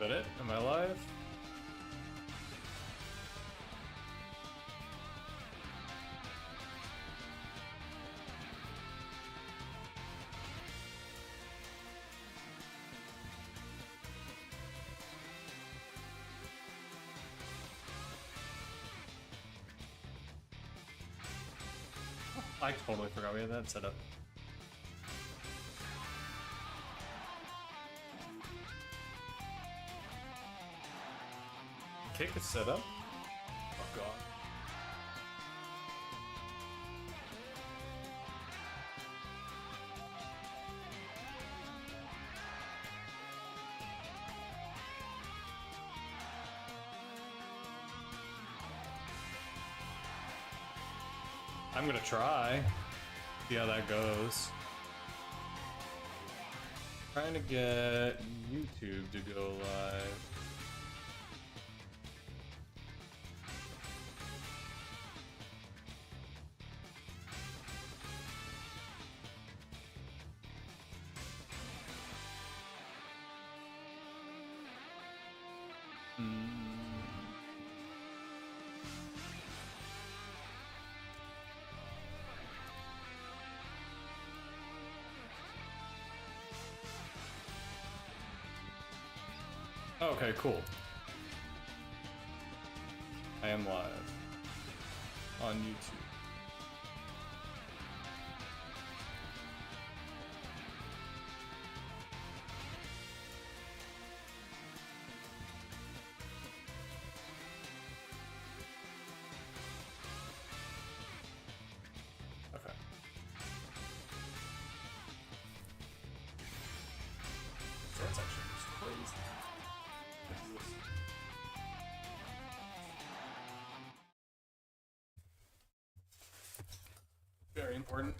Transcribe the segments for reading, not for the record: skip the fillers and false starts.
that it? Am I live? I totally forgot we had that set up. Kick is set up? Oh god. I'm gonna try. See how that goes. Trying to get YouTube to go live. Okay, cool. I am live on YouTube. Okay. That's actually just crazy. Very important.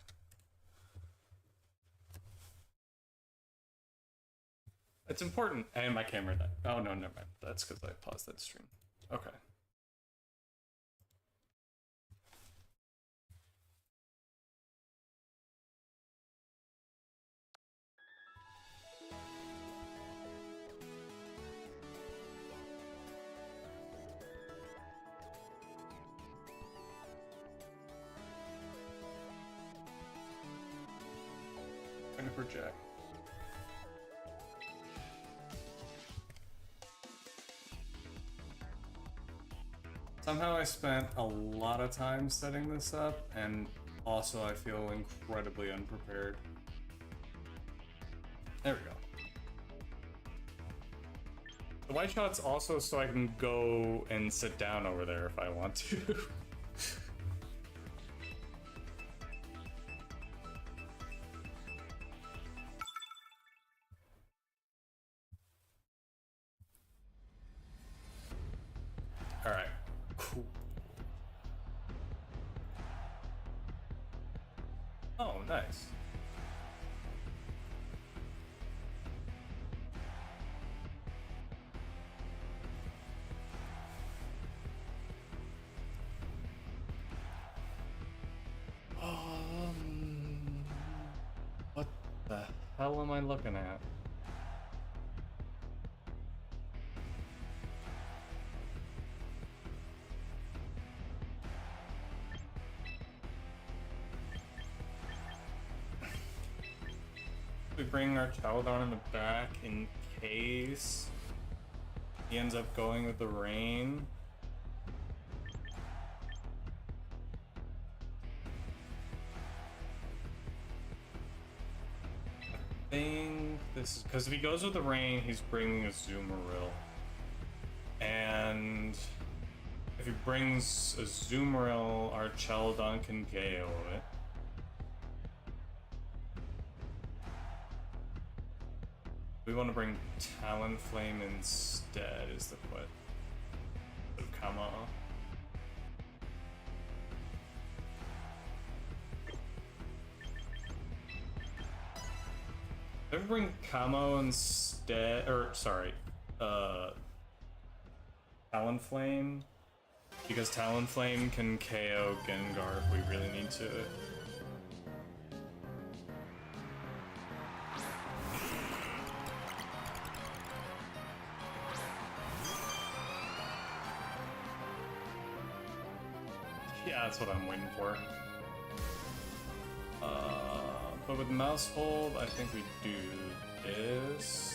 It's important. And my camera died. Oh no, never mind. That's because I paused that stream. Okay. Trying to project. Somehow I spent a lot of time setting this up, and also I feel incredibly unprepared. There we go. The white shot's also so I can go and sit down over there if I want to. Alright, cool. Oh, nice. What the hell am I looking at? We bring our child on in the back in case he ends up going with the rain. I think this is because if he goes with the rain, he's bringing a Zoomeril. And if he brings a Zoomeril, our Cheldon can KO it. We want to bring Talonflame instead, is the question. Come on. If we bring Camo instead, or sorry, Talonflame, because Talonflame can KO Gengar if we really need to. Yeah, that's what I'm waiting for. But with mouse hold, I think we do this.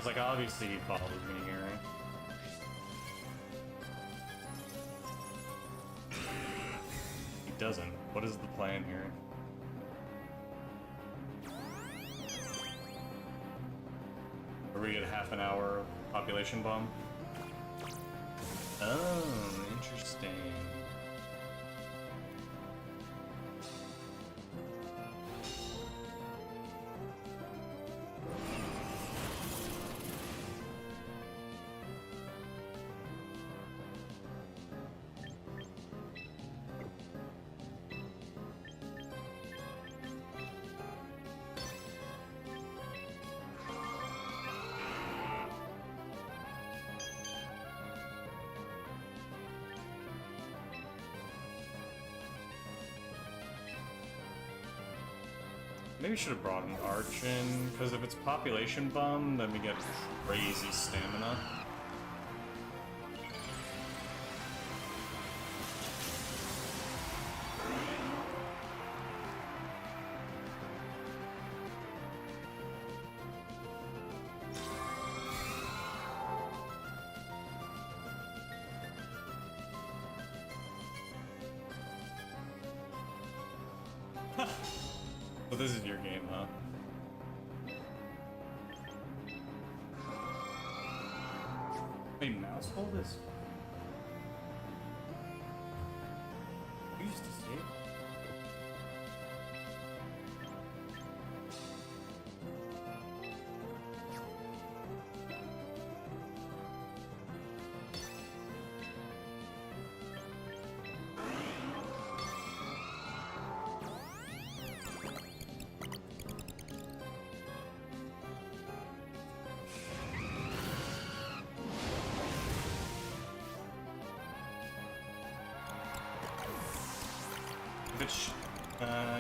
Like, obviously he follows me here. He doesn't. What is the plan here? Are we at half an hour population bomb? Oh, interesting. Maybe we should have brought an arch in, because if it's population bomb, then we get crazy stamina. So this is your game, huh? Wait, mouse hold is... You used to see it?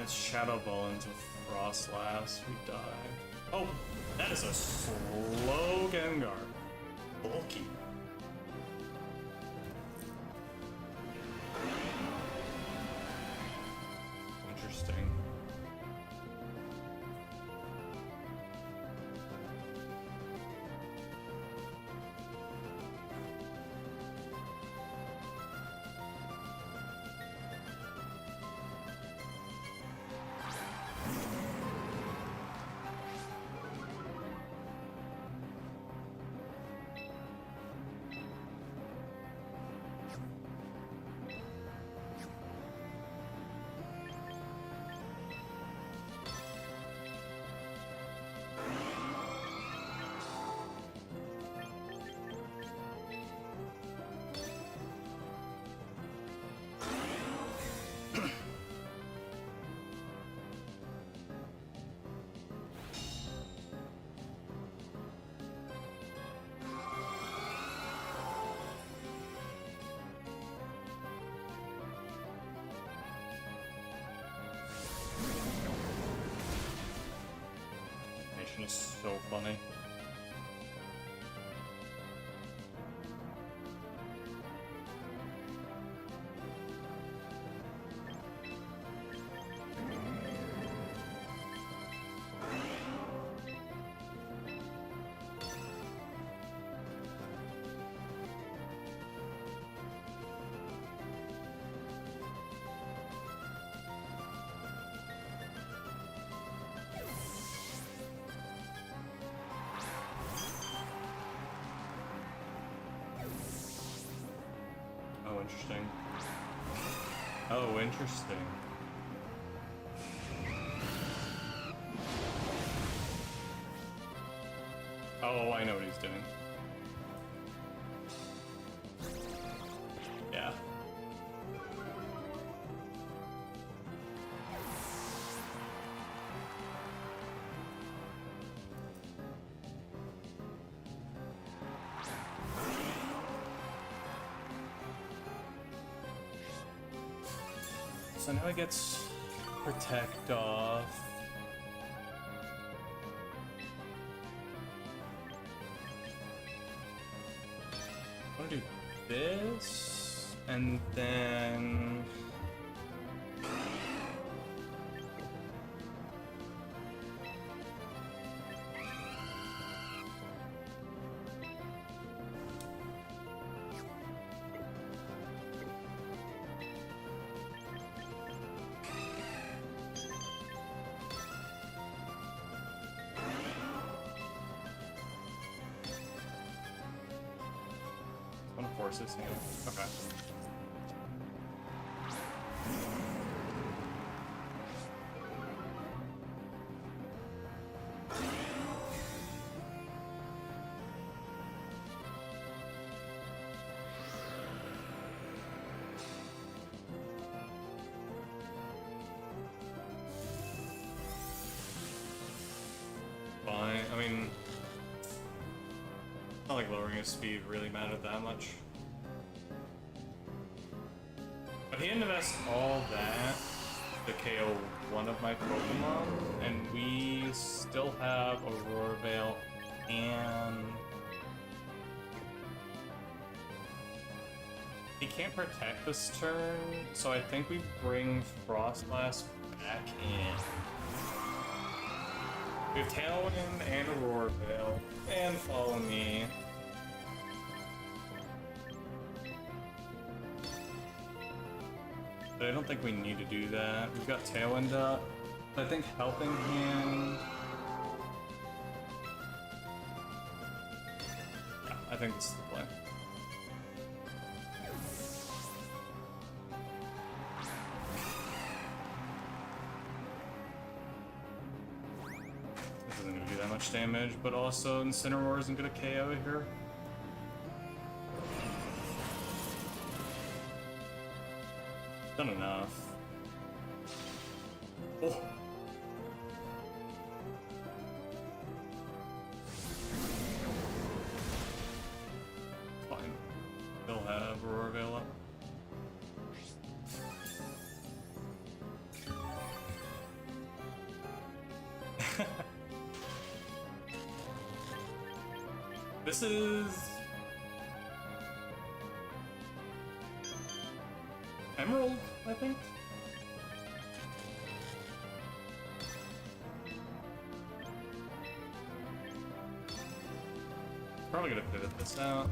It's Shadow Ball into Frost Last. We die. Oh, that is a slow Gengar. Bulky. Interesting. Is so funny. Oh, interesting. Oh, interesting. Oh, I know what he's doing. Yeah. So now he gets protect off. I'm gonna do this, and then I'm gonna force this hand. Okay. Fine. I mean, not like lowering his speed really mattered that much. But he invests all that to KO one of my Pokemon, and we still have Aurora Veil and he can't protect this turn, so I think we bring Frostlass back in. We have Tailwind and Aurora Veil, and Follow Me. But I don't think we need to do that. We've got Tailwind up. I think Helping Hand... Yeah, I think this is the play. This isn't going to do that much damage, but also Incineroar isn't going to KO here. Done enough. Oh. Fine. They'll have Aurora Veil up. This is Emerald, I think. Probably gonna pivot this out.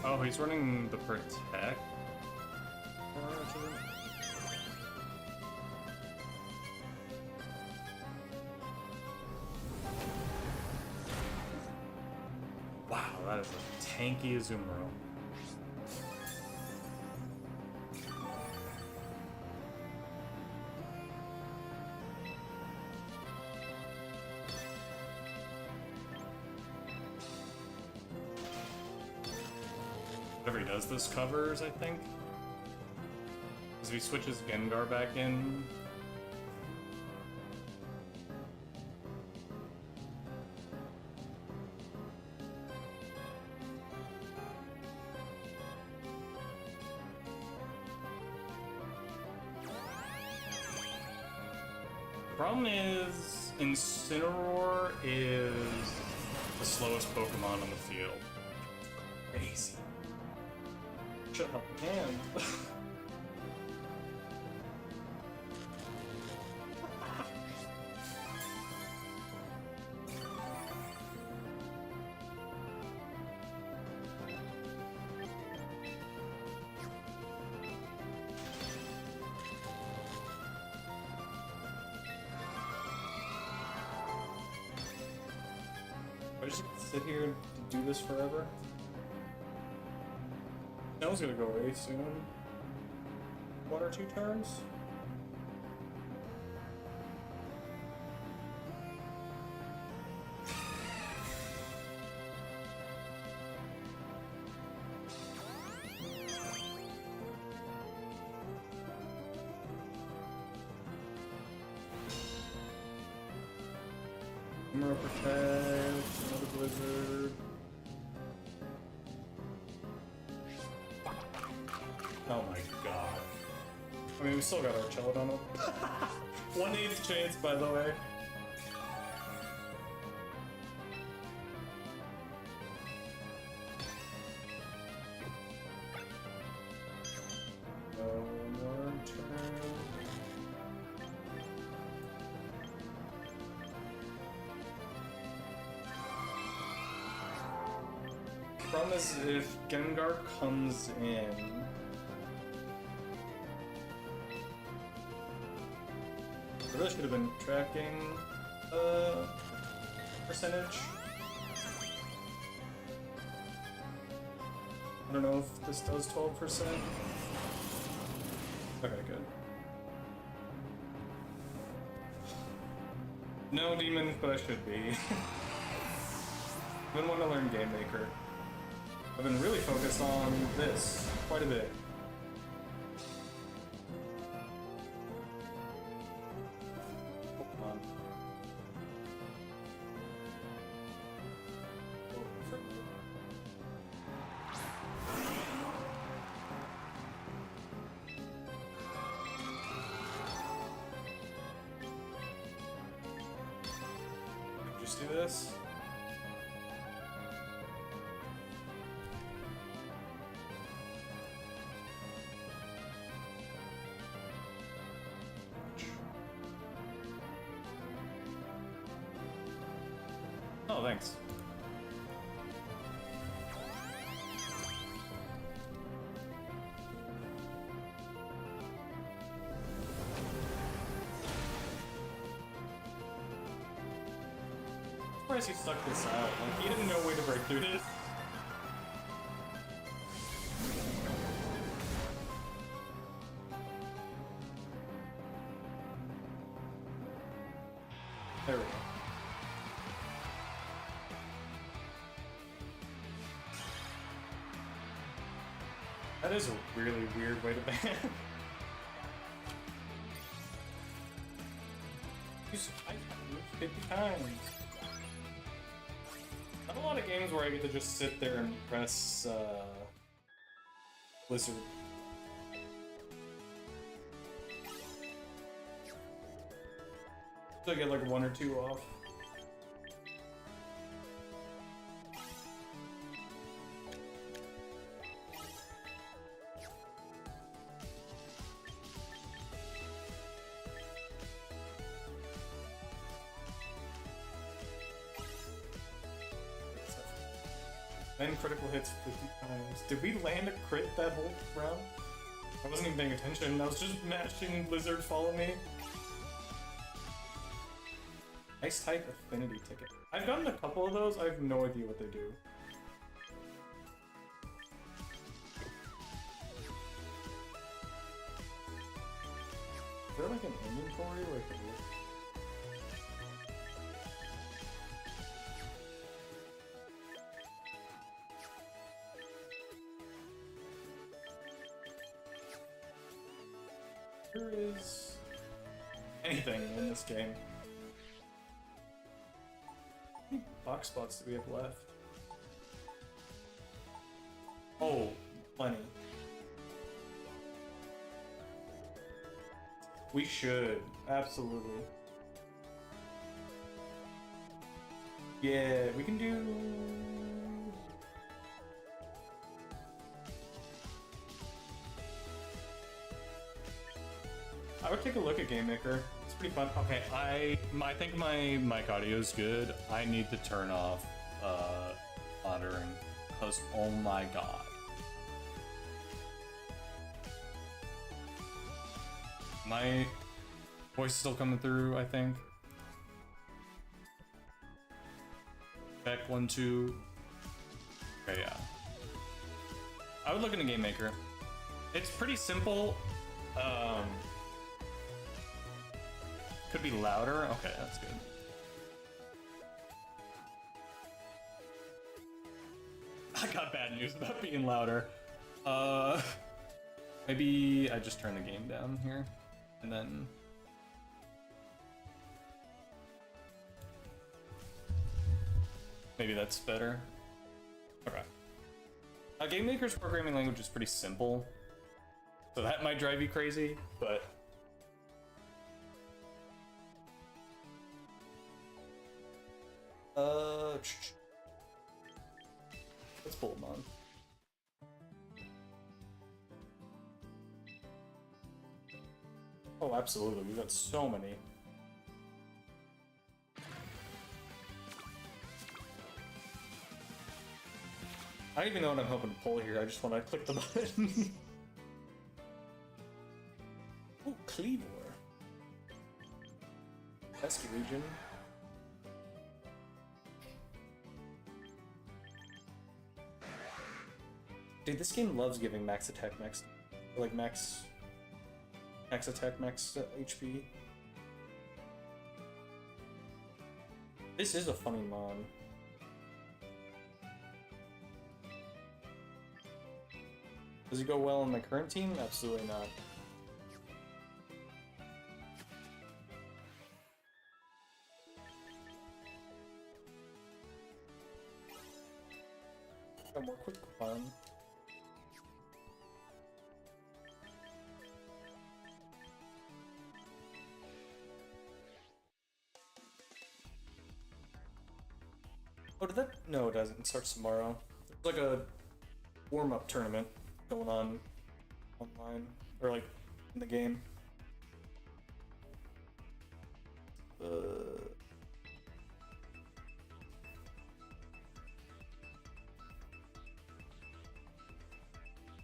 Oh, he's running the Protect. Wow, that is a tanky Azumarill. Whatever he does, this covers, I think. As he switches Gengar back in. The problem is, Incineroar is the slowest Pokemon on the field. Crazy. Should help the hand. I just sit here and do this forever. That was gonna go away soon. 1 or 2 turns. Glimmora protect, another blizzard. Oh my god. I mean, we still got our cello on him. 1/8 chance, by the way. Problem is, if Gengar comes in, I really should have been tracking percentage. I don't know if this does 12%. Okay, good. No demon, but I should be. I've been wanting to learn Game Maker. I've been really focused on this quite a bit. Pokemon. Just do this. Oh, thanks. I'm surprised he stuck this out. Like, he didn't know a way to break through this. There we go. That is a really weird way to ban. Use ice moves 50 times. Not a lot of games where I get to just sit there and press Blizzard. So I get like 1 or 2 off. Then critical hits 50 times. Did we land a crit that whole round? I wasn't even paying attention. I was just mashing Blizzard follow me. Ice type affinity ticket. I've gotten a couple of those. I have no idea what they do. Is there like an inventory where I can look? There is anything in this game. How many box spots do we have left? Oh, plenty. We should, absolutely. Yeah, we can do... I would take a look at Game Maker. It's pretty fun. Okay, I think my mic audio is good. I need to turn off monitoring, because oh my god. My voice is still coming through, I think. Back 1, 2. Okay, yeah. I would look into Game Maker. It's pretty simple. Could be louder. Okay, that's good. I got bad news about being louder. Maybe I just turn the game down here, and then... Maybe that's better. Okay. Game Maker's programming language is pretty simple, so that might drive you crazy, but... Let's pull them on. Oh, absolutely. We've got so many. I don't even know what I'm hoping to pull here. I just want to click the button. Ooh, Glimmora. Pesky region. Dude, this game loves giving max attack, max... like, max attack, max HP. This is a funny mon. Does he go well on my current team? Absolutely not. Got more quick fun. Oh, did that? No, it doesn't. It starts tomorrow. It's like a warm-up tournament going on online, or like in the game.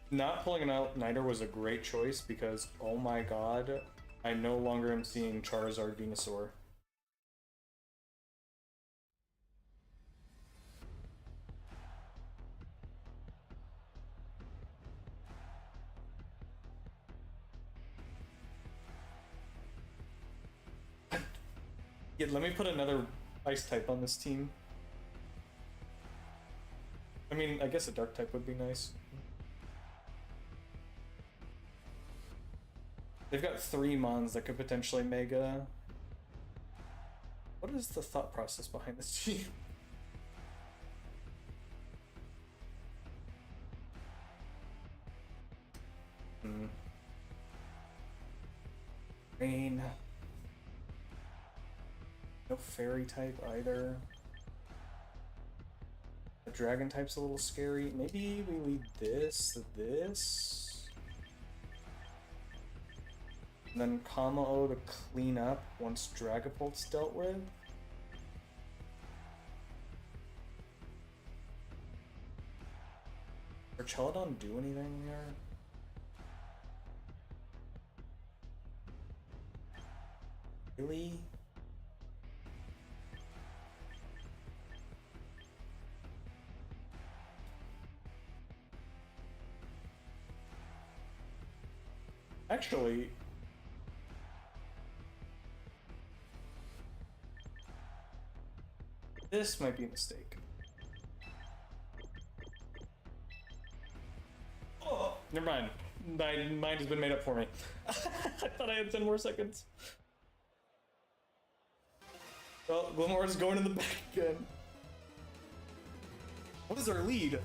Not pulling out Niter was a great choice because, oh my god, I no longer am seeing Charizard Venusaur. Yeah, let me put another ice type on this team. I mean, I guess a dark type would be nice. They've got 3 mons that could potentially mega. What is the thought process behind this team? Rain. No fairy type either. The dragon type's a little scary. Maybe we lead this. And then Kamo to clean up once Dragapult's dealt with. Does Celadon do anything here? Really? Actually, this might be a mistake. Oh, never mind. My mind has been made up for me. I thought I had 10 more seconds. Well, Glimmora's going in the back again. What is our lead?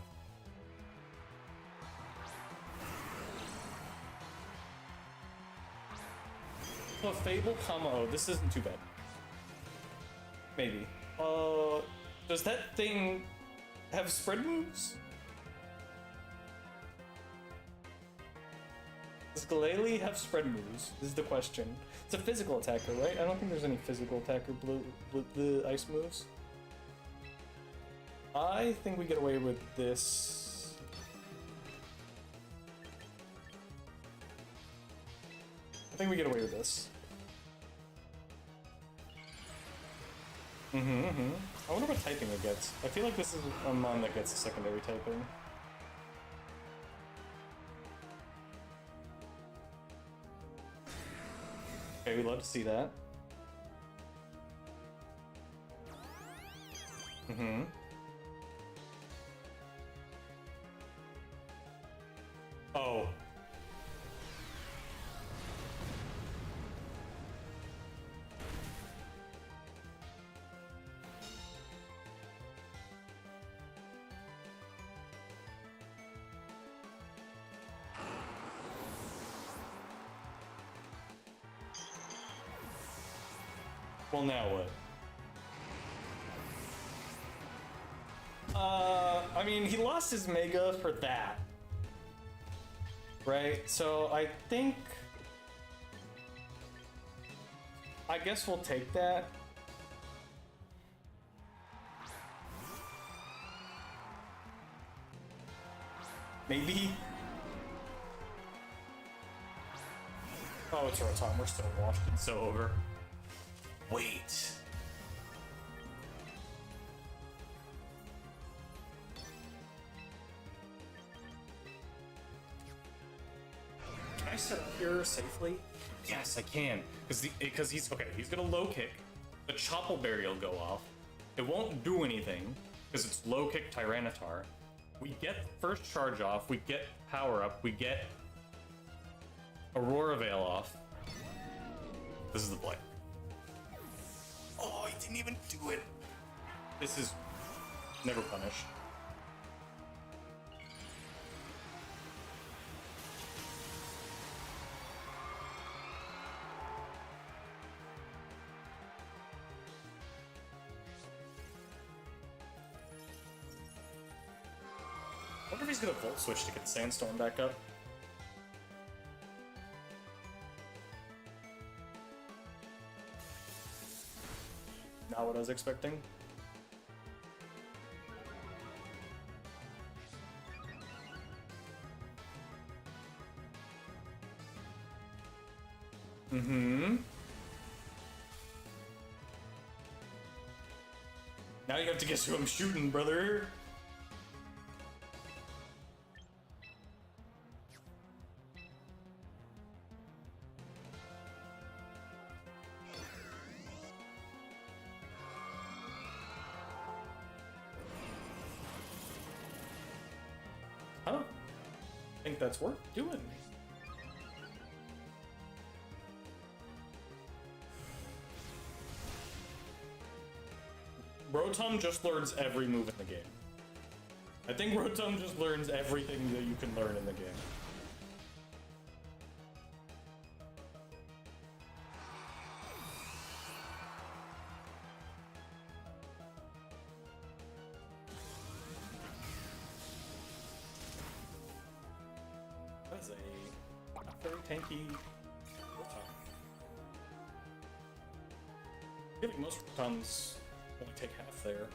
A Fable Kamo. This isn't too bad. Maybe. Does that thing have spread moves? Does Glalie have spread moves? This is the question. It's a physical attacker, right? I don't think there's any physical attacker blue ice moves. I think we get away with this. I think we get away with this. I wonder what typing it gets. I feel like this is a mon that gets a secondary typing. Okay, we'd love to see that. Oh. Well, now what? I mean, he lost his Mega for that. Right? So I think... I guess we'll take that. Maybe? Oh, it's Rotom. We're still washed. It's so over. Wait. Can I set up here safely? Yes, I can. Because he's okay. He's gonna low kick. The Chople Berry will go off. It won't do anything because it's low kick Tyranitar. We get first charge off. We get power up. We get Aurora Veil off. This is the play. Oh, he didn't even do it. This is never punished. I wonder if he's gonna Volt Switch to get Sandstorm back up. Not what I was expecting. Now you have to guess who I'm shooting, brother. I don't think that's worth doing. Rotom just learns every move in the game. I think Rotom just learns everything that you can learn in the game. That's a very tanky Rotom. I feel like most Rotoms only take half there.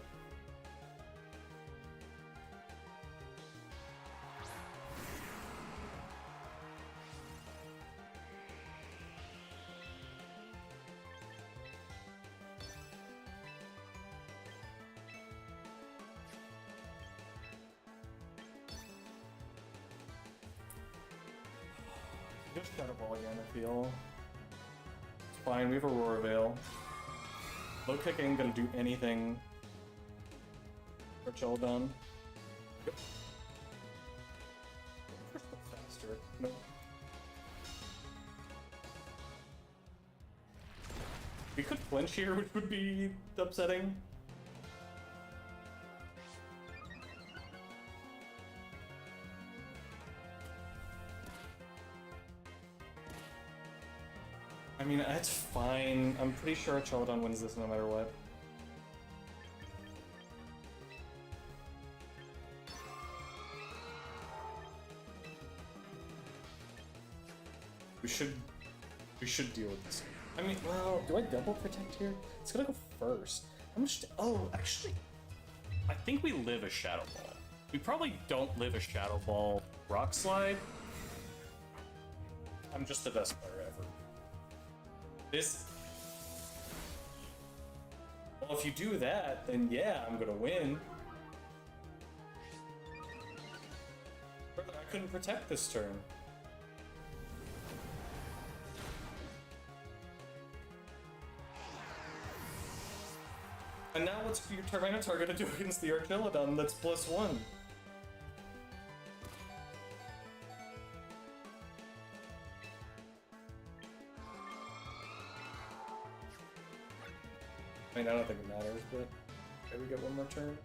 Just Shadow Ball again, I feel. It's fine, we have Aurora Veil. Low kick ain't gonna do anything. Rich all done. Yep. We're still faster. No. We could flinch here, which would be upsetting. I mean, that's fine. I'm pretty sure Chaladon wins this no matter what. We should deal with this. I mean, well, do I double protect here? It's gonna go first. How much? Oh, actually, I think we live a Shadow Ball. We probably don't live a Shadow Ball Rock Slide. I'm just the best player ever. This. Well, if you do that, then yeah, I'm gonna win. Brother, I couldn't protect this turn. And now what's your Tyranitar gonna do against the Archelodon that's +1? I mean, I don't think it matters, but maybe we get one more turn.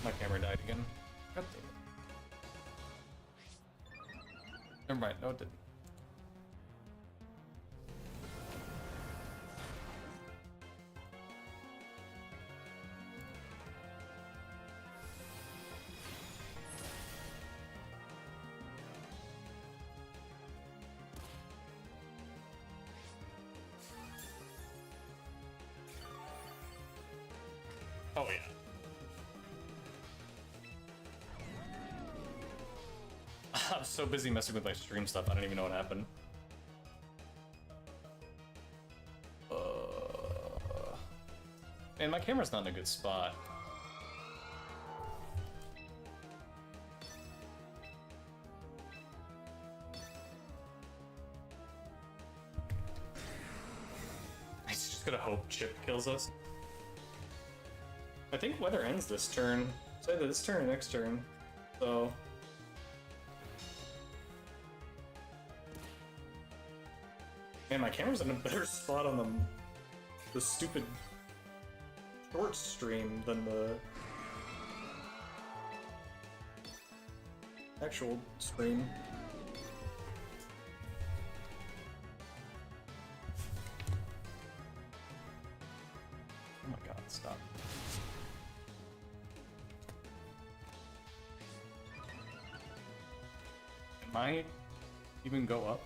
My camera died again. God damn it. Never mind, no it didn't. Oh yeah. I'm so busy messing with my stream stuff, I don't even know what happened. Man, my camera's not in a good spot. I just gotta hope Chip kills us. I think weather ends this turn. It's either this turn or next turn. So man, my camera's in a better spot on the stupid short stream than the actual stream. Oh my god, stop. Can I even go up?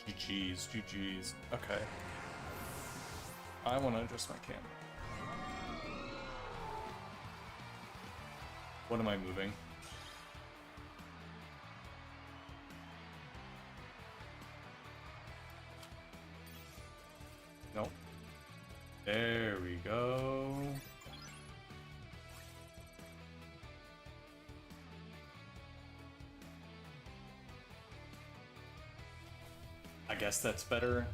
GG's, GG's. Okay. I want to adjust my camera. What am I moving? Nope. There we go. I guess that's better.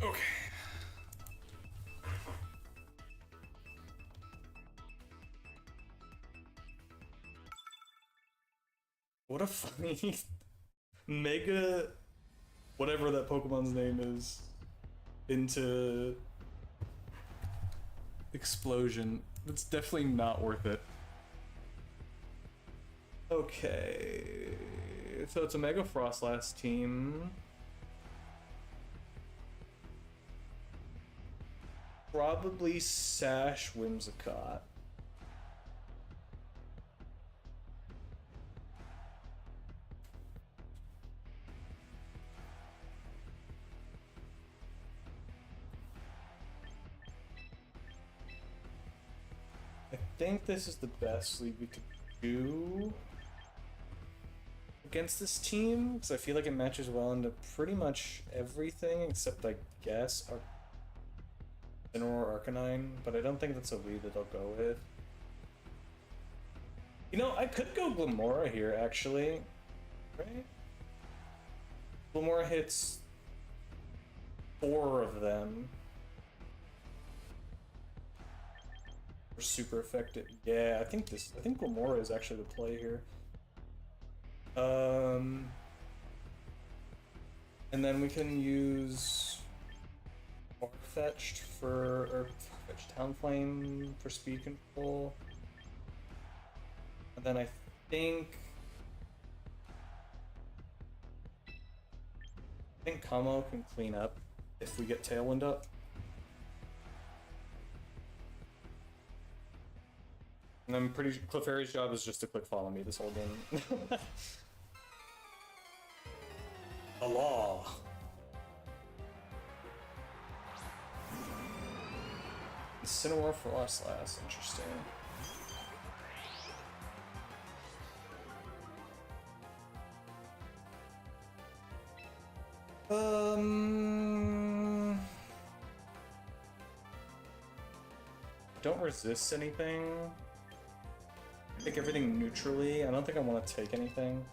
Okay. What a funny mega whatever that Pokemon's name is into explosion. It's definitely not worth it. Okay, so it's a Mega Frostlass team. Probably Sash Whimsicott. I think this is the best league we could do against this team, because I feel like it matches well into pretty much everything except, I guess, Glimmora Arcanine, but I don't think that's a lead that I'll go with. You know, I could go Glimmora here, actually. Right? Glimmora hits 4 of them. We're super effective. Yeah, I think Glimmora is actually the play here. And then we can use Farfetch'd or Farfetch'd Talonflame for speed control. And then I think Kamo can clean up if we get Tailwind up. And I'm pretty sure Clefairy's job is just to click follow me this whole game. The law. Incineroar for Frostlass, interesting. Don't resist anything. Take everything neutrally. I don't think I want to take anything.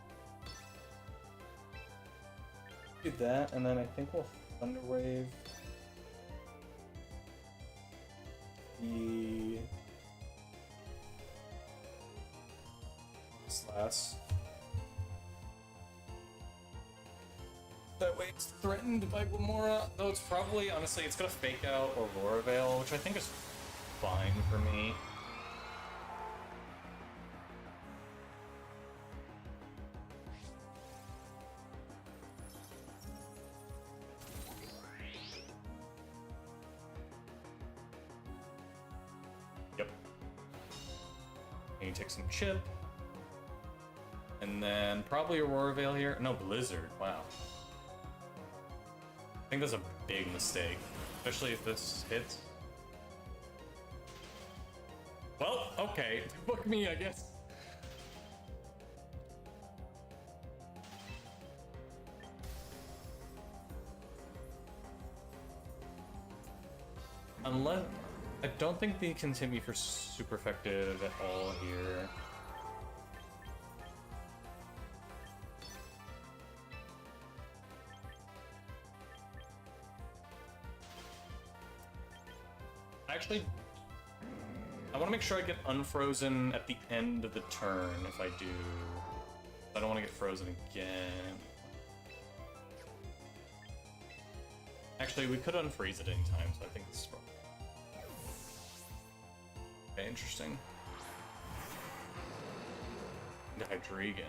Do that, and then I think we'll Thunder Wave the this lasts. That way it's threatened by Glimmora, though it's probably, honestly, it's gonna fake out Aurora Veil, which I think is fine for me. Yep. And you take some chip. And then probably Aurora Veil here. No, Blizzard. Wow. I think that's a big mistake, especially if this hits. Well, okay. Book me, I guess. Unless... I don't think they can hit me for super effective at all here. Actually, I want to make sure I get unfrozen at the end of the turn if I do. I don't want to get frozen again. Actually, we could unfreeze at any time, so I think this is wrong. Okay, interesting. The Hydreigon.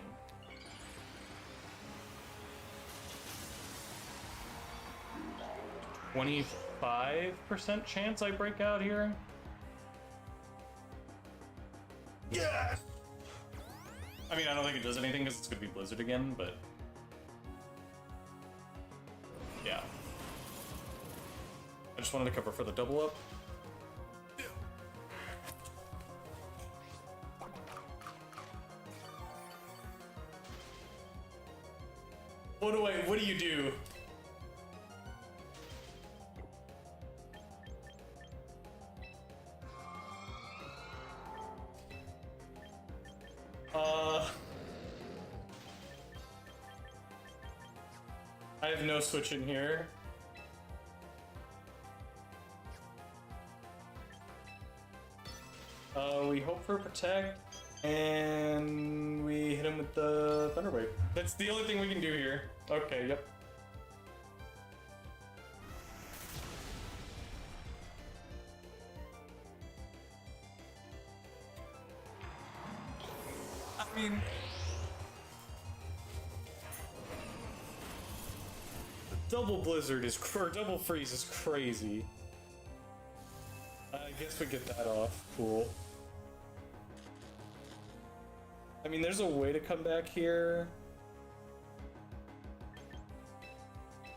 $25% chance I break out here? Yes! I mean, I don't think it does anything because it's gonna be Blizzard again, but... yeah. I just wanted to cover for the double up. What do you do? I have no switch in here. We hope for protect, and we hit him with the Thunderwave. That's the only thing we can do here. Okay, yep. I mean... double Blizzard is, or double Freeze is crazy. I guess we get that off. Cool. I mean, there's a way to come back here.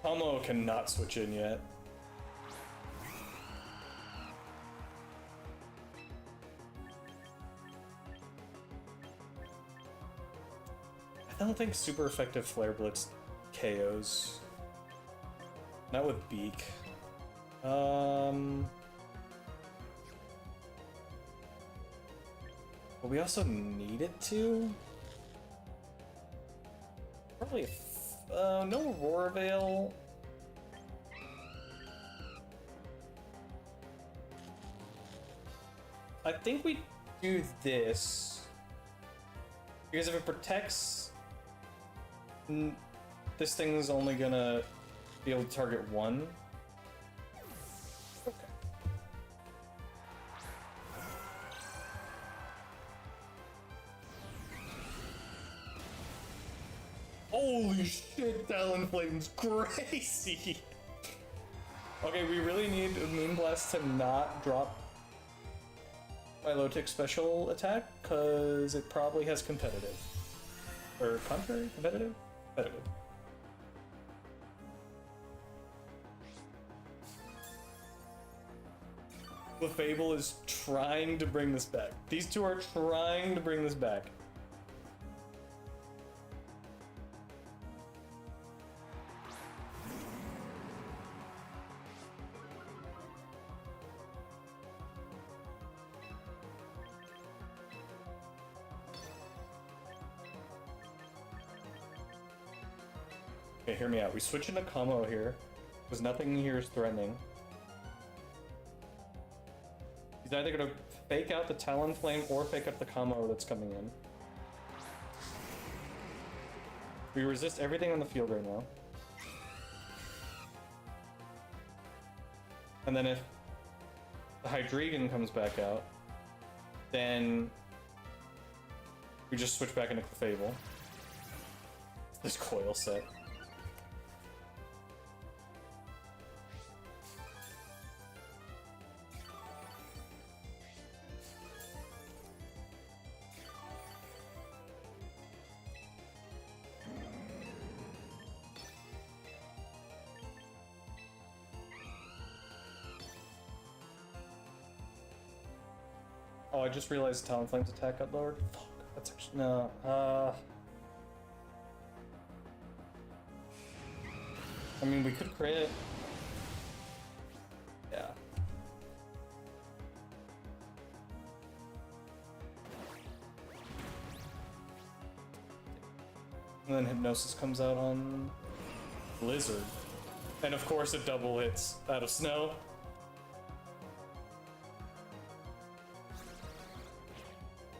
Tomo cannot switch in yet. I don't think super effective Flare Blitz KOs. Not with Beak. But we also need it to? Probably no Aurora Veil. I think we do this. Because if it protects, this thing is only gonna be able to target one. Okay. Holy shit, Talonflame's crazy! Okay, we really need Moonblast to not drop my low-tick special attack, because it probably has competitive. Or contrary? Competitive? Competitive. LeFable is trying to bring this back. These two are trying to bring this back. Okay, hear me out. We switch into Kamo here, because nothing here is threatening. He's either gonna fake out the Talonflame or fake out the Kamo that's coming in. We resist everything on the field right now. And then if the Hydreigon comes back out, then we just switch back into Clefable. This coil set. Oh, I just realized Talonflame's attack got lowered. Fuck, that's actually no. I mean, we could crit. Yeah. And then Hypnosis comes out on Blizzard. And of course it double hits out of Snow.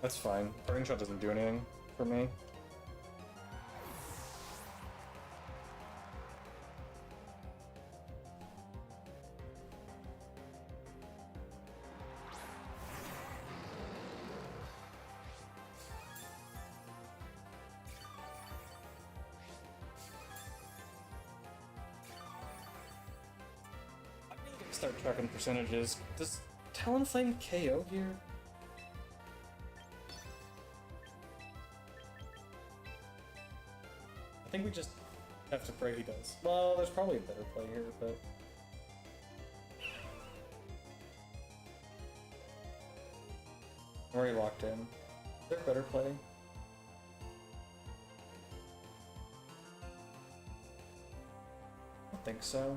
That's fine. Burning Shot doesn't do anything for me. I'm really gonna start tracking percentages. Does Talonflame KO here? I think we just have to pray he does. Well, there's probably a better play here, but... I'm already locked in. Is there a better play? I don't think so.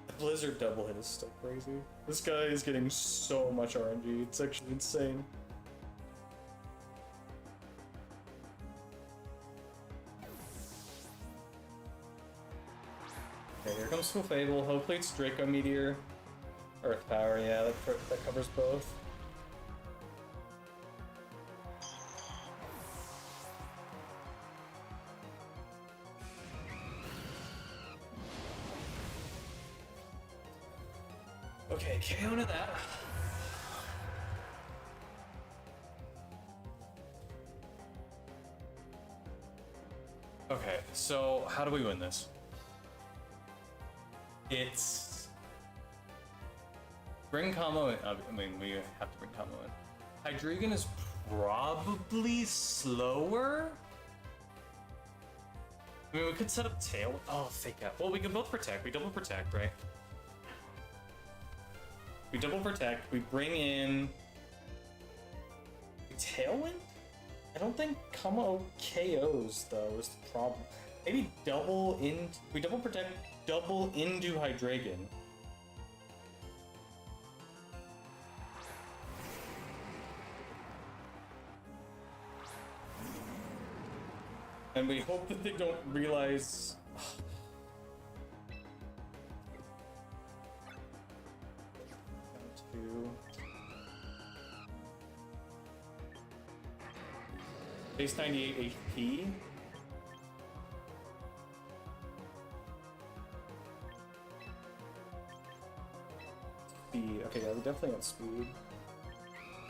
The Blizzard double hit is still crazy. This guy is getting so much RNG, it's actually insane. Okay, here comes Clefable. Hopefully it's Draco Meteor. Earth Power, yeah, that covers both. Okay, KO to that. Okay, so how do we win this? It's bring combo in. I mean, we have to bring combo in. Hydreigon is probably slower. I mean, we could set up tail. Oh, fake out. Well, we can both protect. We double protect, right? We double protect. We bring in Tailwind. I don't think combo KOs though is the problem. Maybe double in. We double protect. Double into Hydreigon. And we hope that they don't realize... Base 98 HP. Speed. Okay, yeah, we definitely got speed.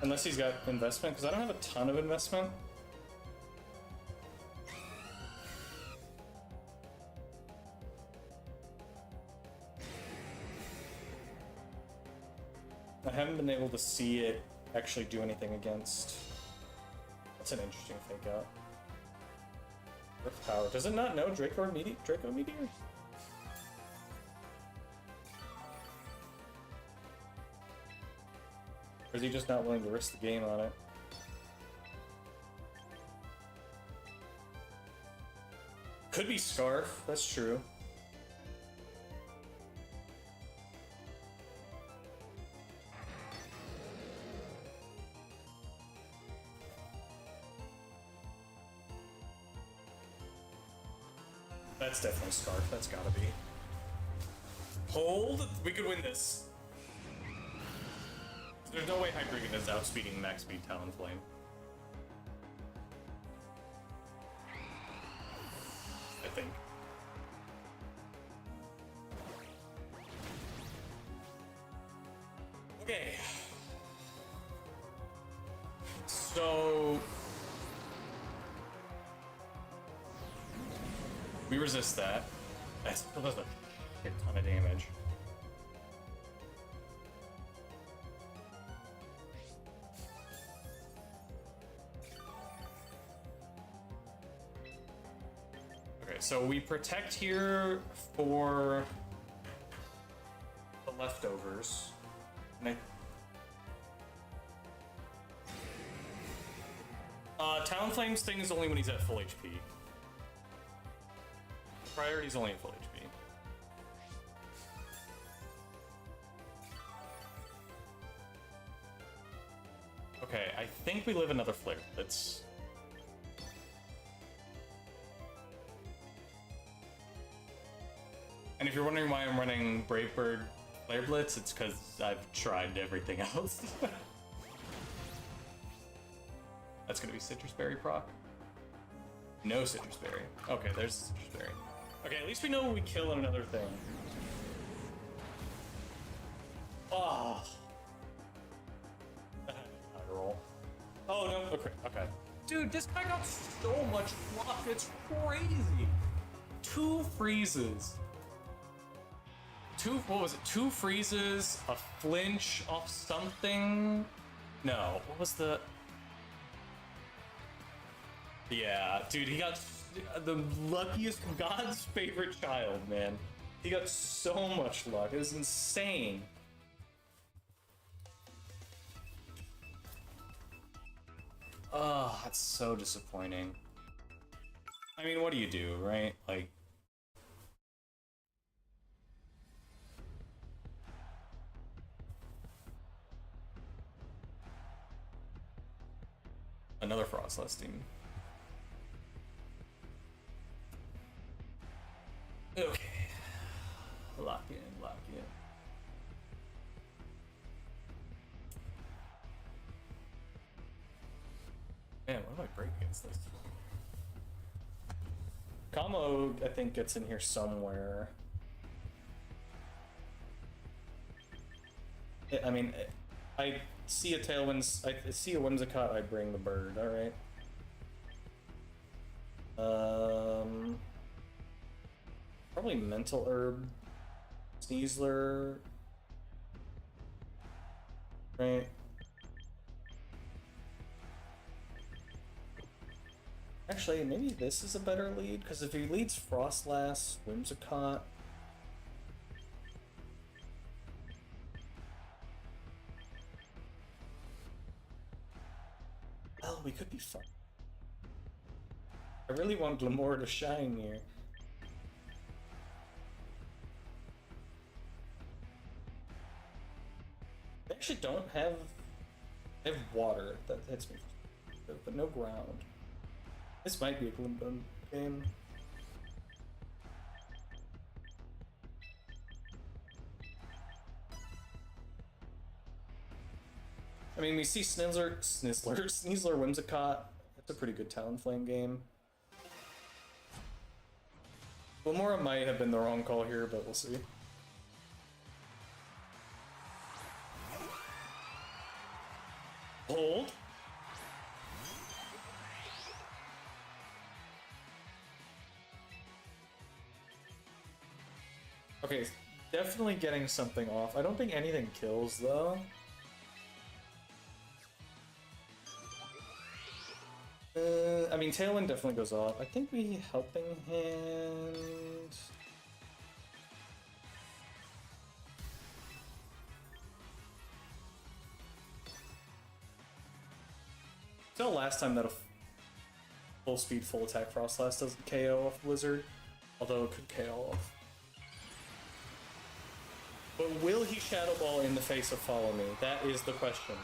Unless he's got investment, because I don't have a ton of investment. I haven't been able to see it actually do anything against... That's an interesting fake out. Earth Power. Does it not know Draco Meteor? Or is he just not willing to risk the game on it? Could be Scarf, that's true. That's definitely Scarf, that's gotta be. Hold! We could win this. There's no way Hydreigon is outspeeding max speed Talonflame. Okay. So we resist that. That still does a shit ton of damage. Okay, so we protect here for the leftovers. And Talonflame's thing is only when he's at full HP. Priority's only at full HP. Okay, I think we live another flare. That's... And if you're wondering why I'm running Bravebird Flare Blitz, it's because I've tried everything else. That's gonna be Citrus Berry proc. No Citrus Berry. Okay, there's Citrus Berry. Okay, at least we know we kill another thing. Oh. I roll. Oh no, okay, okay. Dude, this guy got so much luck, it's crazy. 2 freezes. What was it? 2 freezes, a flinch off something? No, what was the... Yeah, dude, he got the luckiest, God's favorite child, man. He got so much luck. It was insane. Oh, that's so disappointing. I mean, what do you do, right? Like... Another Frostlass team. Okay. Lock in, lock in. Man, what do I break against this? Kamo, I think, gets in here somewhere. I mean, I see a Tailwind, I see a Whimsicott, I bring the bird, alright. Probably Mental Herb, Sneasler, right? Actually, maybe this is a better lead, because if he leads Frostlass, Whimsicott... Well, we could be fine. I really want Glimmora to shine here. They actually don't have... They have water that hits me, but no ground. This might be a Glimbo game. I mean, we see Sneasler, Whimsicott. That's a pretty good Talonflame game. Glimmora might have been the wrong call here, but we'll see. Hold. Okay, definitely getting something off. I don't think anything kills, though. I mean, Tailwind definitely goes off. I think we Helping Hand... Still last time that a full speed, full attack Frostlass doesn't KO off Blizzard, although it could KO off. But will he Shadow Ball in the face of Follow Me? That is the question.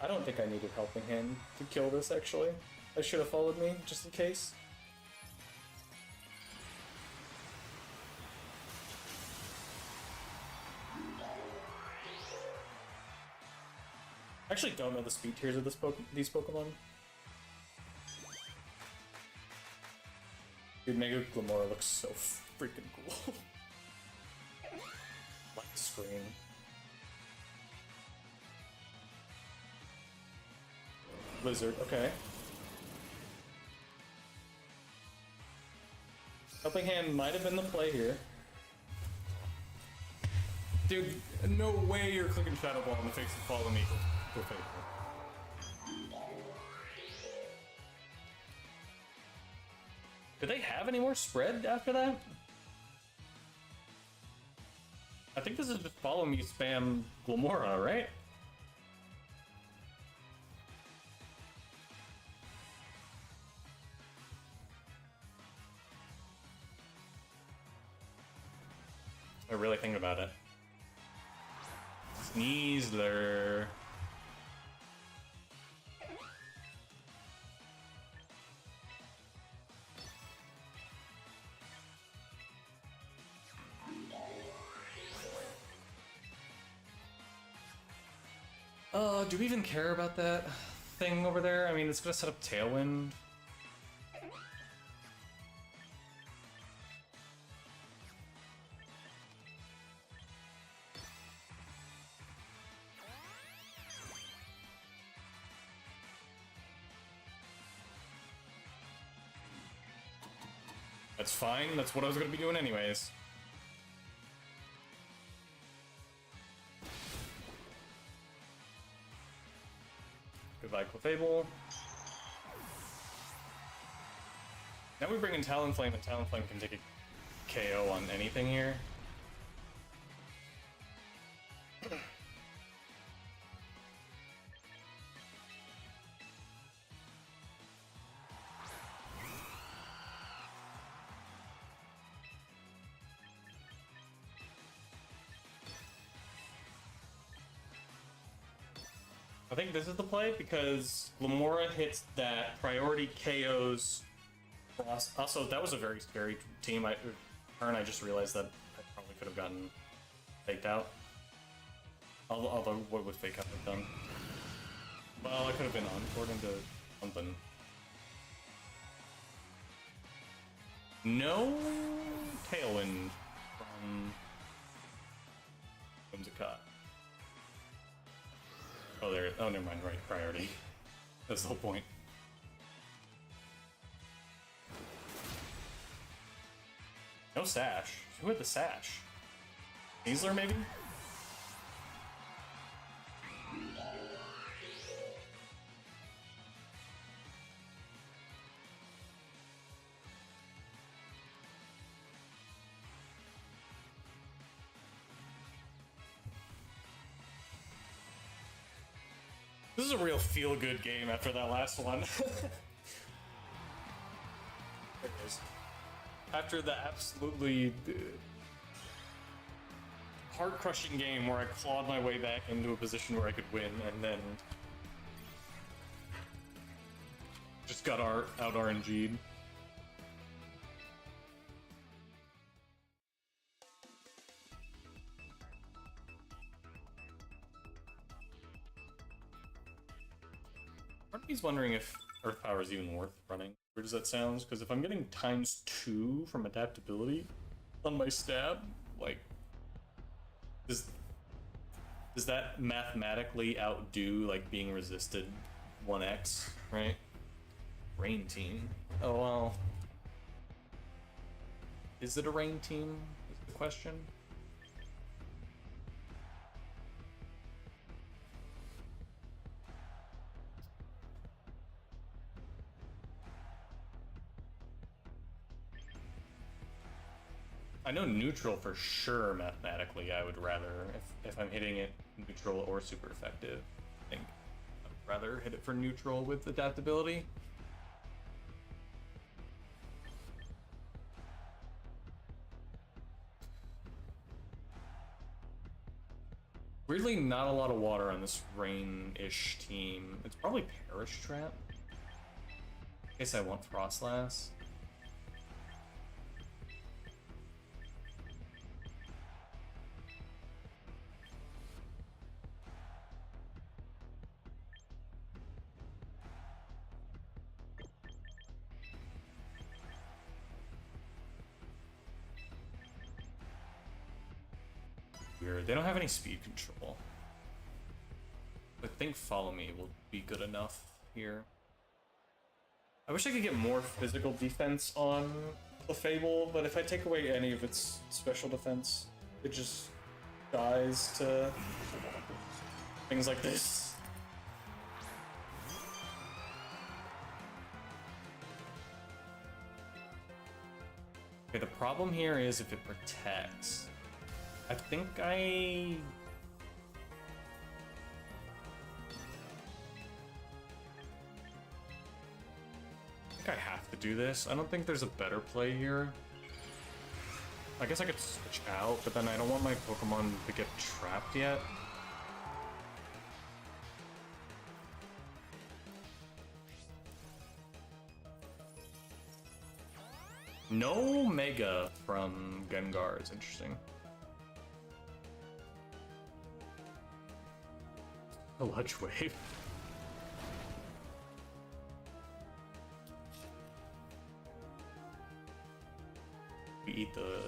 I don't think I needed Helping Hand to kill this, actually. I should have followed me, just in case. I actually don't know the speed tiers of these Pokemon. Dude, Mega Glimmora looks so freaking cool. Light screen. Blizzard, okay. Helping Hand might have been the play here. Dude, no way you're clicking Shadow Ball in the face of Fallen Eagle. Go Faithful. Did they have any more spread after that? I think this is just follow me spam Glimmora, right? I'm really thinking about it. Sneasler. Do we even care about that thing over there? I mean, it's gonna set up Tailwind. That's fine, that's what I was gonna be doing anyways. Goodbye, Clefable. Now we bring in Talonflame, and Talonflame can take a KO on anything here. I think this is the play because Glimmora hits that priority KOs. Also, that was a very scary team. I just realized that I probably could have gotten faked out. Although, what would fake out have done? Well, I could have been encored into something. No Tailwind from Whimsicott. Oh, there. Oh, never mind. Right, priority. That's the whole point. No Sash. Who had the Sash? Sneasler, maybe? This is a real feel-good game after that last one. There it is. After the absolutely heart-crushing game where I clawed my way back into a position where I could win, and then just got out RNG'd. Part of me's wondering if Earth Power is even worth running. Where does that sound? Because if I'm getting ×2 from adaptability on my stab, like, does that mathematically outdo like being resisted 1x, right? Rain team. Oh well. Is it a rain team? Is the question. I know neutral for sure mathematically. I would rather, if I'm hitting it neutral or super effective, I think I'd rather hit it for neutral with adaptability. Weirdly, not a lot of water on this rain-ish team. It's probably Perish Trap. In case I want Frostlass. Weird. They don't have any speed control. I think Follow Me will be good enough here. I wish I could get more physical defense on the Fable, but if I take away any of its special defense, it just dies to things like this. Okay, the problem here is if it protects. I think I have to do this. I don't think there's a better play here. I guess I could switch out, but then I don't want my Pokemon to get trapped yet. No Mega from Gengar is interesting. A Sludge Wave. We eat the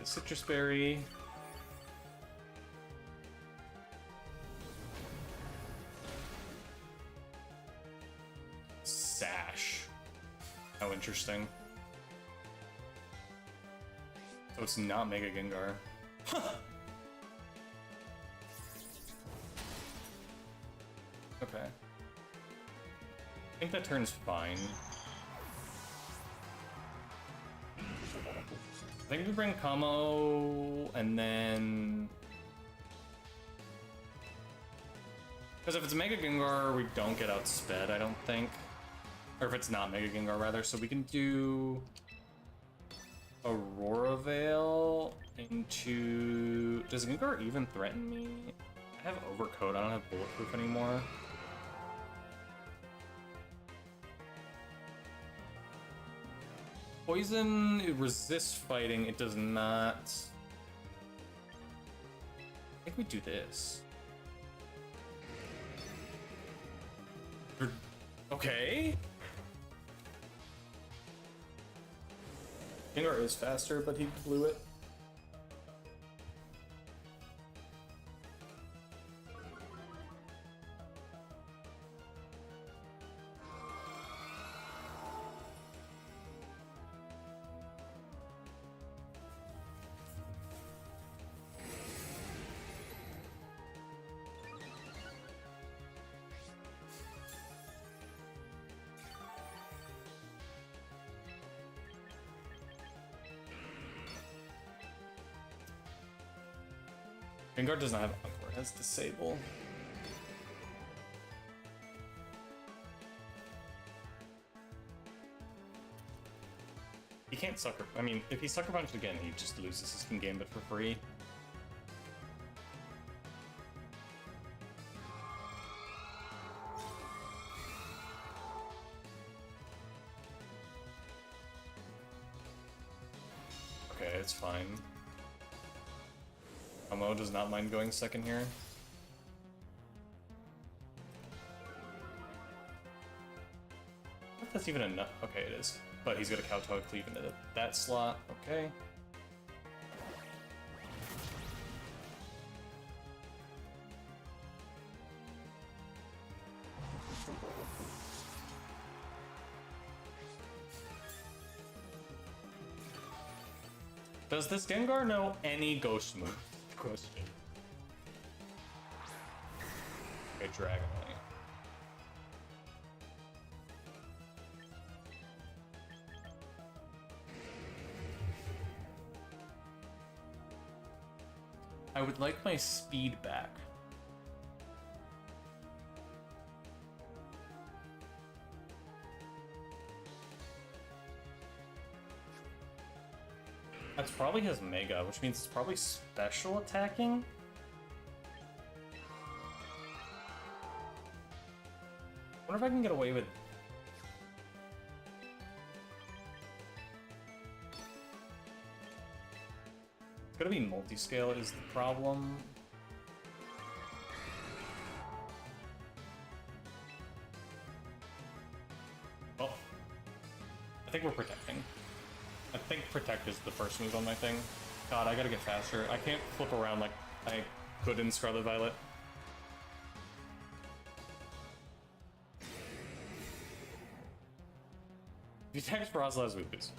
Citrus Berry. Sash. How interesting. So it's not Mega Gengar. Huh. Okay. I think that turn's fine. I think we bring Kamo, and then... Because if it's Mega Gengar, we don't get outsped, I don't think. Or if it's not Mega Gengar, rather. So we can do... Aurora Veil into... Does Gengar even threaten me? I have Overcoat, I don't have Bulletproof anymore. Poison, it resists fighting, it does not... I think we do this. Okay. Gengar is faster, but he blew it. Gengar does not have Encore, it has Disable. He can't Sucker... I mean, if he Sucker Punched again, he just loses his Kingambit for free. Okay, it's fine. Kamo does not mind going second here. If that's even enough. Okay, it is. But he's got a Kowtow Cleave into that slot. Okay. Does this Gengar know any Ghost move? Question. Okay, Dragonite. I would like my speed back. That's probably his Mega, which means it's probably special attacking? I wonder if I can get away with... It's gonna be multi-scale is the problem. Oh. I think we're protecting. I think Protect is the first move on my thing. God, I gotta get faster. I can't flip around like I could in Scarlet Violet. If he attacks Roslas, we lose.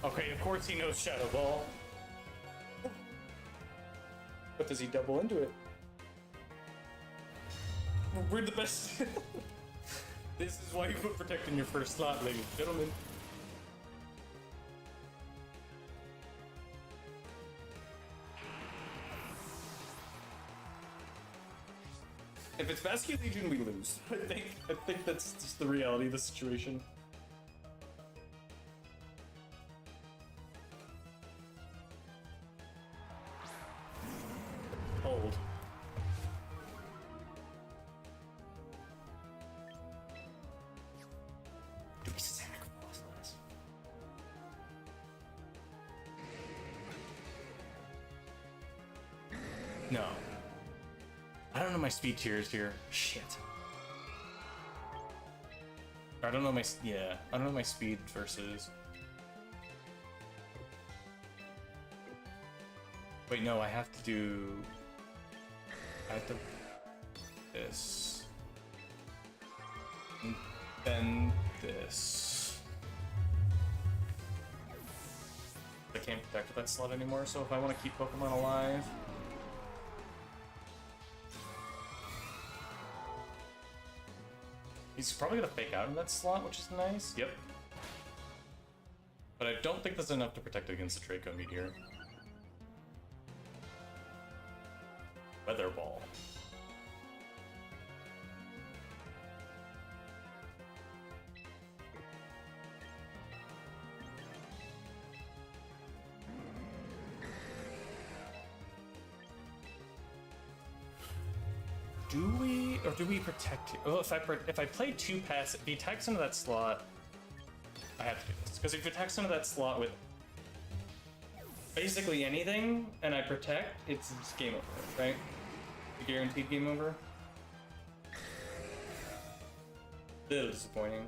Okay, of course he knows Shadow Ball. But does he double into it? We're the best. This is why you put Protect in your first slot, ladies and gentlemen. If it's Basket Legion, we lose. I think that's just the reality of the situation. Old. Do we sack Roslas? No. I don't know my speed tiers here. Shit. I don't know my I don't know my speed versus. Wait, no, I have to do. I have to this. And then this. I can't protect with that slot anymore, so if I want to keep Pokemon alive. He's probably gonna fake out in that slot, which is nice. Yep. But I don't think that's enough to protect against the Draco Meteor. Weather Ball. Do we, or do we protect? Well, if I play two pass, if he attacks into that slot, I have to do this because if he attacks into that slot with basically anything, and I protect, it's game over, right? A guaranteed game over. Little disappointing.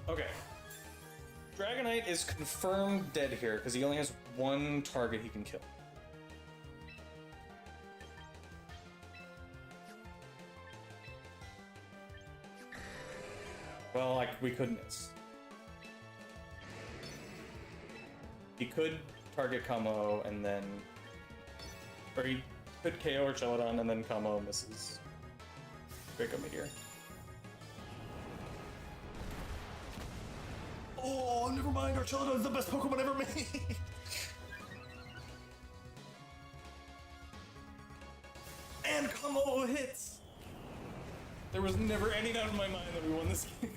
Okay. Dragonite is confirmed dead here because he only has one target he can kill. Well, like, we could miss. He could target Kamo and then... Or he could KO or Celadon and then Kamo misses Draco Meteor. Oh, never mind, our Celadon is the best Pokemon ever made! And Kamo hits! There was never any doubt in my mind that we won this game.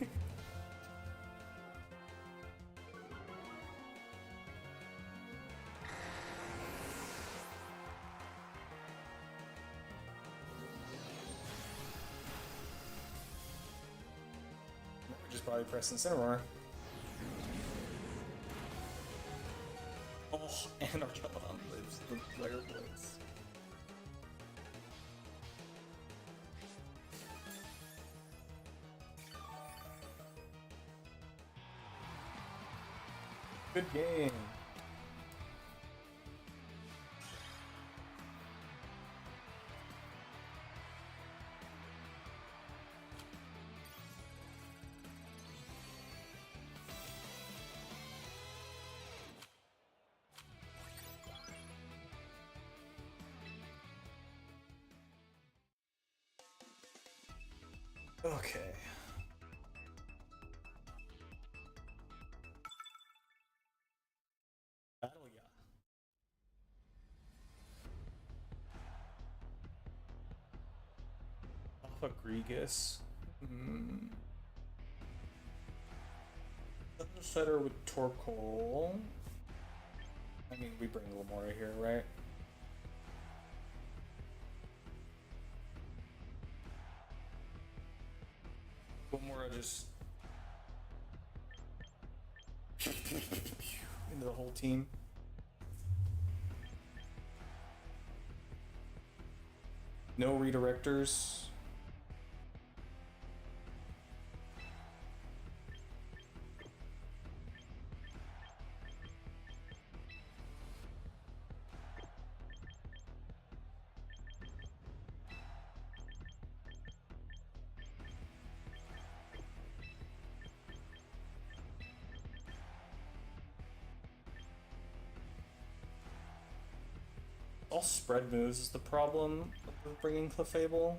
We're just probably pressing Cineroar. Oh, and our Celadon lives. The player plays. Good game. Okay. Battle, yeah. Alpha Gregus. Setter with Torkoal. I mean, we bring Glimmora here, right? Glimmora just into the whole team. No redirectors. All spread moves is the problem with bringing Clefable.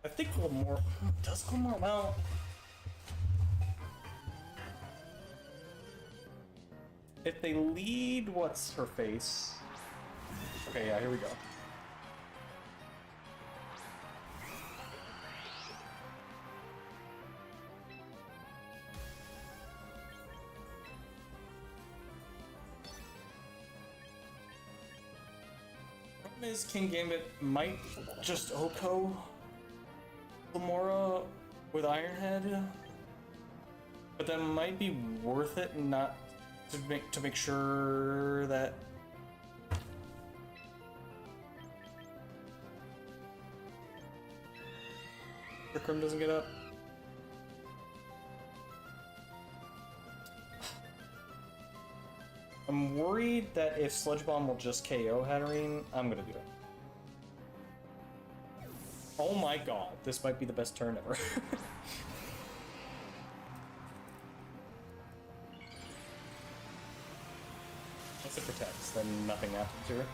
I think Glimmora does Glimmora well. If they lead what's her face. Okay, yeah, here we go. Problem is King Gambit might just Oko Glimmora with Ironhead, but that might be worth it not to make sure that Vikram doesn't get up. I'm worried that if Sludge Bomb will just KO Hatterene, I'm gonna do it. Oh my god, this might be the best turn ever. Once it protects, then nothing happens here.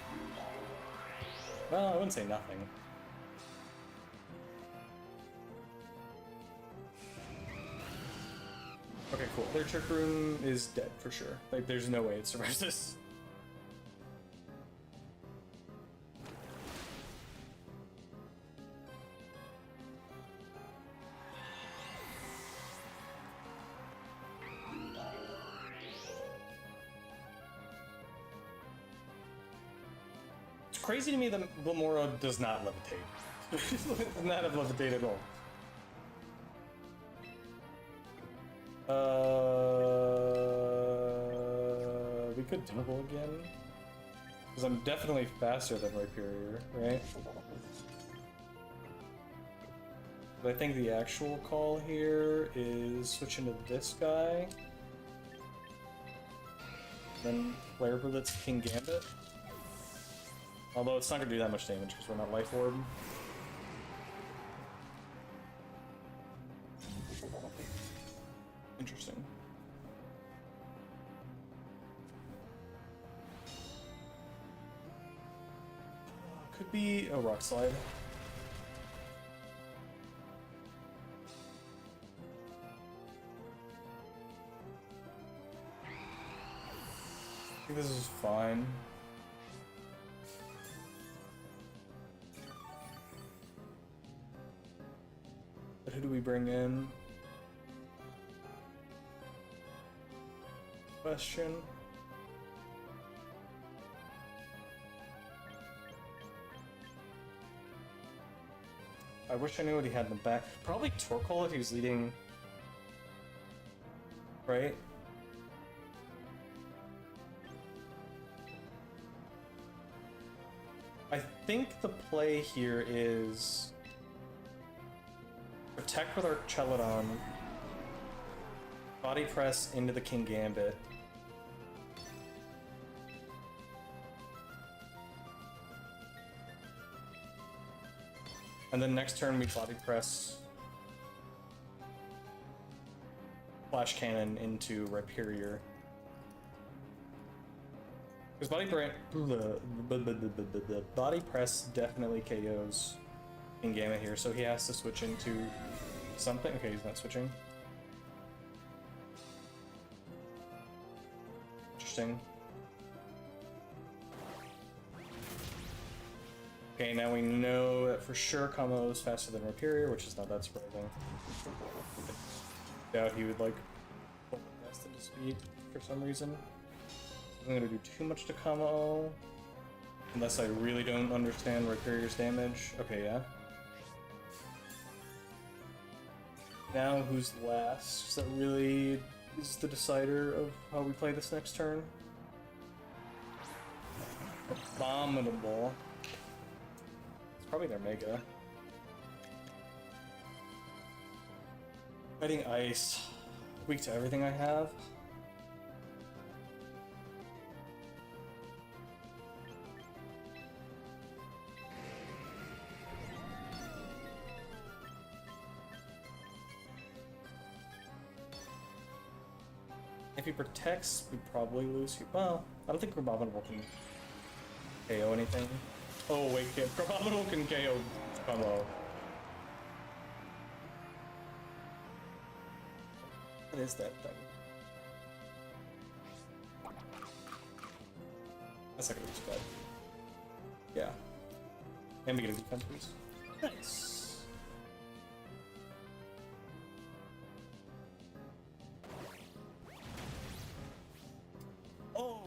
Well, I wouldn't say nothing. Okay, cool. Their Trick Room is dead for sure. Like, there's no way it survives this. It's crazy to me that Glimmora does not levitate. Does not have levitate at all. We could double again. Because I'm definitely faster than Rhyperior, right? But I think the actual call here is switch into this guy. Then Flare Blitz King Gambit. Although it's not going to do that much damage because we're not Life Orb. Interesting. Could be a Rock Slide. I think this is fine. But who do we bring in? Question. I wish I knew what he had in the back. Probably Torkoal if he was leading. Right? I think the play here is protect with our Celadon, body press into the King Gambit. And then next turn we body press Flash Cannon into Rhyperior. Because body press definitely KOs in Gamma here, so he has to switch into something. Okay, he's not switching. Interesting. Okay, now we know that for sure Kamo is faster than Rhyperior, which is not that surprising. Doubt he would like pull the rest into speed for some reason. I'm gonna do too much to Kamo, unless I really don't understand Rhyperior's damage. Okay, yeah. Now who's last? Because that really is the decider of how we play this next turn. Abominable. It's probably their Mega. Fighting Ice. Weak to everything I have. If he protects, we probably lose. Well, I don't think Crabominable can KO anything. Oh wait, Crabominable can KO combo. What is that thing? That's not gonna be too bad. Yeah. And we get a defense boost. Nice. Oh!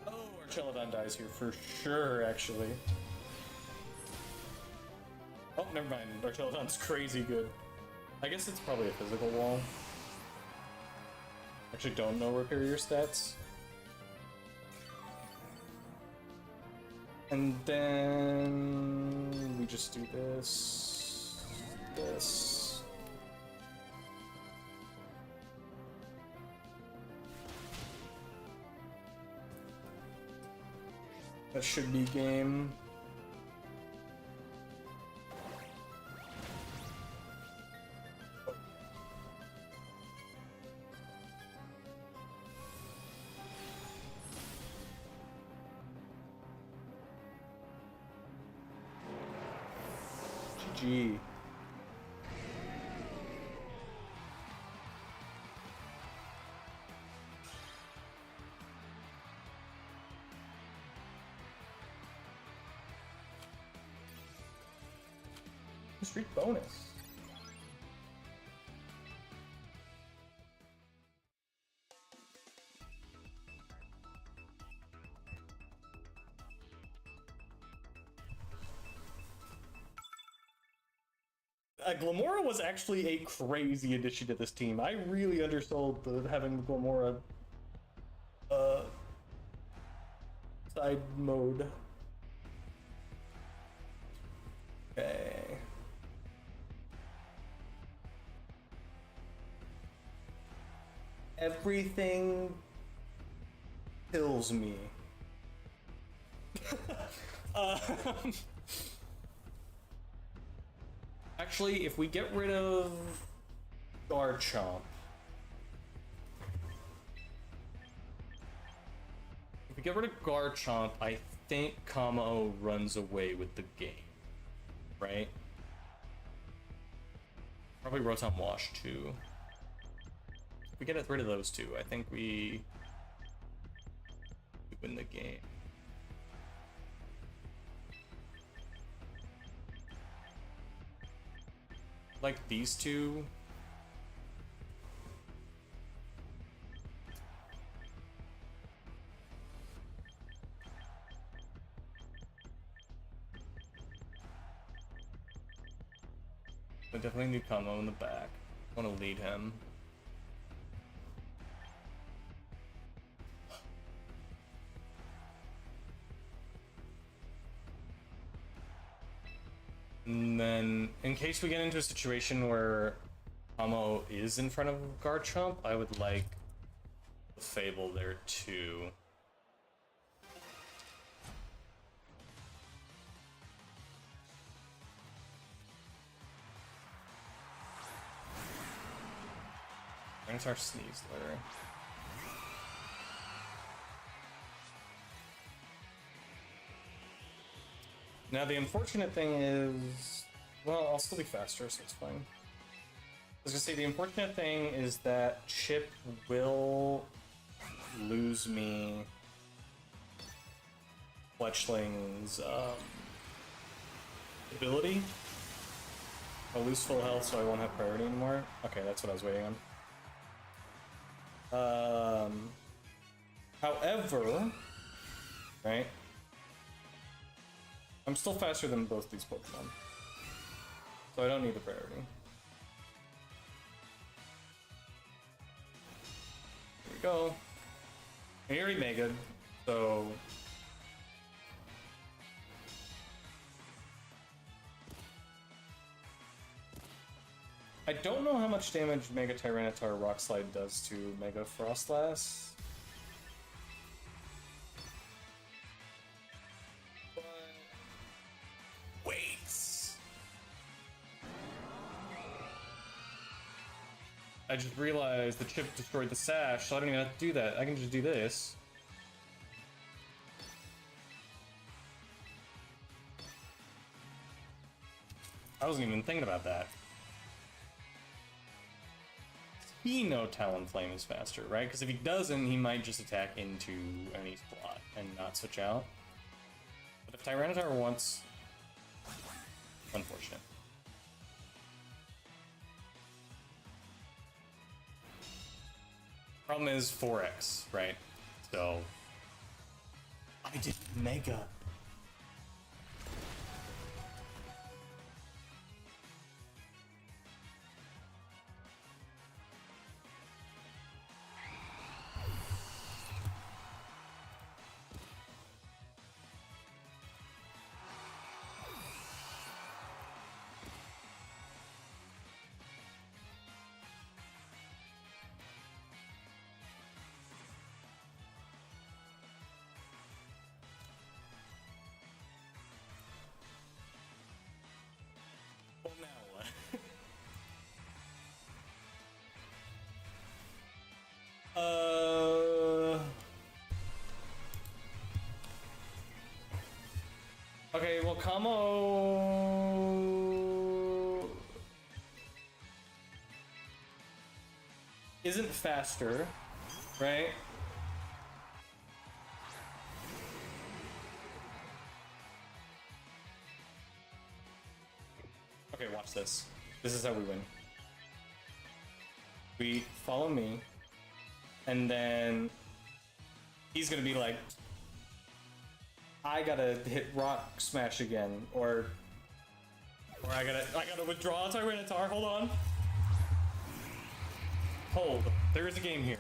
Oh, Archelodon dies here for sure, actually. Oh, never mind. Archelodon's crazy good. I guess it's probably a physical wall. Actually don't know repair your stats. And then we just do this, this. That should be game. GG. Streak bonus. Glimmora was actually a crazy addition to this team. I really undersold having Glimmora side mode. Okay. Everything kills me. Actually, if we get rid of Garchomp, I think Kamo runs away with the game, right? Probably Rotom Wash too. If we get rid of those two, I think we win the game. Like these two. I definitely need Kamo in the back. I want to lead him. And then, in case we get into a situation where Kamo is in front of Garchomp, I would like the Fable there too. Where's our Sneasler? Now the unfortunate thing is, well, I'll still be faster, so it's fine. I was gonna say, the unfortunate thing is that Chip will lose me Fletchling's ability. I'll lose full health, so I won't have priority anymore. Okay, that's what I was waiting on. However, right? I'm still faster than both these Pokemon, so I don't need the priority. Here we go. And he already Mega'd, so... I don't know how much damage Mega Tyranitar Rock Slide does to Mega Frostlass. I just realized the chip destroyed the sash, so I don't even have to do that. I can just do this. I wasn't even thinking about that. He know Talonflame is faster, right? Because if he doesn't, he might just attack into any slot and not switch out. But if Tyranitar wants... Unfortunate. Problem is 4x, right? So... I did Mega. Well, now what? Okay, well, Kamo isn't faster, right? Okay, watch this. This is how we win. We follow me, and then he's gonna be like, I gotta hit Rock Smash again, or I gotta withdraw Tyranitar. Hold on. Hold. There is a game here.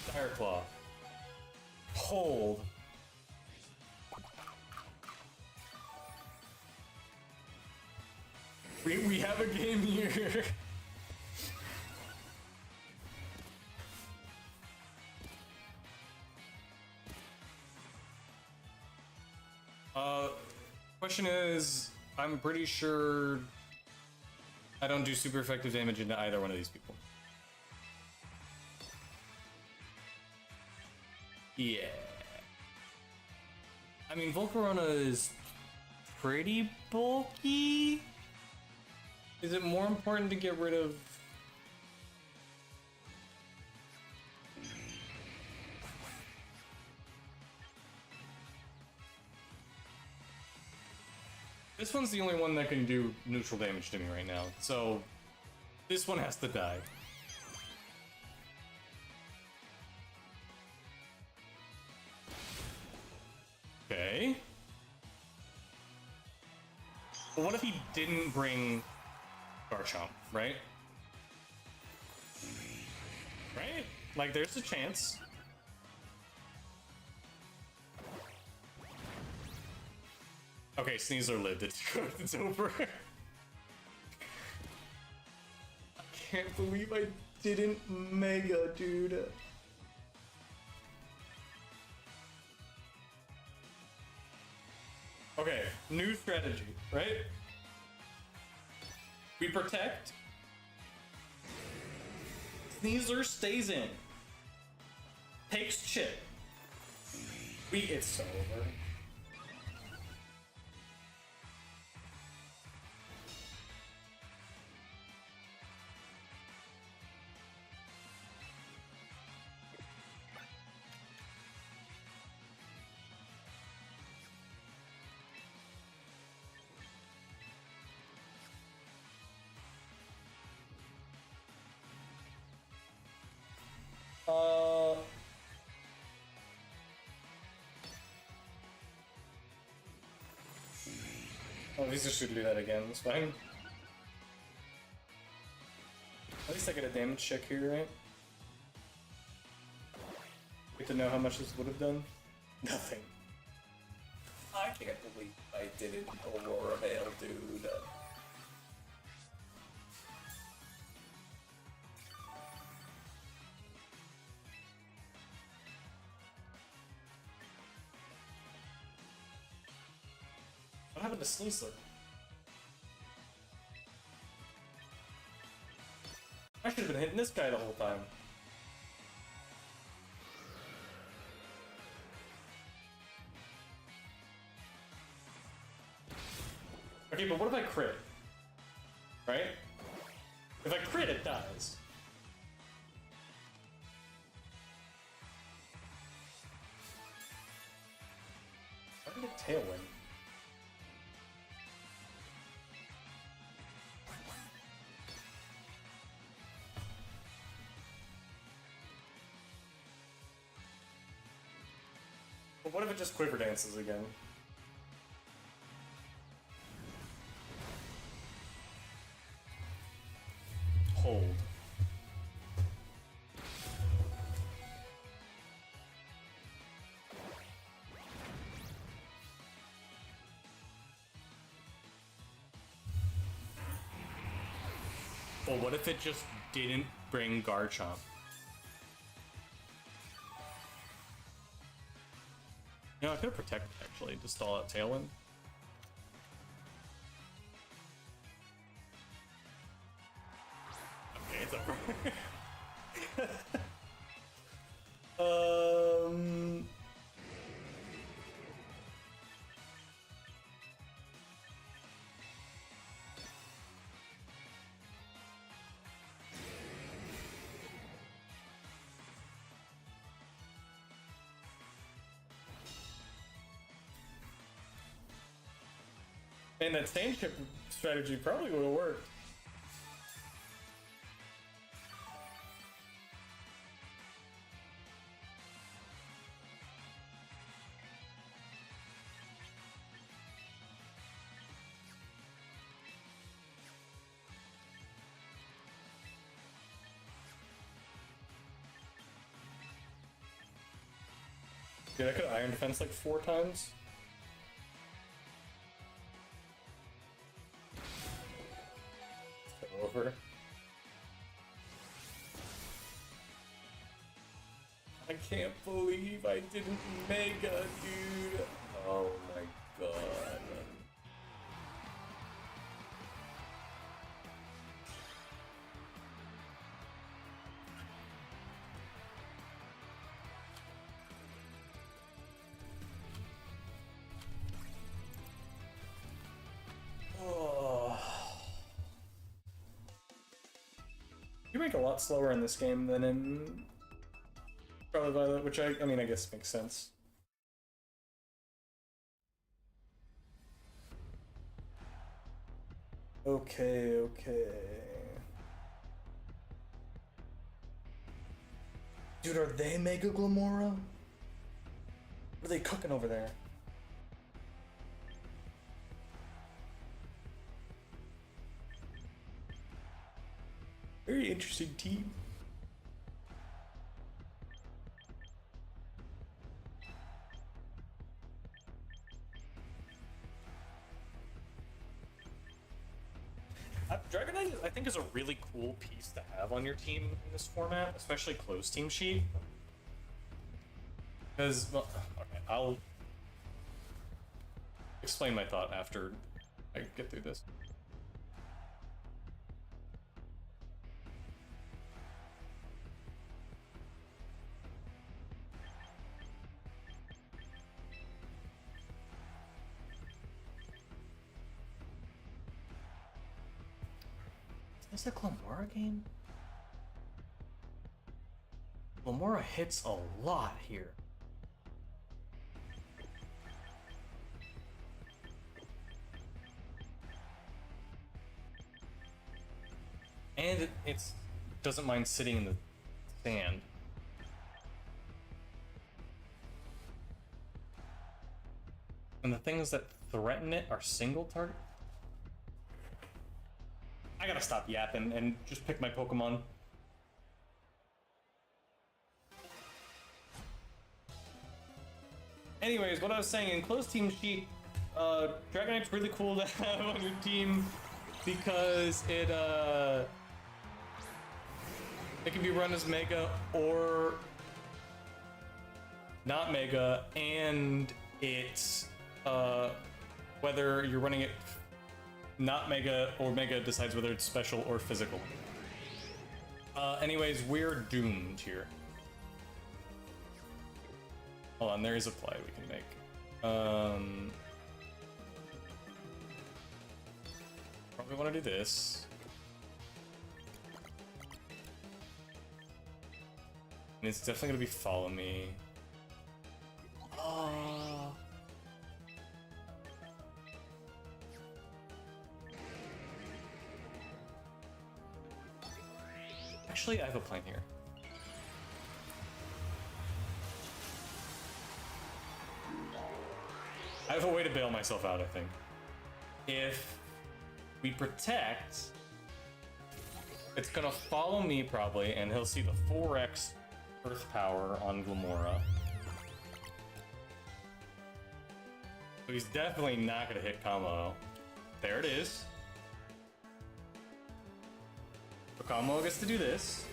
Fire Claw. Hold. We have a game here. Question is, I'm pretty sure I don't do super effective damage into either one of these people. Yeah. I mean, Volcarona is pretty bulky. Is it more important to get rid of... This one's the only one that can do neutral damage to me right now, so this one has to die. Okay. But what if he didn't bring Garchomp, right? Right? Like, there's a chance. Okay, Sneasler lived. It's over. I can't believe I didn't Mega, dude. Okay, new strategy, right? We protect. Sneasler stays in. Takes chip. It's so over. Oh, these just should do that again, it's fine. At least I get a damage check here, right? Get to know how much this would have done? Nothing. I can't believe I didn't Aurora Veil, dude. What happened into Sneasler. I should have been hitting this guy the whole time. Okay, but what if I crit? Right? If I crit, it dies. I did a Tailwind. But what if it just quiver dances again? Hold. Well, what if it just didn't bring Garchomp? You know, I could have protected actually to stall out Tailwind. Okay, it's over. And that same chip strategy probably would have worked. Dude, I could Iron Defense like 4 times. Over. I can't believe I didn't Mega, dude. Oh my god. You make a lot slower in this game than in Scarlet Violet, which I mean, I guess makes sense. Okay, okay. Dude, are they Mega Glimmora? What are they cooking over there? Very interesting team. Dragonite, I think, is a really cool piece to have on your team in this format, especially closed team sheet. Because, well, okay, I'll explain my thought after I get through this. Is this a Glimmora game? Glimmora hits a lot here. And it doesn't mind sitting in the sand. And the things that threaten it are single target. I gotta stop yapping and just pick my Pokemon. Anyways, what I was saying, in closed team sheet, Dragonite's really cool to have on your team because it can be run as Mega or not Mega, and it whether you're running it not Mega, or Mega decides whether it's special or physical. Anyways, we're doomed here. Hold on, there is a play we can make. Probably want to do this. And it's definitely gonna be follow me. Oh. Actually, I have a plan here. I have a way to bail myself out, I think. If we protect, it's gonna follow me probably, and he'll see the 4x Earth Power on Glimmora. So he's definitely not gonna hit combo. There it is. So combo gets to do this.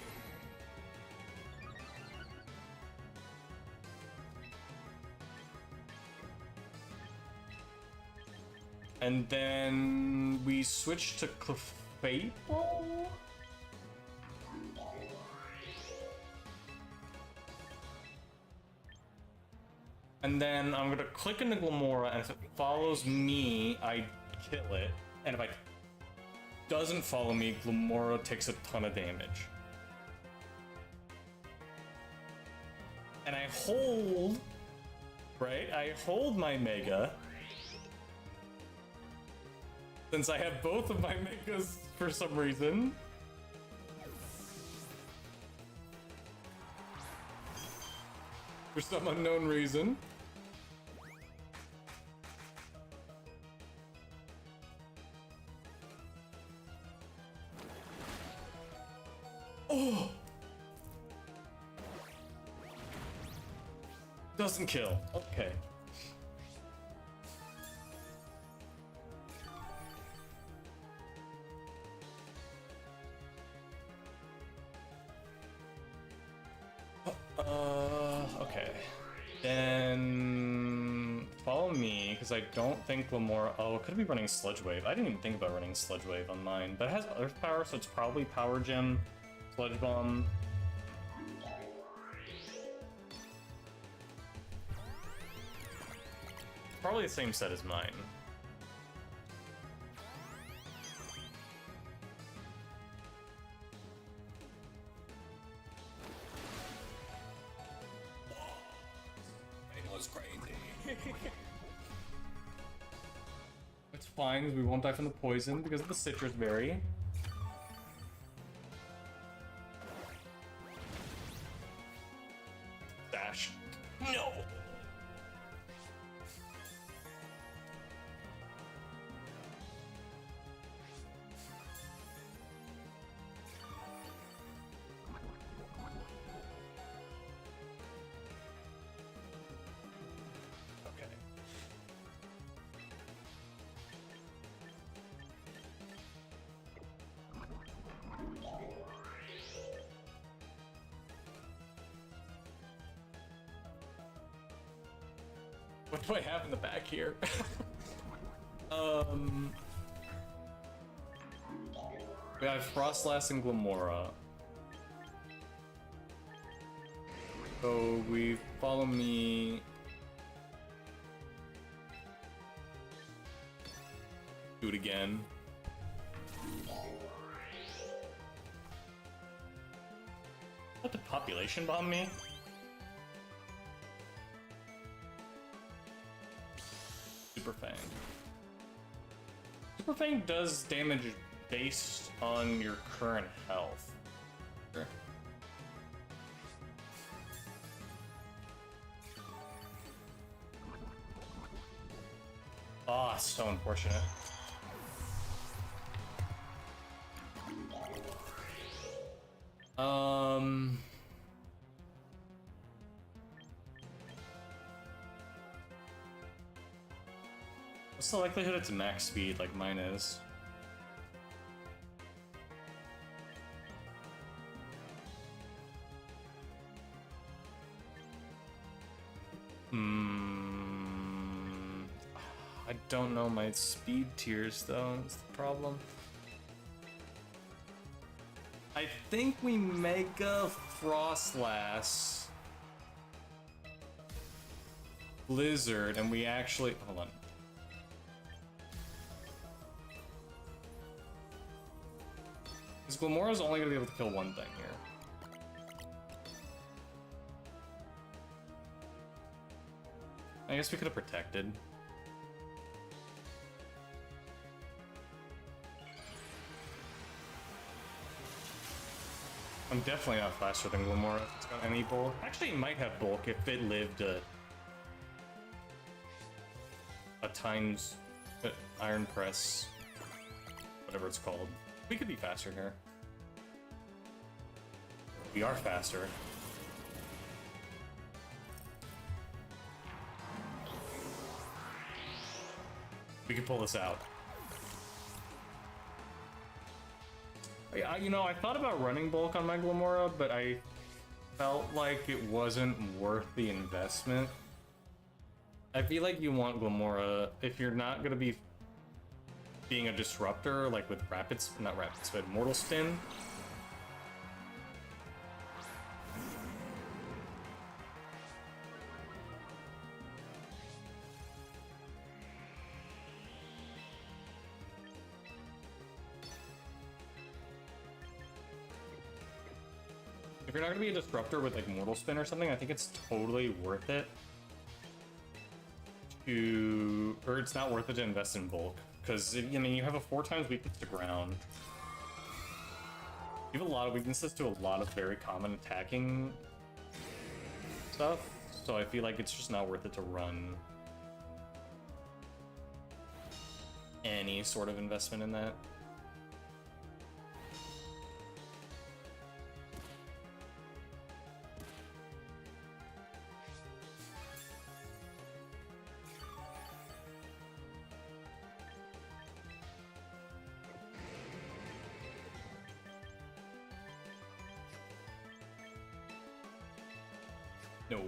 And then we switch to Clefable? And then I'm gonna click into Glimmora, and if it follows me, I kill it. And if it doesn't follow me, Glimmora takes a ton of damage. And I hold, right? I hold my Mega. Since I have both of my Megas for some reason. For some unknown reason. Oh! Doesn't kill. Okay. Okay. Then follow me, because I don't think Glimmora. Oh, it could be running Sludge Wave. I didn't even think about running Sludge Wave on mine, but it has Earth Power, so it's probably Power Gem, Sludge Bomb. Probably the same set as mine. It's fine, we won't die from the poison because of the citrus berry. Dash. No! What do I have in the back here? We have Frostlass and Glimmora. So we follow me. Do it again. Let the population bomb me? Super Fang. Super Fang does damage based on your current health. Sure. Ah, oh, so unfortunate. What's the likelihood it's max speed like mine is? I don't know my speed tiers though, that's the problem. I think we Mega Frostlass Blizzard and we actually, hold on. Because Glimora's only gonna be able to kill one thing here. I guess we could have protected. I'm definitely not faster than Glimmora if it's got any bulk. Actually, it might have bulk if it lived a times Iron Press, whatever it's called. We could be faster here. We are faster. We can pull this out. You know, I thought about running bulk on my Glimmora, but I felt like it wasn't worth the investment. I feel like you want Glimmora if you're not gonna be being a disruptor, like with not rapid spin, Mortal Spin. If you're not gonna be a disruptor with like Mortal Spin or something, I think it's totally worth it to, or it's not worth it to invest in bulk. Because, I mean, you have a 4 times weakness to ground. You have a lot of weaknesses to a lot of very common attacking stuff, so I feel like it's just not worth it to run any sort of investment in that. No.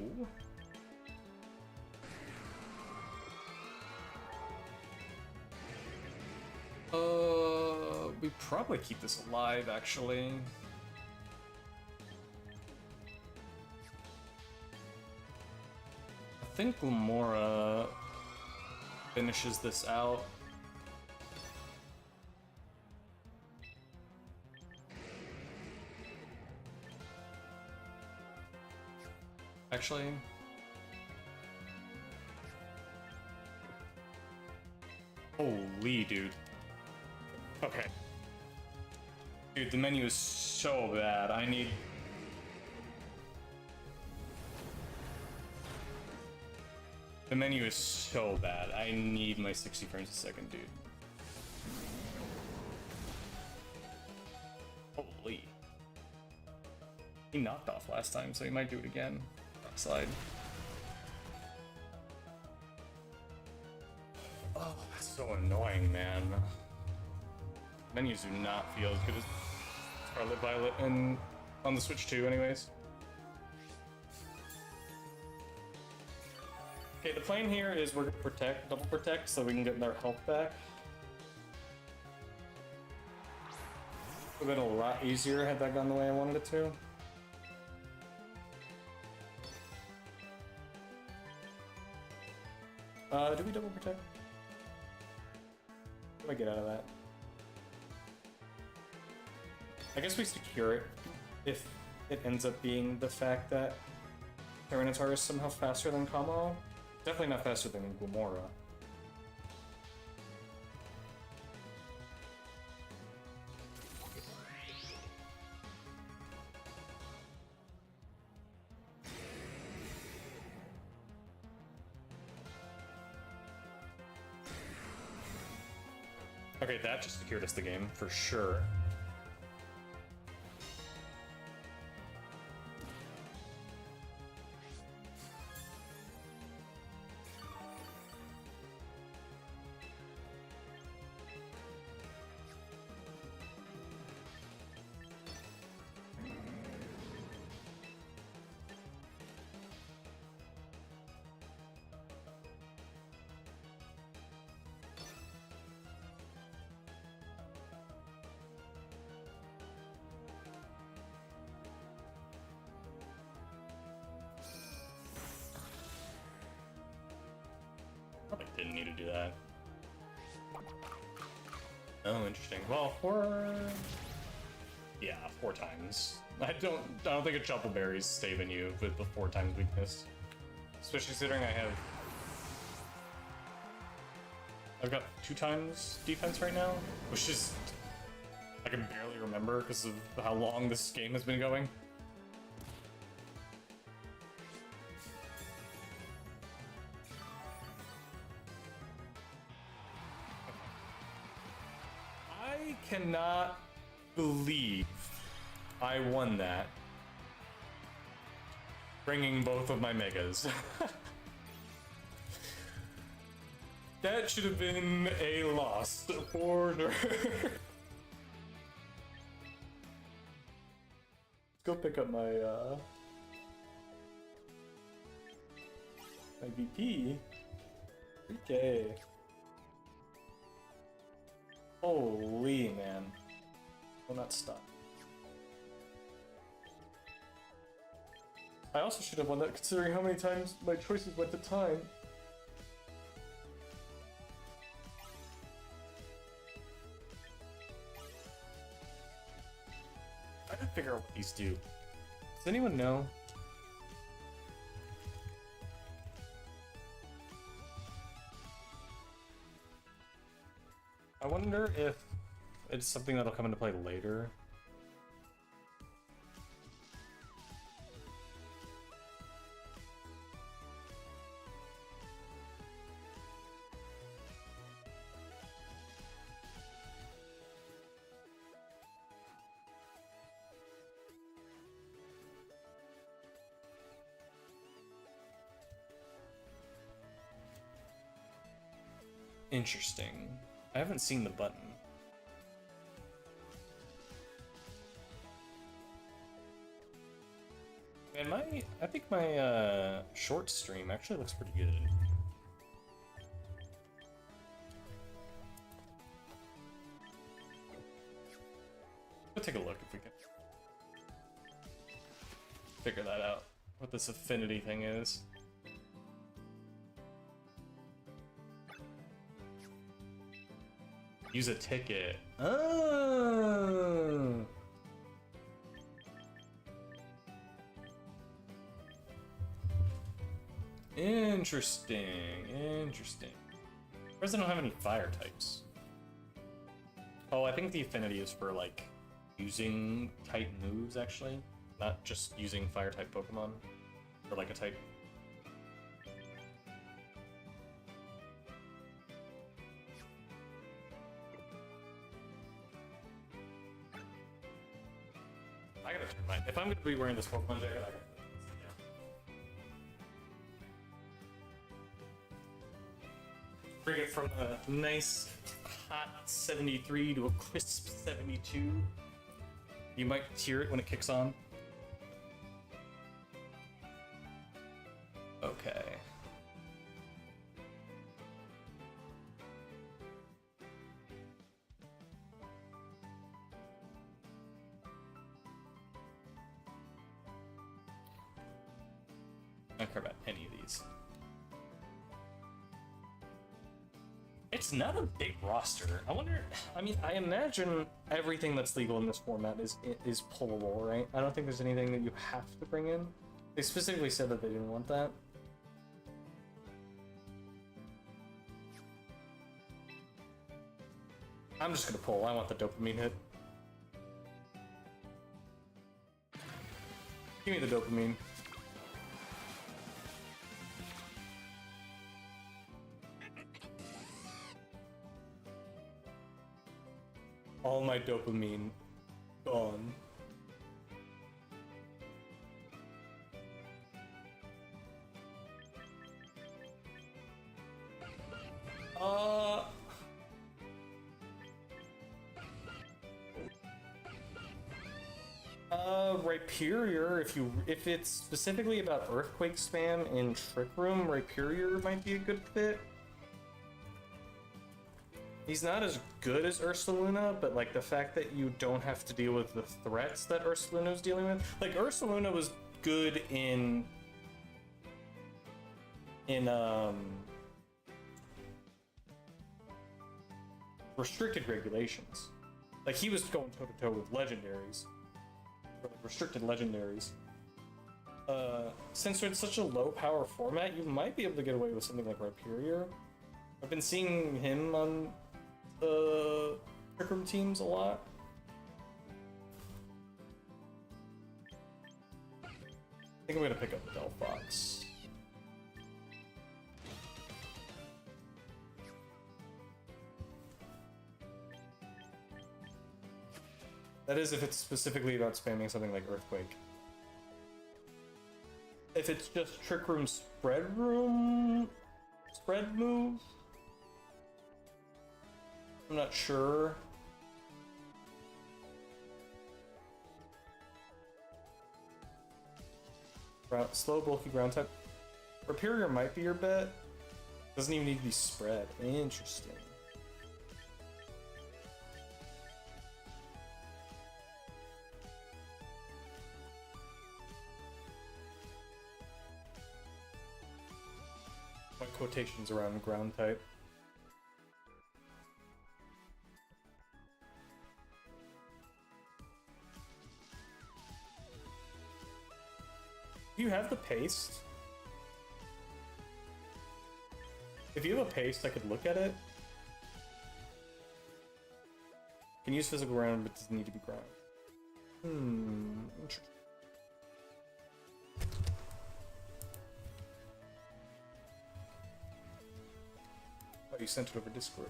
We probably keep this alive, actually. I think Glimmora finishes this out. Actually, holy dude. Okay. Dude, the menu is so bad. I need... The menu is so bad. I need my 60 frames a second, dude. Holy. He knocked off last time, so he might do it again. Slide. Oh, that's so annoying, man. Menus do not feel as good as Scarlet Violet and on the Switch 2 anyways. Okay, the plan here is we're gonna protect, double protect, so we can get their health back. It would have been a lot easier had that gone the way I wanted it to. Do we double protect? What do I get out of that? I guess we secure it if it ends up being the fact that Tyranitar is somehow faster than Kamo. Definitely not faster than Glimmora. Okay, that just secured us the game, for sure. didn't need to do that. Oh, interesting. Well, yeah, 4 times. I don't think a Chople Berry's saving you with the 4 times weakness. Especially considering I've got 2 times defense right now, which is I can barely remember because of how long this game has been going. I cannot believe I won that, bringing both of my megas. That should have been a loss for sure. Let's go pick up my my VP. 3K. Holy man. Will not stop. I also should have won that considering how many times my choices went to time. I gotta figure out what these do. Does anyone know? I wonder if it's something that'll come into play later. Interesting. I haven't seen the button. And I think my short stream actually looks pretty good. We'll take a look if we can figure that out, what this affinity thing is. Use a ticket. Oh. Interesting. Interesting. Whereas I don't have any fire types. Oh, I think the affinity is for like using type moves actually, not just using fire type Pokemon or like a type. I gotta turn mine. If I'm gonna be wearing this Pokemon jacket, I gotta. Bring it from a nice hot 73 to a crisp 72. You might hear it when it kicks on. Okay. I don't care about any of these. It's not a big roster. I wonder. I mean, I imagine everything that's legal in this format is pullable, right? I don't think there's anything that you have to bring in. They specifically said that they didn't want that. I'm just gonna pull. I want the dopamine hit. Give me the dopamine. All my dopamine gone. Rhyperior, if it's specifically about Earthquake spam in Trick Room, Rhyperior might be a good fit. He's not as good as Ursaluna, but like the fact that you don't have to deal with the threats that Ursaluna was dealing with. Like Ursaluna was good in restricted regulations. Like, he was going toe-to-toe with legendaries. Or like restricted legendaries. Since it's such a low-power format, you might be able to get away with something like Rhyperior. I've been seeing him on Trick Room teams a lot. I think I'm gonna pick up the Delphox. That is if it's specifically about spamming something like Earthquake. If it's just Trick Room spread move, I'm not sure. Slow, bulky ground type. Rhyperior might be your bet. Doesn't even need to be spread. Interesting. My quotations around ground type. Do you have the paste? If you have a paste, I could look at it. Can use physical ground, but doesn't need to be ground. Interesting. Oh, you sent it over Discord.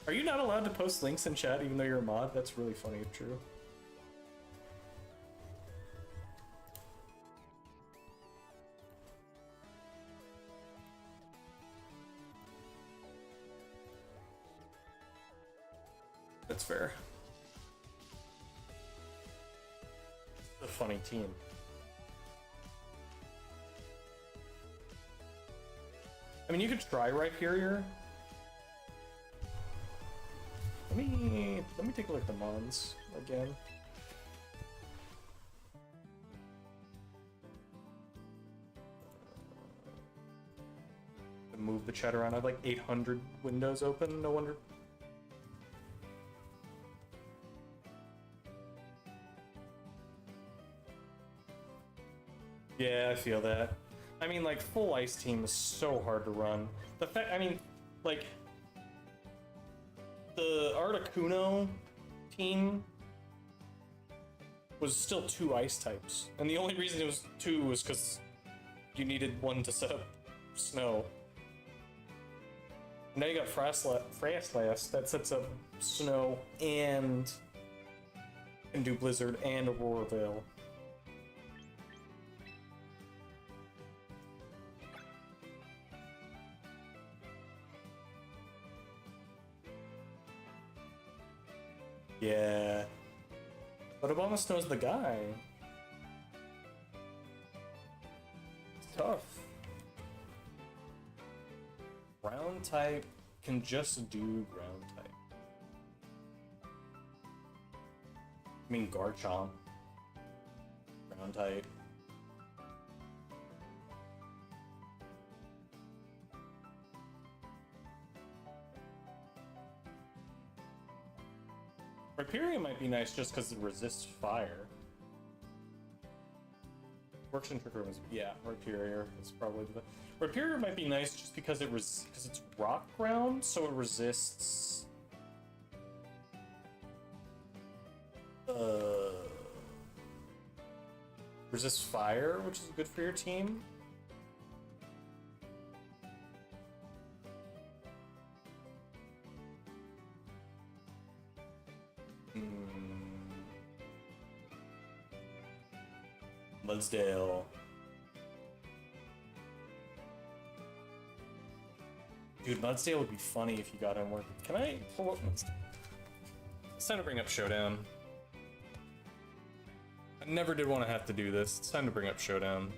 Are you not allowed to post links in chat even though you're a mod? That's really funny if true. That's fair. It's a funny team. I mean, you could try Rhyperior. Let me take a look at the mons again. Move the chat around. I have like 800 windows open. No wonder. Yeah, I feel that. I mean, like, full ice team is so hard to run. The fact, I mean, like, the Articuno team was still 2 ice types. And the only reason it was 2 was because you needed one to set up snow. Now you got Frostlass that sets up snow and can do Blizzard and Aurora Veil. Yeah. But Obama Snow's the guy. It's tough. Ground type can just do ground type. I mean, Garchomp. Ground type. Rhyperior might be nice just because it resists fire. Works in Trick Room. Yeah, Rhyperior is probably the. Rhyperior might be nice just because because it's rock ground, so it resists. Resists fire, which is good for your team. Mudsdale. Dude, Mudsdale would be funny if you got him working. Can I pull up Mudsdale? It's time to bring up Showdown. I never did want to have to do this. It's time to bring up Showdown.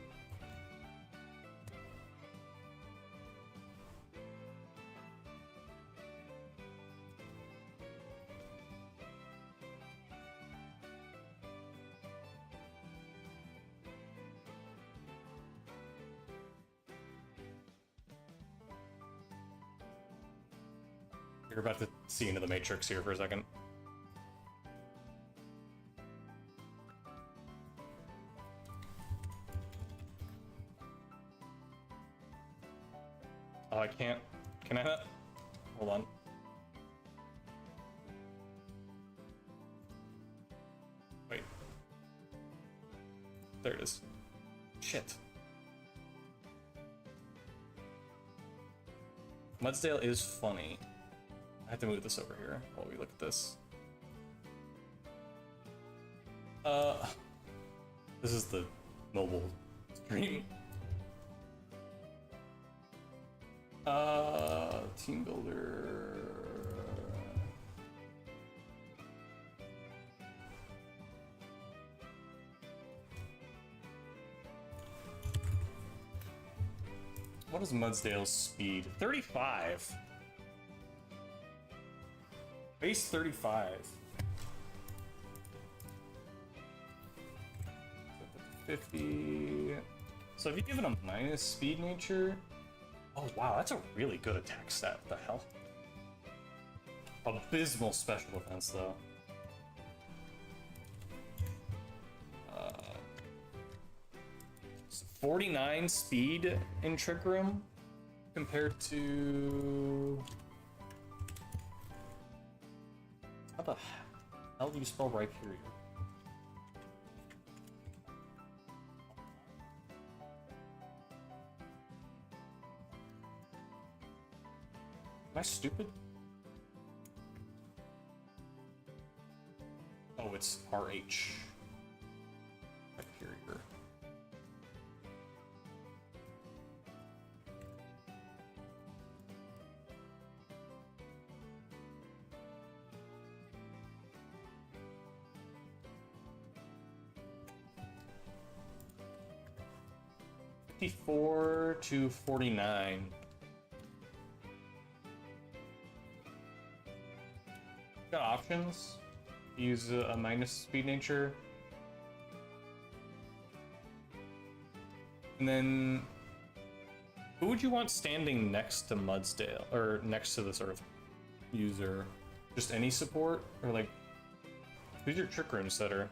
You're about to see into the Matrix here for a second. Oh, I can't. Can I? Hold on. Wait. There it is. Shit. Mudsdale is funny. I have to move this over here while we look at this. This is the mobile stream. Team builder. What is Mudsdale's speed? 35. Base 35. 50. So if you give it a minus speed nature. Oh wow, that's a really good attack stat. What the hell? Abysmal special defense though. 49 speed in Trick Room compared to. How the hell do you spell Rhyperior? Am I stupid? Oh, it's RH. Rhyperior. $54 to $49. Got options. Use a minus speed nature. And then who would you want standing next to Mudsdale or next to the sort of user? Just any support or like who's your Trick Room setter?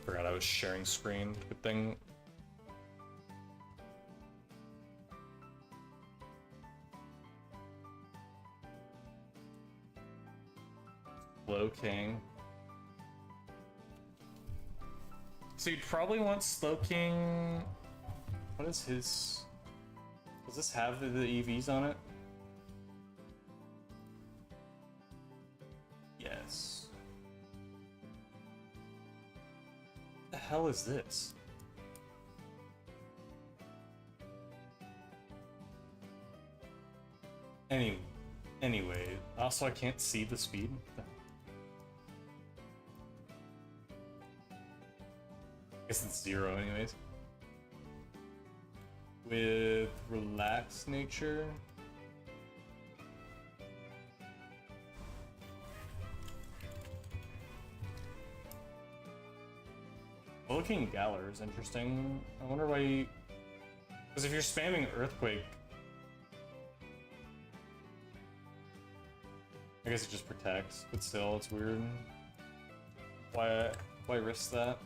Forgot I was sharing screen. Good thing. Slow King. So you'd probably want Slow King. What is his? Does this have the EVs on it? Yes. What the hell is this? Anyway, also I can't see the speed. I guess it's 0 anyways. With relaxed nature. Looking Galar is interesting. I wonder why you... Because if you're spamming Earthquake... I guess it just protects, but still, it's weird. Why risk that?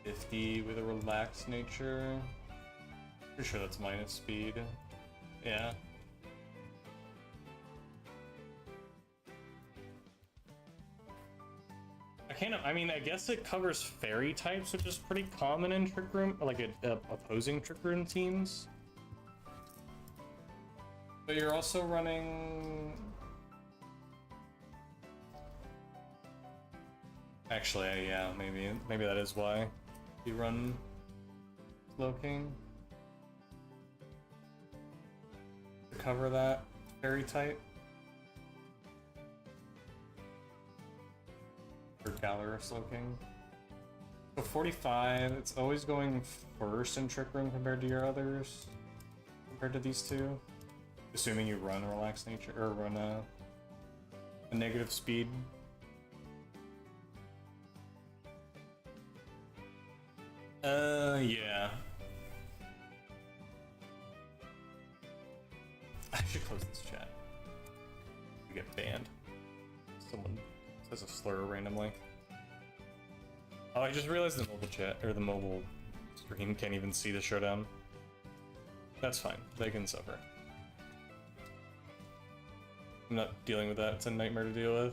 50 with a relaxed nature. Pretty sure that's minus speed. Yeah. I mean, I guess it covers fairy types, which is pretty common in Trick Room, like opposing Trick Room teams. But you're also running... Actually, yeah, maybe that is why you run Slow King. To cover that fairy type. For Galar or Slow King. So 45, it's always going first in Trick Room compared to your others. Compared to these two. Assuming you run relaxed nature or run a negative speed. Yeah. I should close this chat. We get banned. Someone says a slur randomly. Oh, I just realized the mobile chat or the mobile screen can't even see the showdown. That's fine. They can suffer. I'm not dealing with that. It's a nightmare to deal with.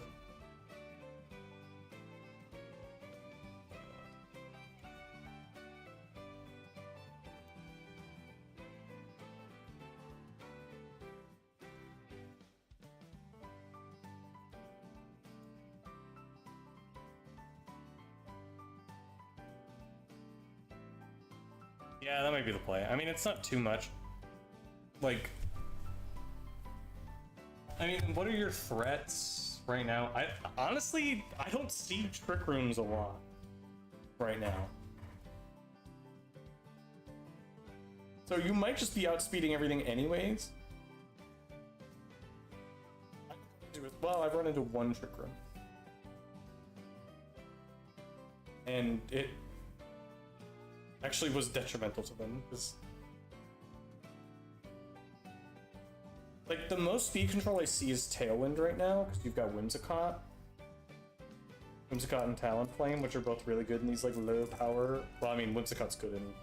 Yeah, that might be the play. I mean, it's not too much. Like, I mean, what are your threats right now? Honestly, I don't see trick rooms a lot right now. So you might just be outspeeding everything anyways. Well, I've run into one trick room. And it actually was detrimental to them, because like the most speed control I see is Tailwind right now, because you've got Whimsicott and Talonflame, which are both really good in these like low power. Well, I mean Whimsicott's good in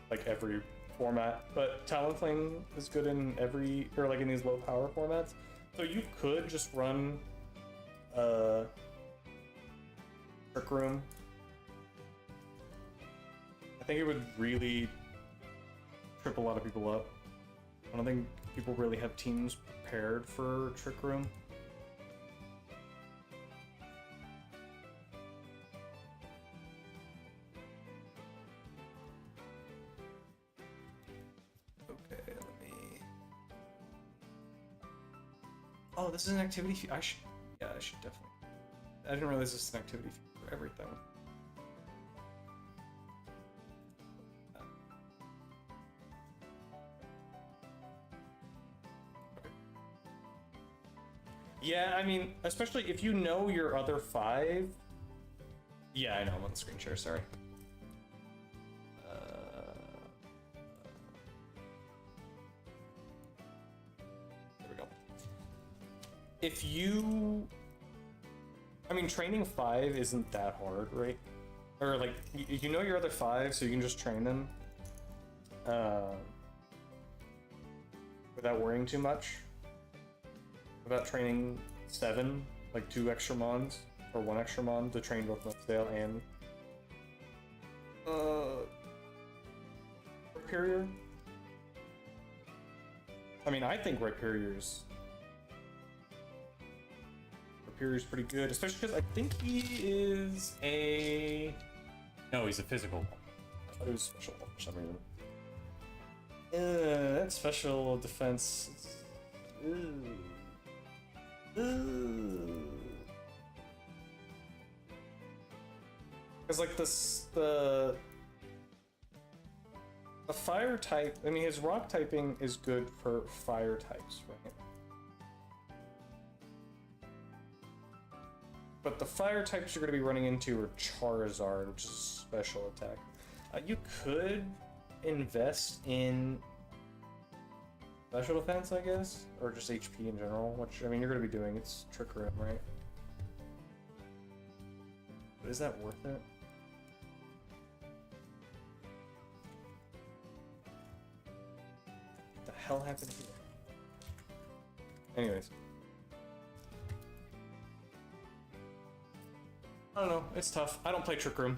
like every format, but Talonflame is good in every, or like in these low power formats. So you could just run Trick Room. I think it would really trip a lot of people up. I don't think people really have teams prepared for Trick Room. Okay, let me... Oh, this is an activity feed. I should definitely... I didn't realize this is an activity feed for everything. Yeah, I mean, especially if you know your other 5. Yeah, I know, I'm on the screen share, sorry. There we go. If you... I mean, training 5 isn't that hard, right? Or, like, you know your other 5, so you can just train them. Without worrying too much. About training 7, like 2 extra mons, or 1 extra mon to train both Mudsdale and Rhyperior. I mean, I think Rhyperier's pretty good, especially because I think he is a... No, he's a physical one. I thought he was special for some reason. That special defense... Because like the fire type, I mean his rock typing is good for fire types, right? But the fire types you're going to be running into are Charizard, which is a special attack. You could invest in special defense, I guess, or just HP in general, which, I mean, you're going to be doing, it's Trick Room, right? But is that worth it? What the hell happened here? Anyways. I don't know, it's tough. I don't play Trick Room.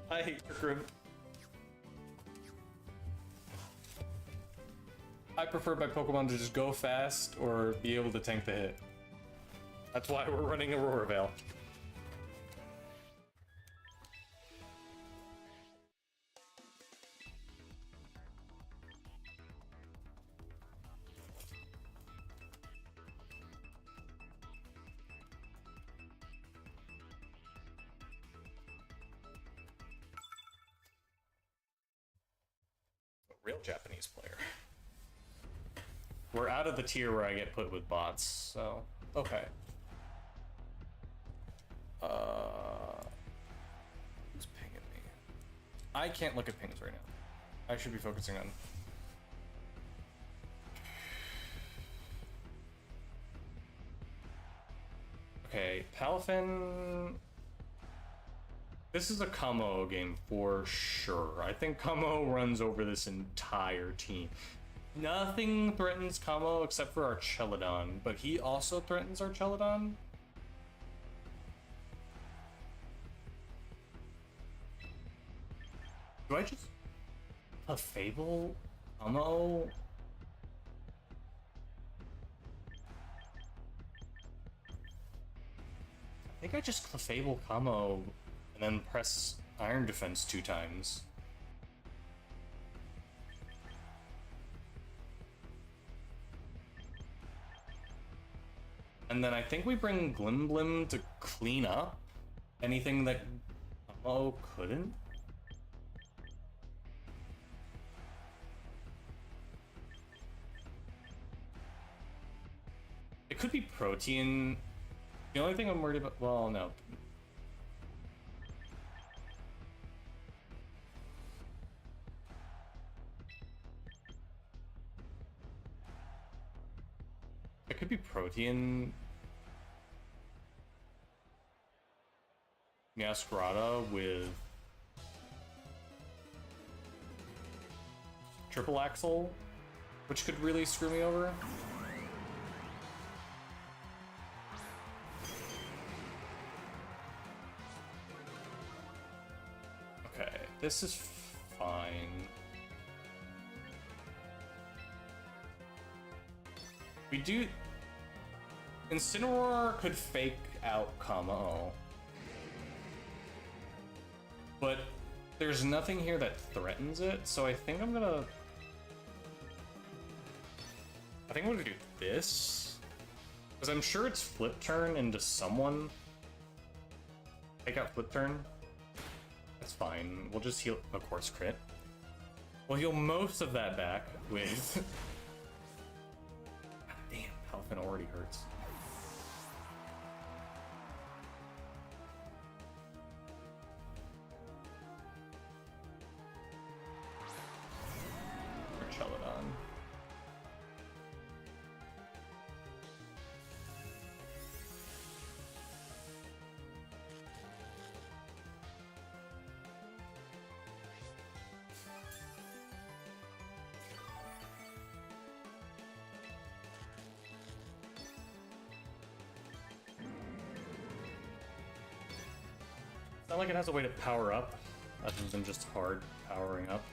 I hate Trick Room. I prefer my Pokemon to just go fast or be able to tank the hit. That's why we're running Aurora Veil. A real Japanese player. We're out of the tier where I get put with bots, so okay. Who's pinging me? I can't look at pings right now. I should be focusing on. Okay, Palafin. This is a Kamo game for sure. I think Kamo runs over this entire team. Nothing threatens Kamo except for our Celadon, but he also threatens our Celadon. Do I just a Fable Kamo? I think I just Clefable Kamo and then press Iron Defense 2 times. And then I think we bring Glim to clean up anything that Kamo couldn't. It could be Protein. The only thing I'm worried about, well, no. It could be Protein. Masquerada with Triple Axle, which could really screw me over. Okay, this is fine. We do... Incineroar could fake out Kamo. But there's nothing here that threatens it, so I think I'm gonna do this. Because I'm sure it's flip turn into someone. Take out flip turn. That's fine. We'll just heal, of course, crit. We'll heal most of that back with... God damn, Palafin already hurts. Celadon. It's not like it has a way to power up, other than just hard powering up.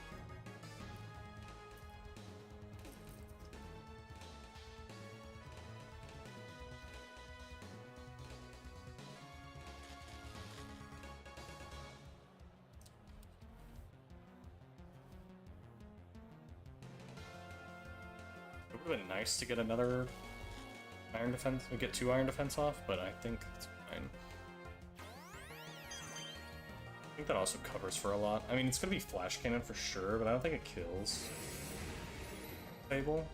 It would have been nice to get another Iron Defense, we get 2 Iron Defense off, but I think it's fine. I think that also covers for a lot. I mean, it's gonna be Flash Cannon for sure, but I don't think it kills Fable.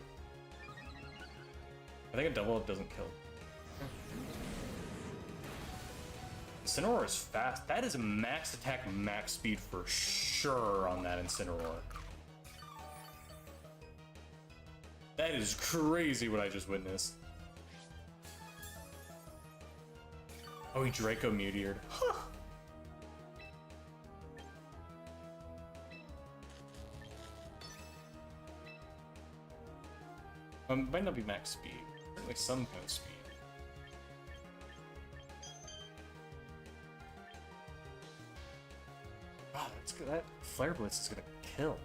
I think a double up doesn't kill. Incineroar is fast. That is a max attack, max speed for sure on that Incineroar. That is crazy what I just witnessed. Oh, he Draco Meteored. Huh. Might not be max speed. Certainly some kind of speed. Wow, that's good. That Flare Blitz is gonna kill.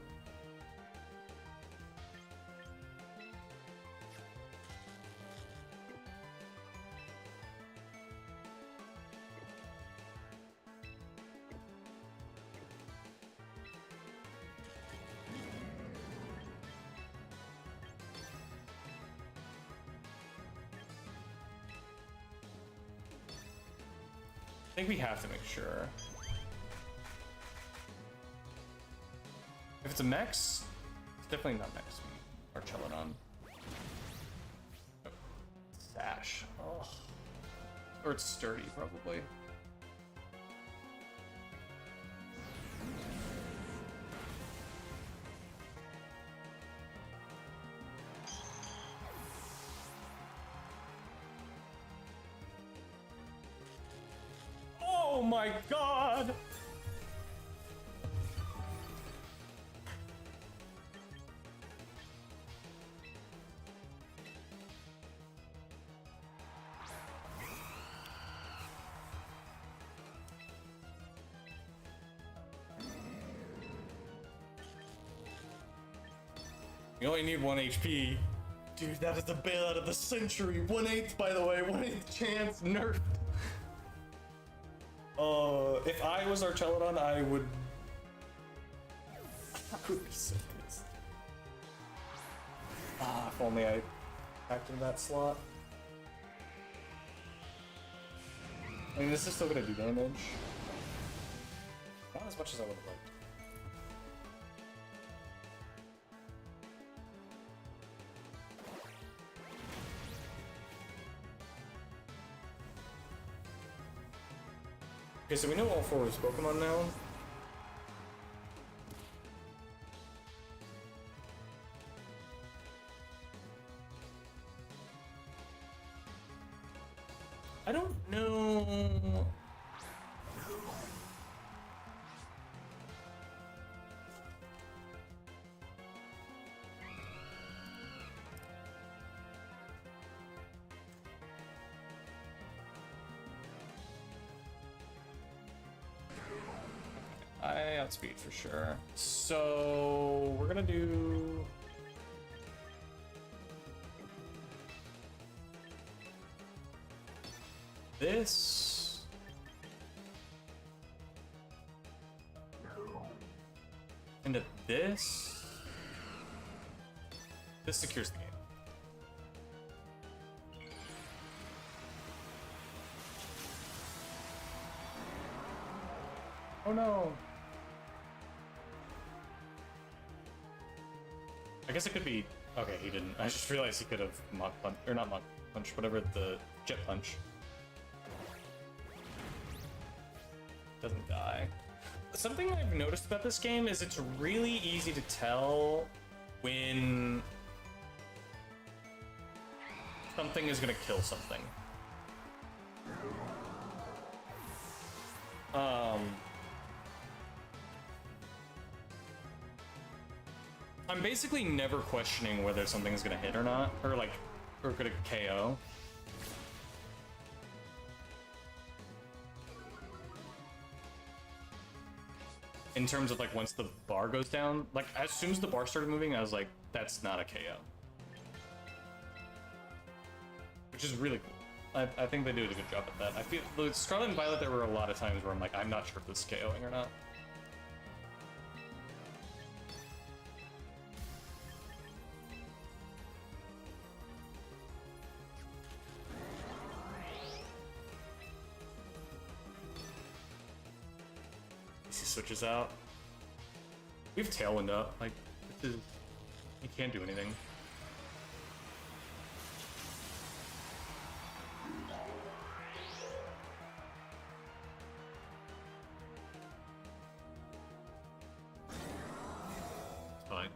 I think we have to make sure. If it's a max, it's definitely not max speed. Or Celadon. Or it's sturdy, probably. Oh my god! You only need 1 HP. Dude, that is the bailout of the century. 1/8, by the way. 1/8 chance. Nerfed. If I was Archelodon, I would be so pissed. Ah, if only I packed in that slot. I mean, this is still gonna do damage. Not as much as I would have liked. Okay, so we know all 4 of his Pokemon now. I don't know. I outspeed for sure. So we're gonna do this. Into this. This secures the game. Oh no. I guess it could be. Okay, he didn't. I just realized he could have Mach Punch, or not Mach Punch, whatever, the Jet Punch. Doesn't die. Something I've noticed about this game is it's really easy to tell when something is gonna kill something. I'm basically never questioning whether something's gonna hit or not, or gonna KO. In terms of like once the bar goes down, like as soon as the bar started moving, I was like, that's not a KO. Which is really cool. I think they did a good job at that. I feel the Scarlet and Violet, there were a lot of times where I'm like, I'm not sure if this is KOing or not. Switches out. We have Tailwind up. Like, this is. You can't do anything. It's fine.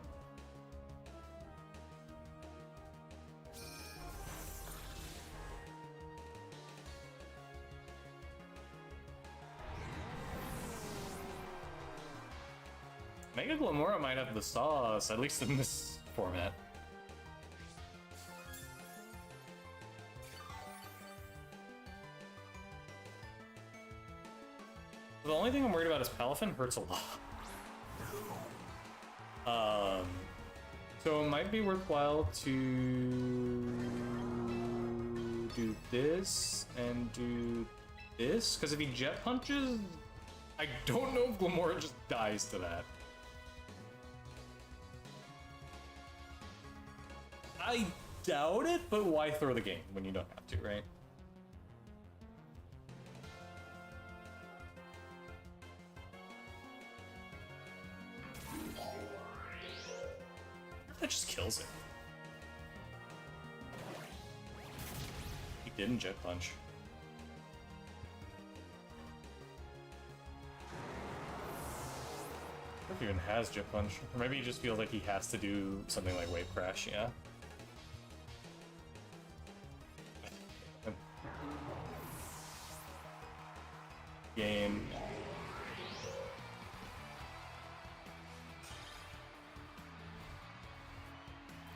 Mega Glimmora might have the sauce, at least in this format. The only thing I'm worried about is Palafin hurts a lot. So it might be worthwhile to do this and do this, because if he Jet Punches, I don't know if Glimmora just dies to that. I doubt it, but why throw the game when you don't have to, right? That just kills it. He didn't Jet Punch. he even has Jet Punch. Or maybe he just feels like he has to do something like Wave Crash, yeah? Game.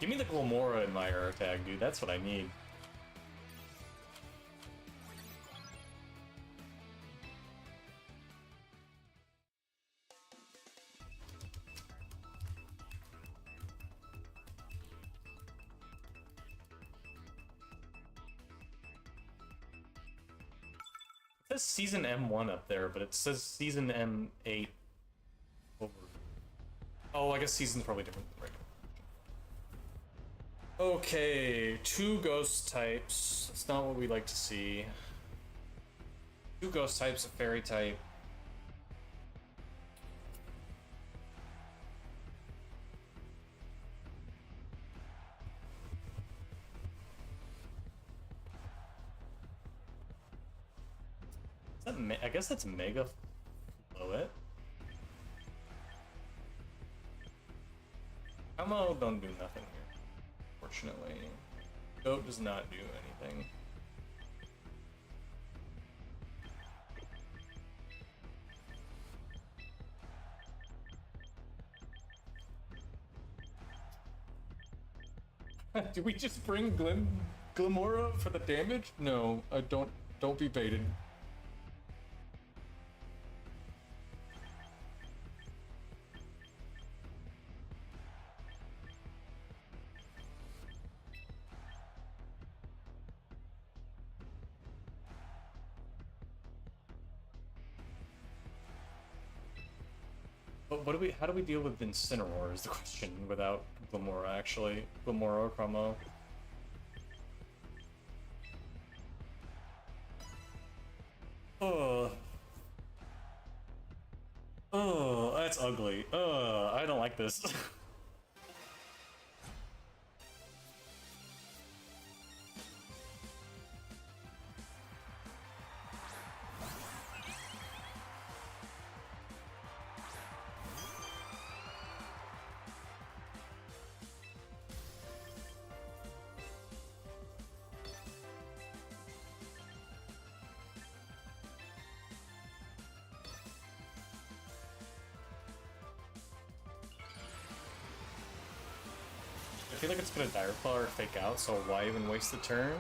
Give me the Glimmora in my air tag, dude. That's what I need. It says Season M1 up there, but it says Season M8 over. Oh, I guess Season's probably different than regular. Okay, 2 ghost types. That's not what we like to see. 2 ghost types, a fairy type. Is that I guess that's Mega Floet. Ammo don't do nothing here. Unfortunately, Goat does not do anything. Do we just bring Glimmora for the damage? No, don't be baited. But how do we deal with Incineroar is the question without Glimmora actually. Glimmora, Chromo. Oh, that's ugly. I don't like this. I feel like it's gonna Dire Claw or Fake Out, so why even waste the turn?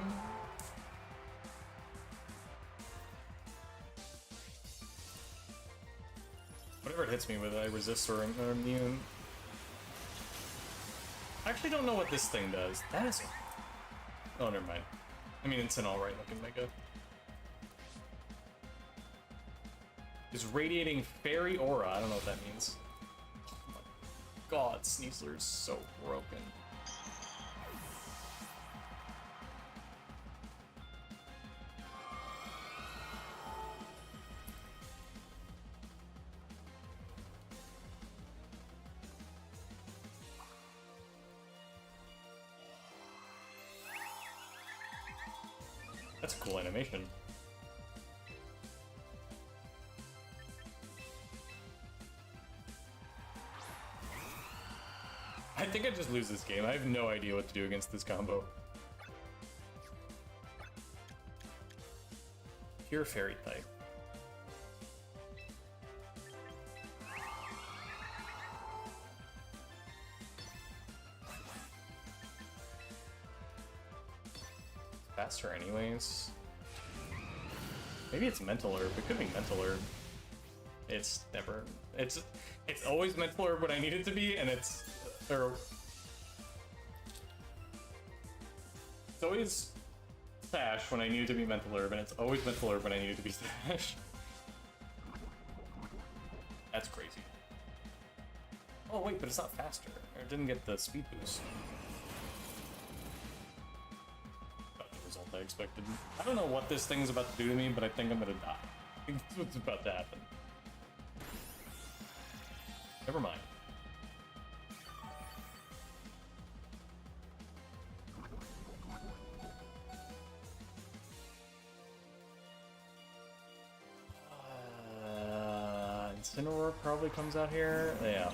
Whatever it hits me with, I resist or am immune. I actually don't know what this thing does. That is... Oh, never mind. I mean, it's an alright looking Mega. Is radiating Fairy Aura. I don't know what that means. Oh my god, Sneasler is so broken. That's a cool animation. I think I just lose this game. I have no idea what to do against this combo. Pure Fairy type. Faster anyways. Maybe it's Mental Herb. It could be Mental Herb. It's never... It's always Mental Herb when I need it to be, and it's always Sash when I need it to be Mental Herb, and it's always Mental Herb when I need it to be Sash. That's crazy. Oh wait, but it's not faster. It didn't get the speed boost. I expected. I don't know what this thing's about to do to me, but I think I'm gonna die. I think that's what's about to happen. Never mind. Incineroar probably comes out here. Yeah.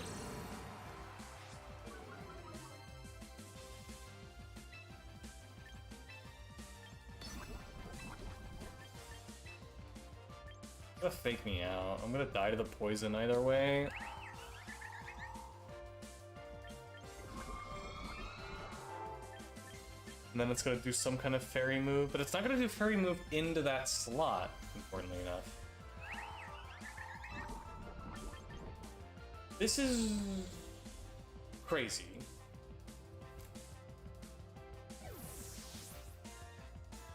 Gonna fake me out. I'm gonna die to the poison either way. And then it's gonna do some kind of fairy move, but it's not gonna do fairy move into that slot, importantly enough. This is crazy.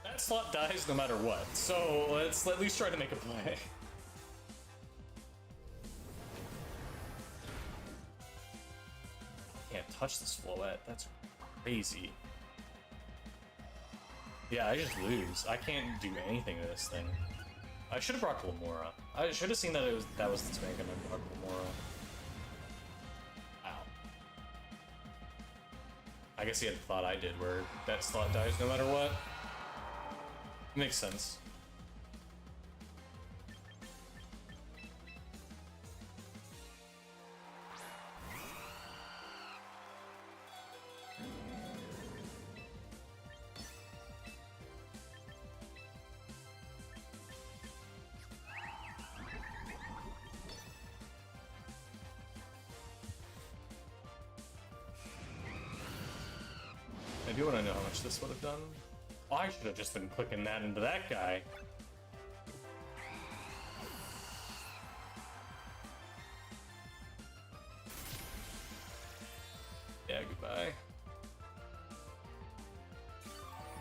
That slot dies no matter what, so let's at least try to make a play. Can't touch this Floette, that's crazy. Yeah, I just lose. I can't do anything to this thing. I should have brought Glimmora. I should have seen that that was the tank and I brought Glimmora. Ow. I guess he had the thought I did where that slot dies no matter what. Makes sense. I do want to know how much this would have done. Oh, I should have just been clicking that into that guy. Yeah, goodbye.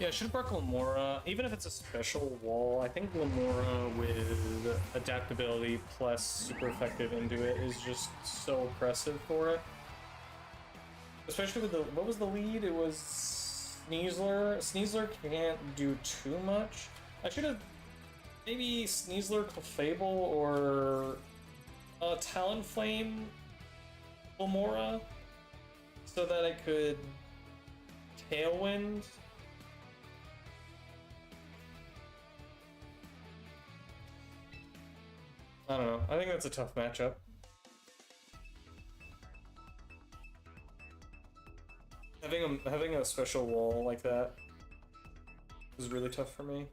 Yeah, I should have brought Glimmora. Even if it's a special wall, I think Glimmora with adaptability plus super effective into it is just so oppressive for it. Especially with the, what was the lead? It was Sneasler. Sneasler can't do too much. I should have maybe Sneasler, Clefable, or Talonflame Glimmora so that I could Tailwind. I don't know. I think that's a tough matchup. Having a special wall like that is really tough for me.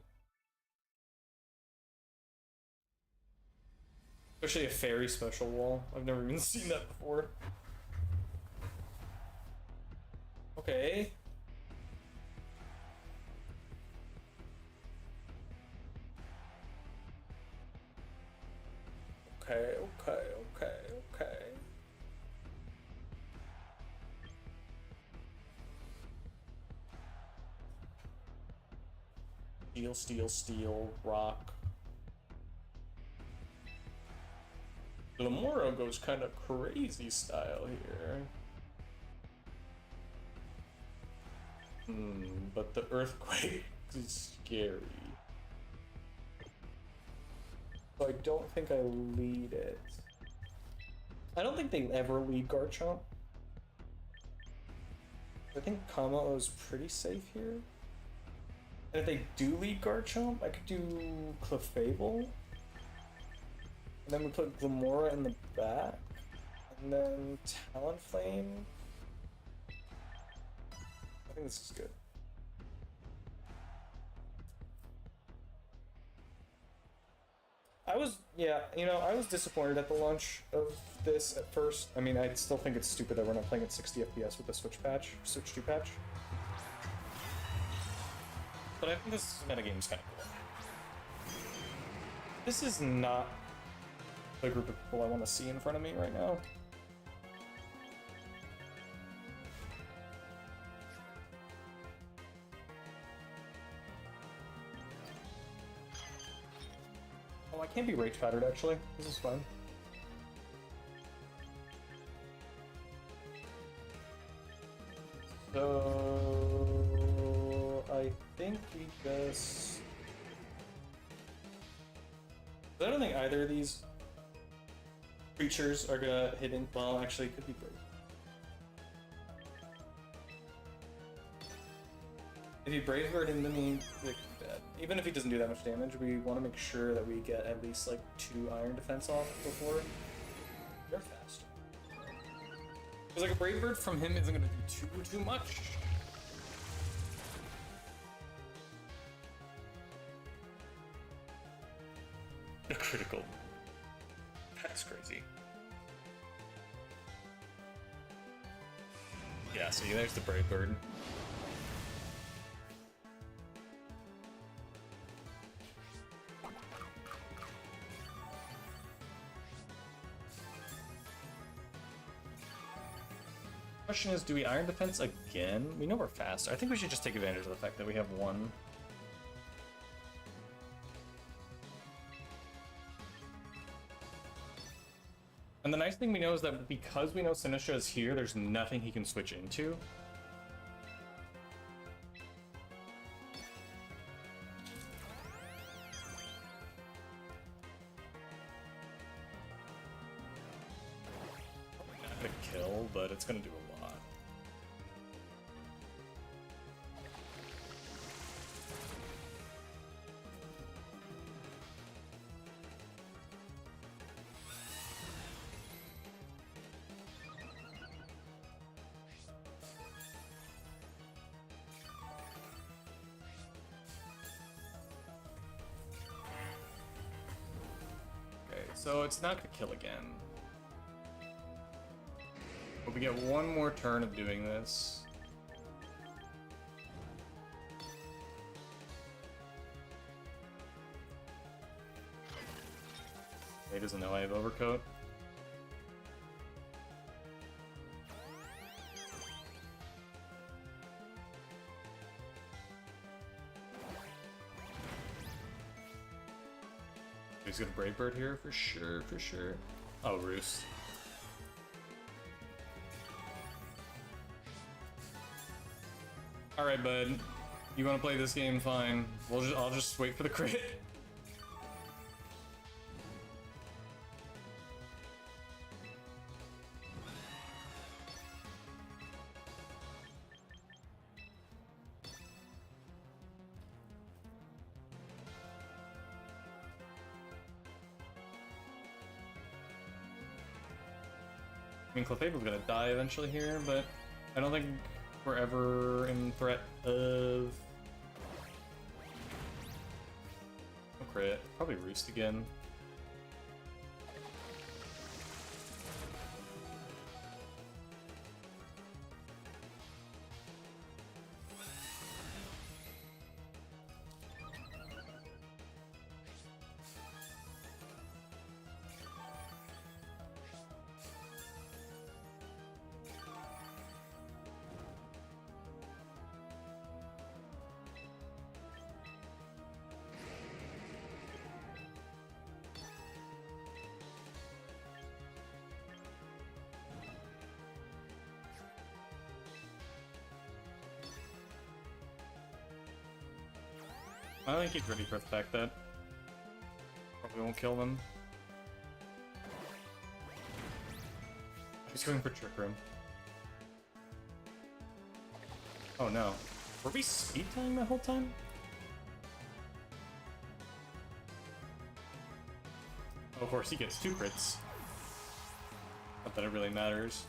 Especially a fairy special wall. I've never even seen that before. Okay. Okay. Steel, rock. Glimmora goes kind of crazy style here. But the earthquake is scary. So I don't think I lead it. I don't think they ever lead Garchomp. I think Kamo is pretty safe here. And if they do lead Garchomp, I could do Clefable. And then we put Glimmora in the back. And then Talonflame. I think this is good. I was disappointed at the launch of this at first. I mean, I still think it's stupid that we're not playing at 60 FPS with the Switch 2 patch. But I think this metagame is kind of cool. This is not the group of people I want to see in front of me right now. Oh, I can't be rage pattered actually. This is fine. So I think we just... I don't think either of these creatures are gonna hit in. Well, actually, it could be brave. If he Brave Bird into me, like, even if he doesn't do that much damage, we want to make sure that we get at least like 2 Iron Defense off before they're faster. Because like a Brave Bird from him isn't gonna do too much. A critical. That's crazy. Yeah, so there's the Brave Bird. Question is, do we Iron Defense again? We know we're fast. I think we should just take advantage of the fact that we have one. And the nice thing we know is that because we know Sinistra is here, there's nothing he can switch into. Not gonna kill, but it's gonna do a lot. So it's not gonna kill again. But we get one more turn of doing this. He doesn't know I have Overcoat. He's got a Brave Bird here for sure, for sure. Oh, Roost. All right, bud. You want to play this game? Fine. I'll just wait for the crit. I mean, Clefable's gonna die eventually here, but I don't think we're ever in threat of... No crit. Probably Roost again. I think he's ready for the fact that probably won't kill them. He's going for Trick Room. Oh no. Were we speed tying the whole time? Oh, of course, he gets 2 crits. Not that it really matters.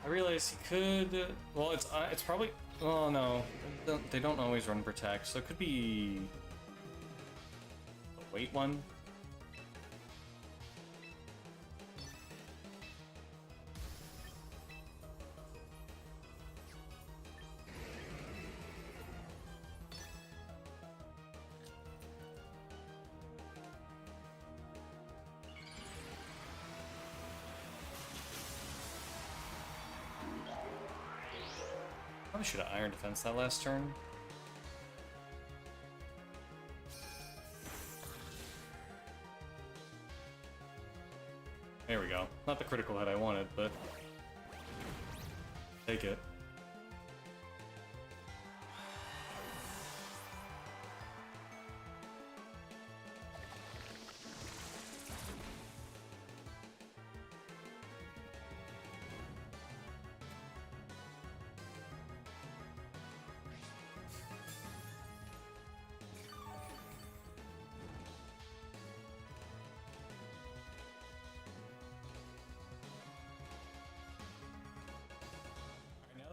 I realize he could. Well, it's probably. Oh no, they don't always run Protect, so it could be the wait one. Probably should have Iron Defense that last turn. There we go. Not the critical hit I wanted, but... Take it.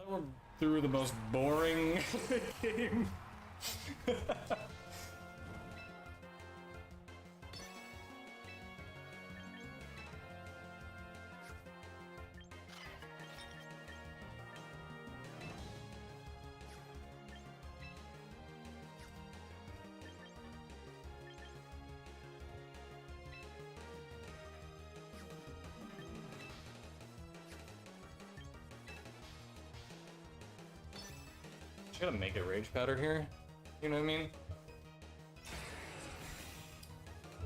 We're through the most boring game. Just gotta make it rage powder here. You know what I mean?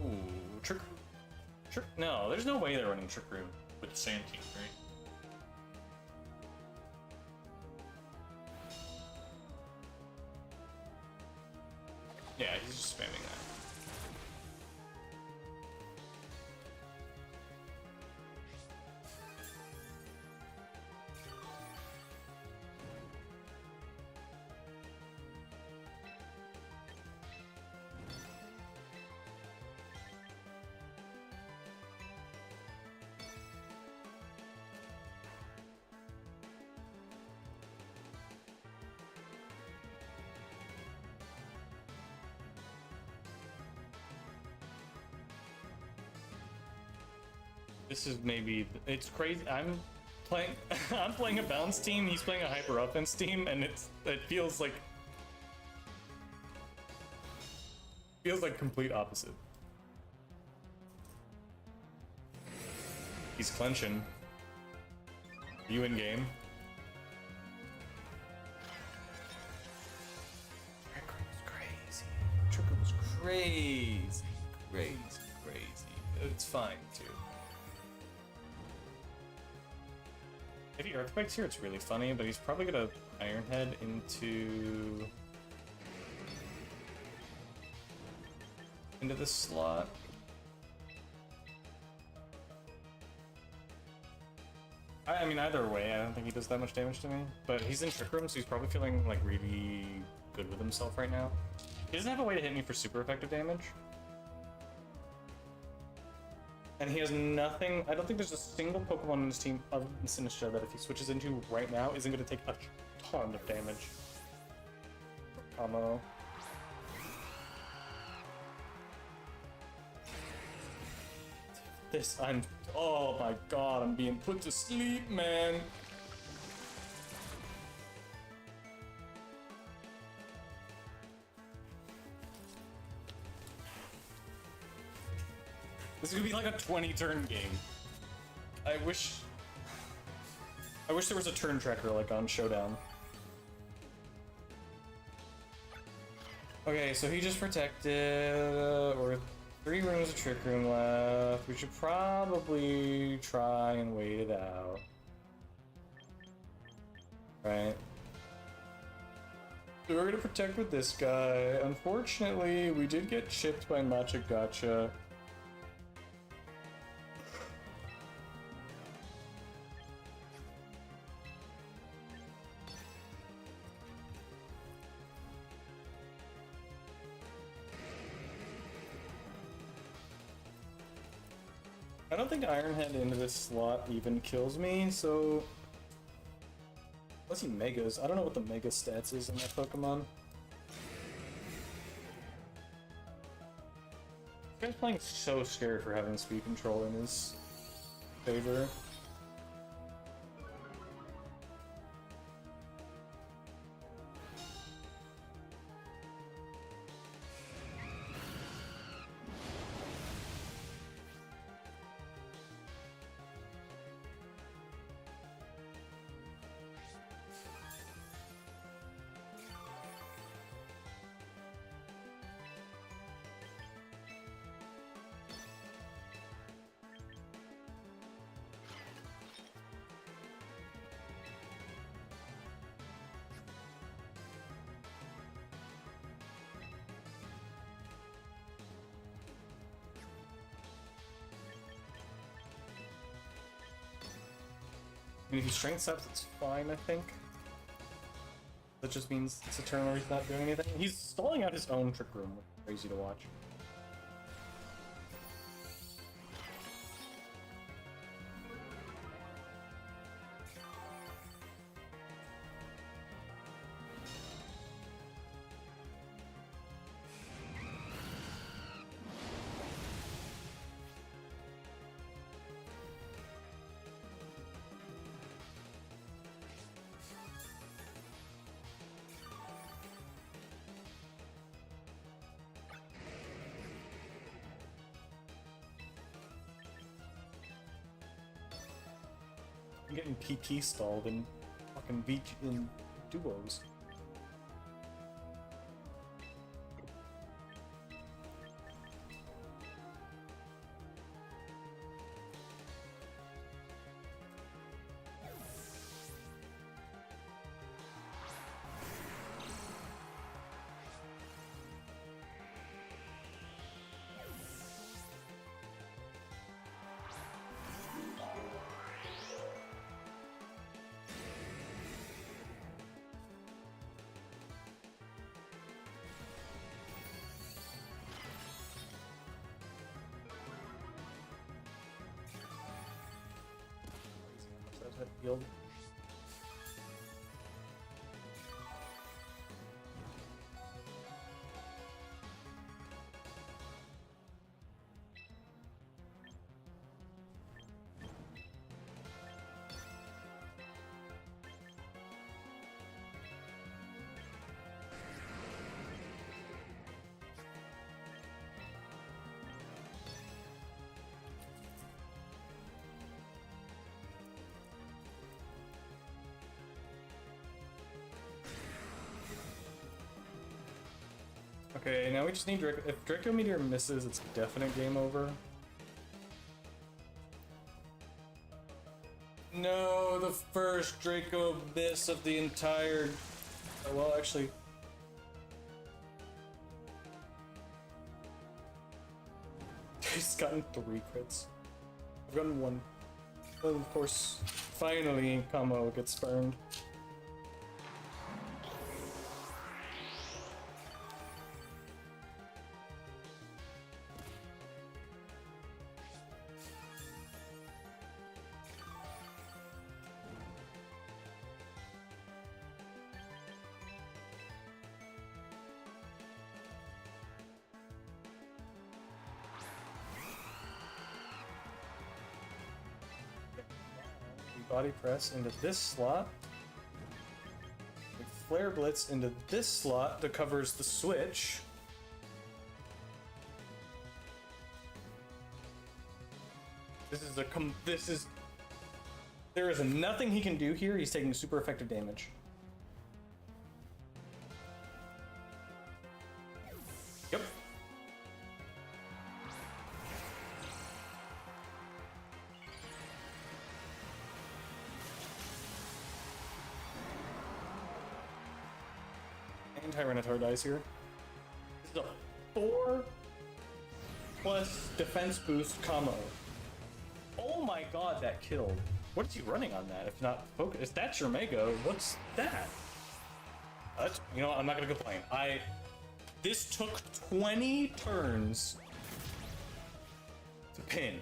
Ooh, trick. No, there's no way they're running Trick Room with Sand King, right? Yeah, he's just spamming that. This is maybe, it's crazy. I'm playing I'm playing a bounce team, he's playing a hyper offense team, and it feels like complete opposite. He's clenching. Are you in game? Tricker was crazy. Tricker was crazy. It's fine too. If he earthquakes here, it's really funny, but he's probably gonna Iron Head into this slot. I mean, either way, I don't think he does that much damage to me. But he's in Trick Room, so he's probably feeling like really good with himself right now. He doesn't have a way to hit me for super effective damage. And he has nothing. I don't think there's a single Pokemon on his team other than Sinistcha that if he switches into right now isn't going to take a ton of damage. Combo. Oh my god, I'm being put to sleep, man. This is gonna be like a 20-turn game. I wish there was a turn tracker like on Showdown. Okay, so he just protected. We're 3 rooms of Trick Room left. We should probably try and wait it out. Right. So we're gonna protect with this guy. Unfortunately, we did get chipped by Matcha Gotcha. I don't think Iron Head into this slot even kills me, so... Unless he Megas. I don't know what the Mega stats is in that Pokemon. This guy's playing so scared for having speed control in his favor. I mean, if he strength steps, it's fine, I think. That just means it's a turn where he's not doing anything. He's stalling out his own Trick Room, which is crazy to watch. I'm getting PP stalled in fucking in duos. That field. Okay, now we just need Draco. If Draco Meteor misses, it's a definite game over. No, the first Draco miss of the entire... Oh, well, actually... He's gotten 3 crits. I've gotten 1. And of course, finally, Kamo gets burned. Body press into this slot. Flare Blitz into this slot that covers the switch. There is nothing he can do here. He's taking super effective damage. Yep. Tyranitar dies here. This is a 4 plus defense boost combo. Oh my god, that killed. What is he running on that if not focus? If that's your Mega, what's that? You know what, I'm not gonna complain. This took 20 turns to pin.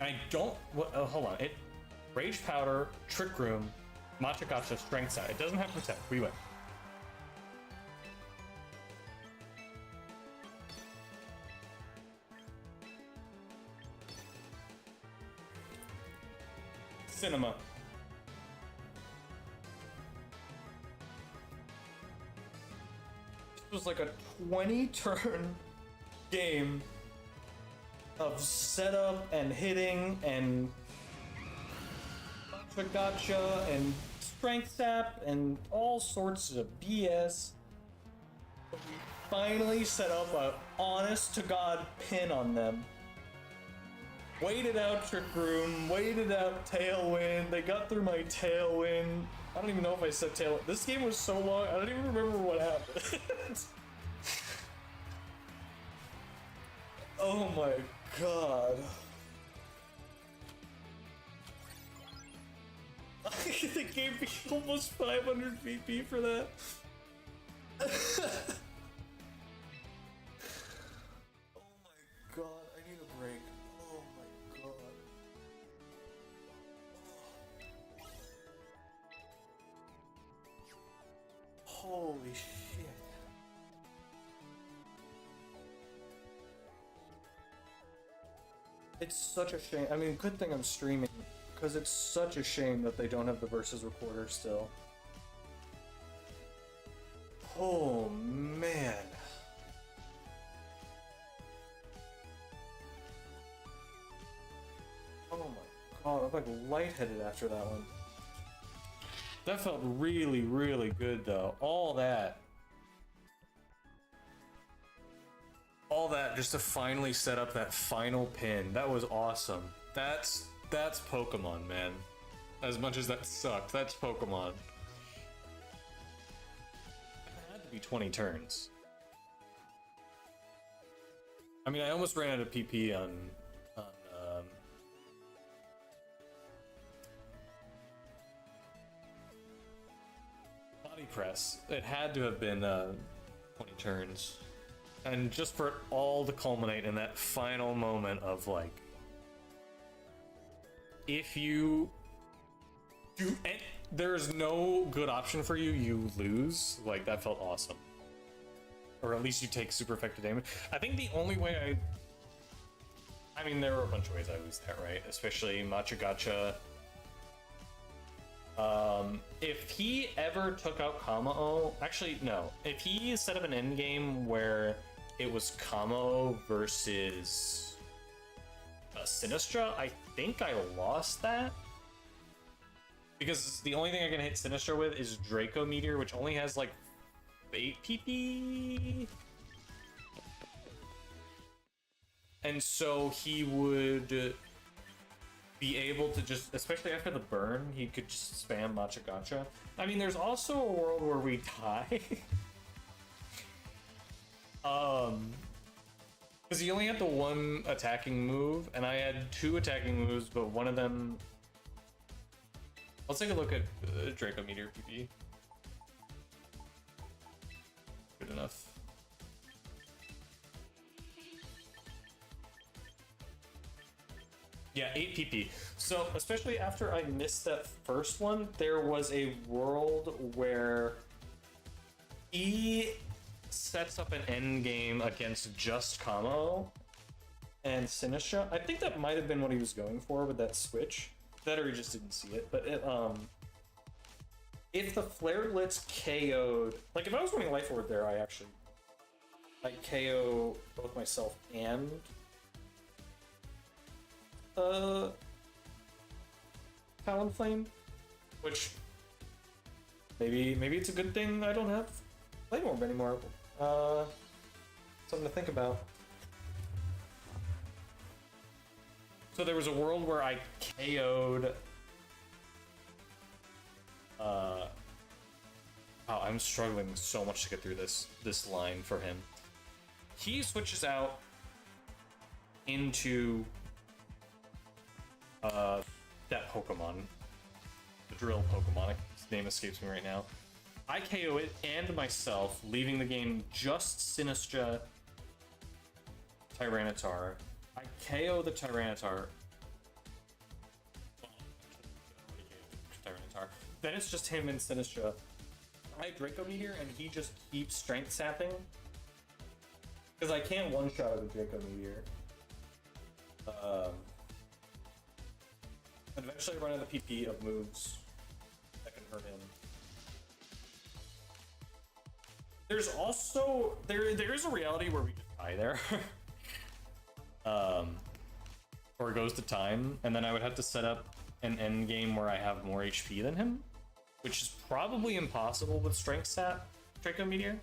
I don't. Hold on. Rage Powder, Trick Room, Matcha Gotcha, Strength Set. It doesn't have Protect. We win. Cinema. This was like a 20-turn game of setup and hitting and gotcha and strength sap and all sorts of BS. But we finally set up a honest to God pin on them. Waited out Trick Room, waited out Tailwind. They got through my Tailwind. I don't even know if I said Tailwind. This game was so long, I don't even remember what happened. Oh my god. They gave me almost 500 VP for that. Oh my god, I need a break. Oh my god. Holy shit. It's such a shame. I mean, good thing I'm streaming, because it's such a shame that they don't have the versus recorder still. Oh man. Oh my god, I'm like lightheaded after that one. That felt really, really good though. All that just to finally set up that final pin. That was awesome. That's Pokemon, man. As much as that sucked, that's Pokemon. It had to be 20 turns. I mean, I almost ran out of PP on body press. It had to have been 20 turns. And just for it all to culminate in that final moment of like, if you do, and there's no good option for you, you lose. Like, that felt awesome. Or at least you take super effective damage. I think the only way I mean, there were a bunch of ways I lose that, right? Especially Matcha Gacha. If he ever took out Kamao, actually, no. If he set up an endgame where it was Kamao versus Sinistra, I think I lost that. Because the only thing I can hit Sinistra with is Draco Meteor, which only has like 8 PP. And so he would be able to just, especially after the burn, he could just spam Matcha Gacha. I mean, there's also a world where we die. Because he only had the one attacking move, and I had 2 attacking moves, but one of them... Let's take a look at Draco Meteor PP. Good enough. Yeah, 8 PP. So, especially after I missed that first one, there was a world where he sets up an end game against just Kamo and Sinistra. I think that might have been what he was going for with that switch. That or he just didn't see it. But it, if the Flarelets KO'd... Like, if I was running Life Orb there, I KO both myself and... Talonflame, which maybe it's a good thing I don't have Flame Orb anymore. Something to think about. So there was a world where I KO'd. Oh, I'm struggling so much to get through this line for him. He switches out into that Pokemon, the drill Pokemon, his name escapes me right now. I KO it and myself, leaving the game just Sinistra Tyranitar. I KO the Tyranitar. Then it's just him and Sinistra. I Draco Meteor and he just keeps strength sapping. Because I can't one-shot with Draco Meteor. And eventually I run out of PP of moves that can hurt him. There's also there is a reality where we just die there. Or it goes to time, and then I would have to set up an end game where I have more HP than him, which is probably impossible with Strength Sap Draco Meteor.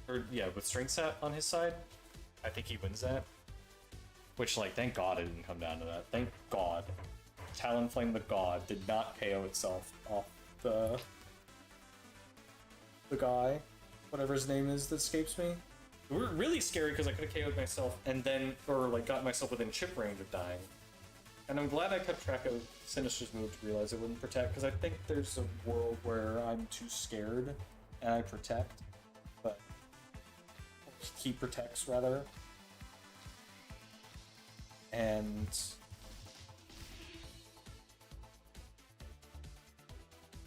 Or yeah, with Strength Sap on his side. I think he wins that. Which, like, thank God it didn't come down to that. Thank God. Talonflame the God did not KO itself off the guy, whatever his name is that escapes me. It were really scary because I could have KO'd myself and then, or like got myself within chip range of dying. And I'm glad I kept track of Sinister's move to realize it wouldn't protect, because I think there's a world where I'm too scared and I protect, but he protects rather. And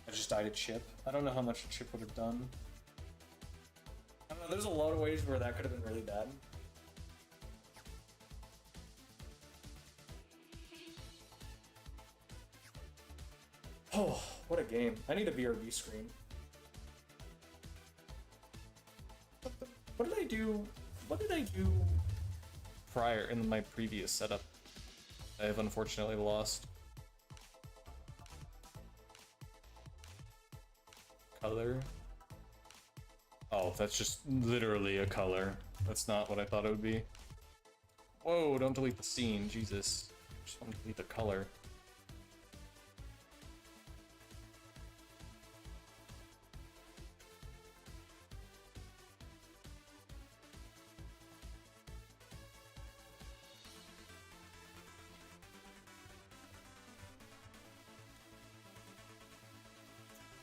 I just died a chip. I don't know how much a chip would have done. I don't know, there's a lot of ways where that could have been really bad. Oh, what a game. I need a BRB screen. What did I do? What did I do prior in my previous setup? I have unfortunately lost. Color? Oh, that's just literally a color. That's not what I thought it would be. Whoa, don't delete the scene, Jesus. Just want to delete the color.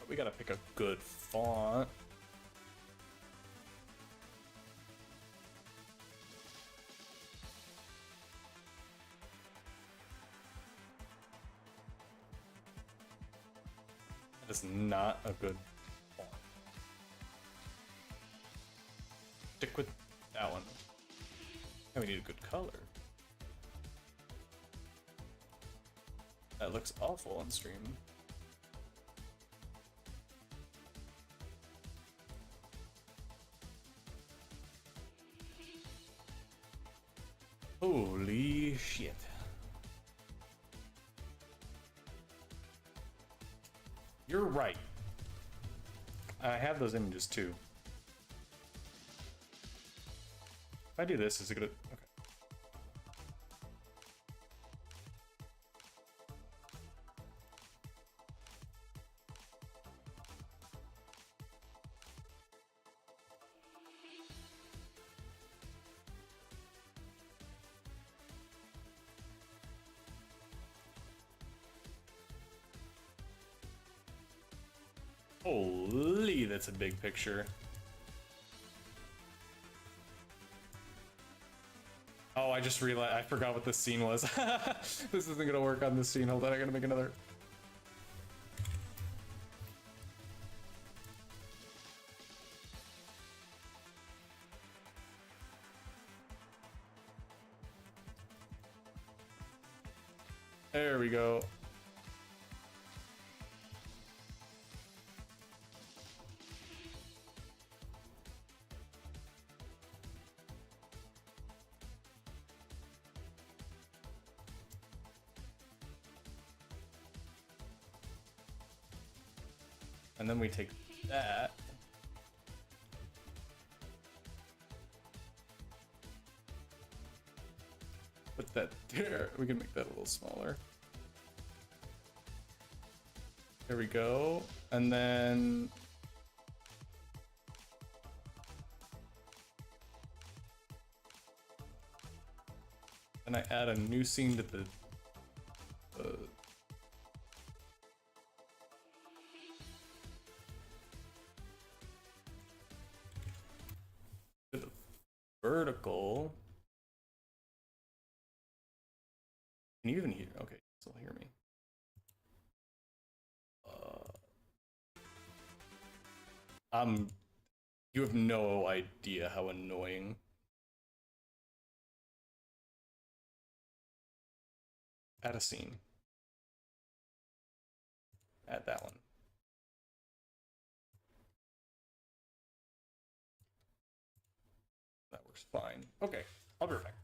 We gotta pick a good font. That is not a good font. Stick with that one. Now we need a good color. That looks awful on stream. Holy shit. You're right. I have those images too. If I do this, is it gonna... Okay. Holy, that's a big picture. Oh, I just realized, I forgot what this scene was. This isn't gonna work on this scene. Hold on, I gotta make another. There we go. And then we take that. Put that there. We can make that a little smaller. There we go. And then... and I add a new scene to the... vertical. Can you even hear? Okay, still hear me. You have no idea how annoying. Add a scene. Add that one. That works fine. Okay, I'll be right back.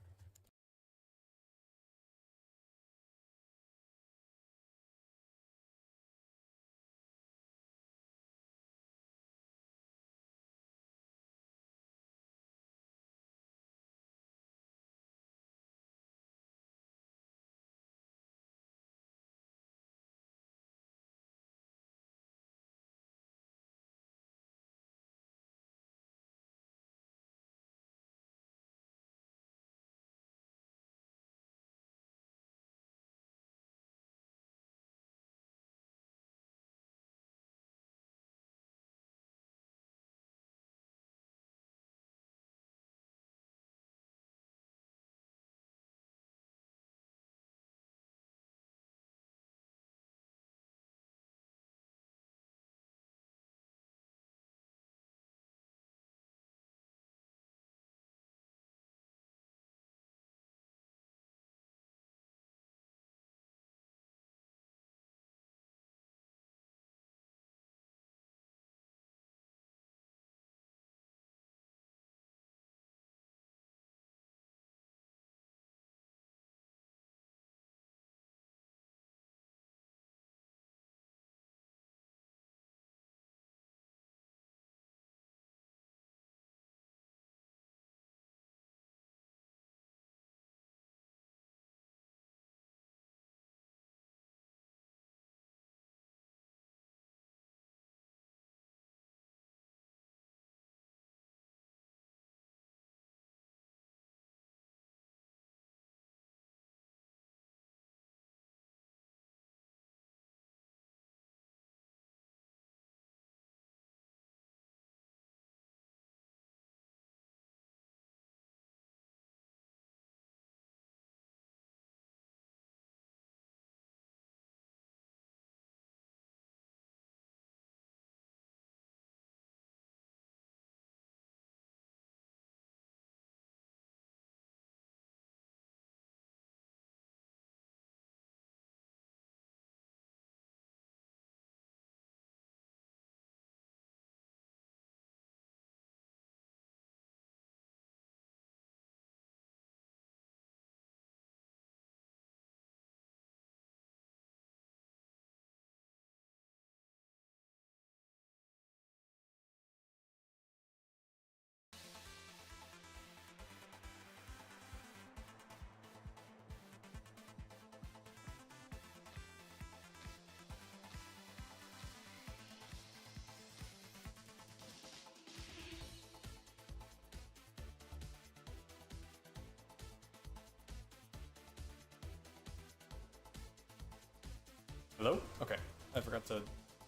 Hello? Okay. I forgot to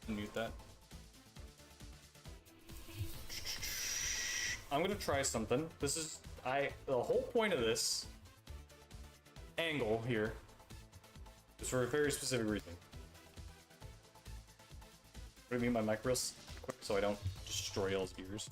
mute that. I'm gonna try something. This is the whole point of this angle here is for a very specific reason. What do you mean by mic real quick so I don't destroy y'all's ears?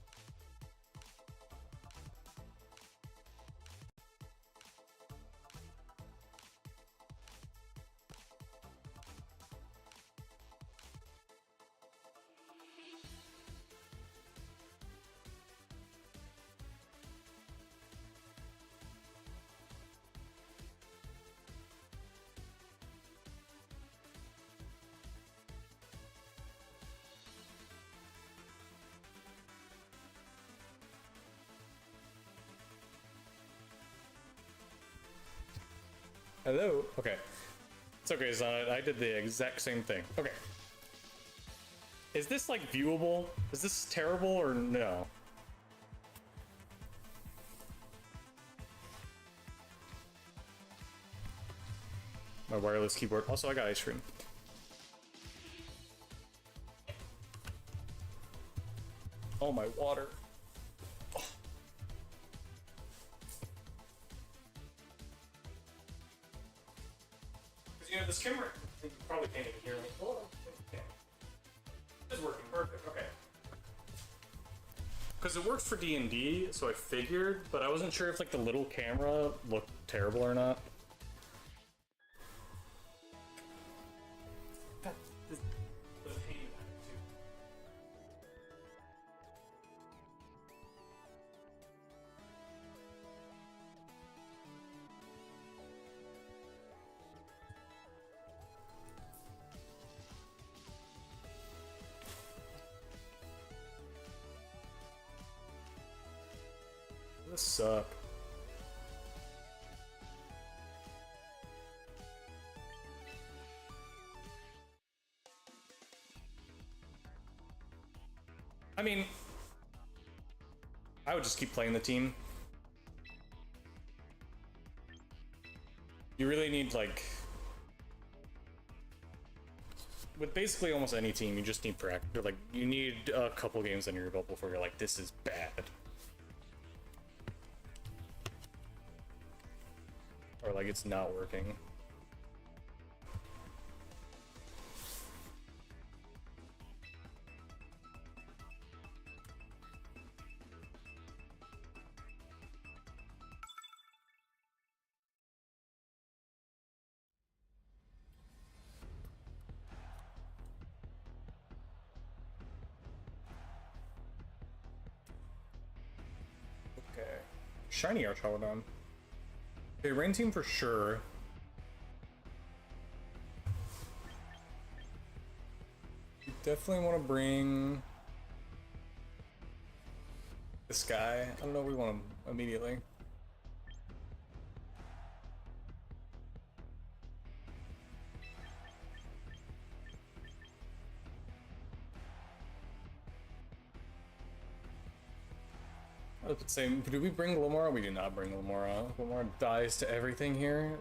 Hello? Okay. It's okay, son. I did the exact same thing. Okay. Is this, like, viewable? Is this terrible or no? My wireless keyboard. Also, I got ice cream. Oh, my water. You know, this camera, you probably can't even hear me. Oh, okay. It's working perfect, okay. Because it works for D&D, so I figured, but I wasn't sure if like the little camera looked terrible or not. This suck. I mean, I would just keep playing the team. You really need, like, with basically almost any team, you just need practice. Like, you need a couple games under your belt before you're like, this is bad. Or like it's not working. Okay. Shiny Archaeodon. Okay, rain team for sure. You definitely want to bring this guy. I don't know if we want him immediately. I was saying, do we bring Glimmora? We do not bring Glimmora. Glimmora dies to everything here.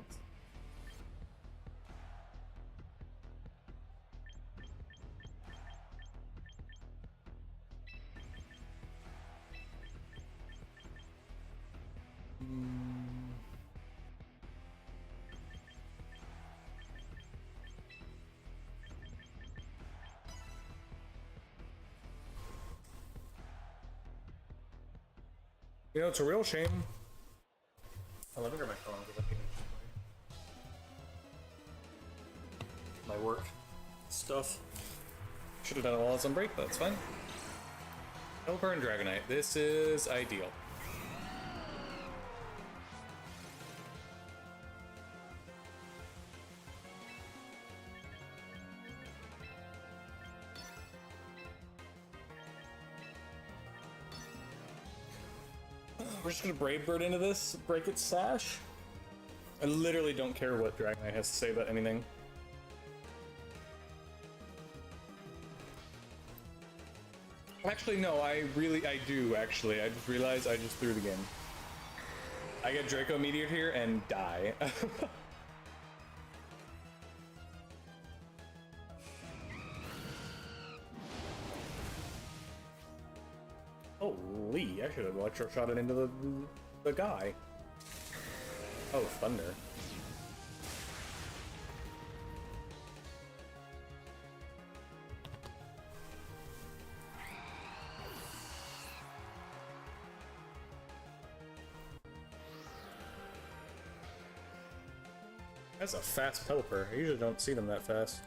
You know, it's a real shame. Oh, let me grab my phone because I can my work stuff. Should have done it while I was on break, but that's fine. Helper and Dragonite. This is ideal. We're just gonna Brave Bird into this, break its sash. I literally don't care what Dragonite has to say about anything. Actually, no, I do, actually. I just realized I just threw the game. I get Draco Meteor here and die. Holy, I should have electro shot it into the guy. Oh, thunder. That's a fast Pelipper. I usually don't see them that fast.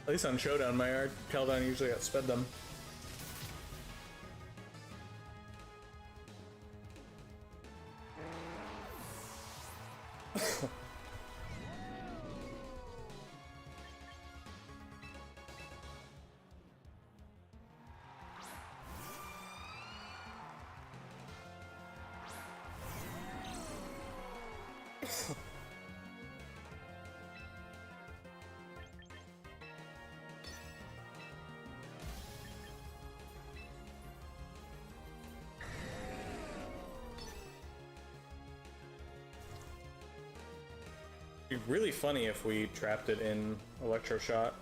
At least on Showdown, my Keldon usually outsped them. It'd be really funny if we trapped it in Electro Shot.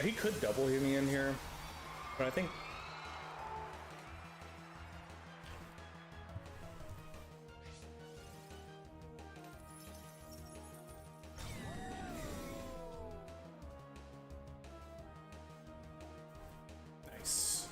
He could double hit me in here, but I think... Nice.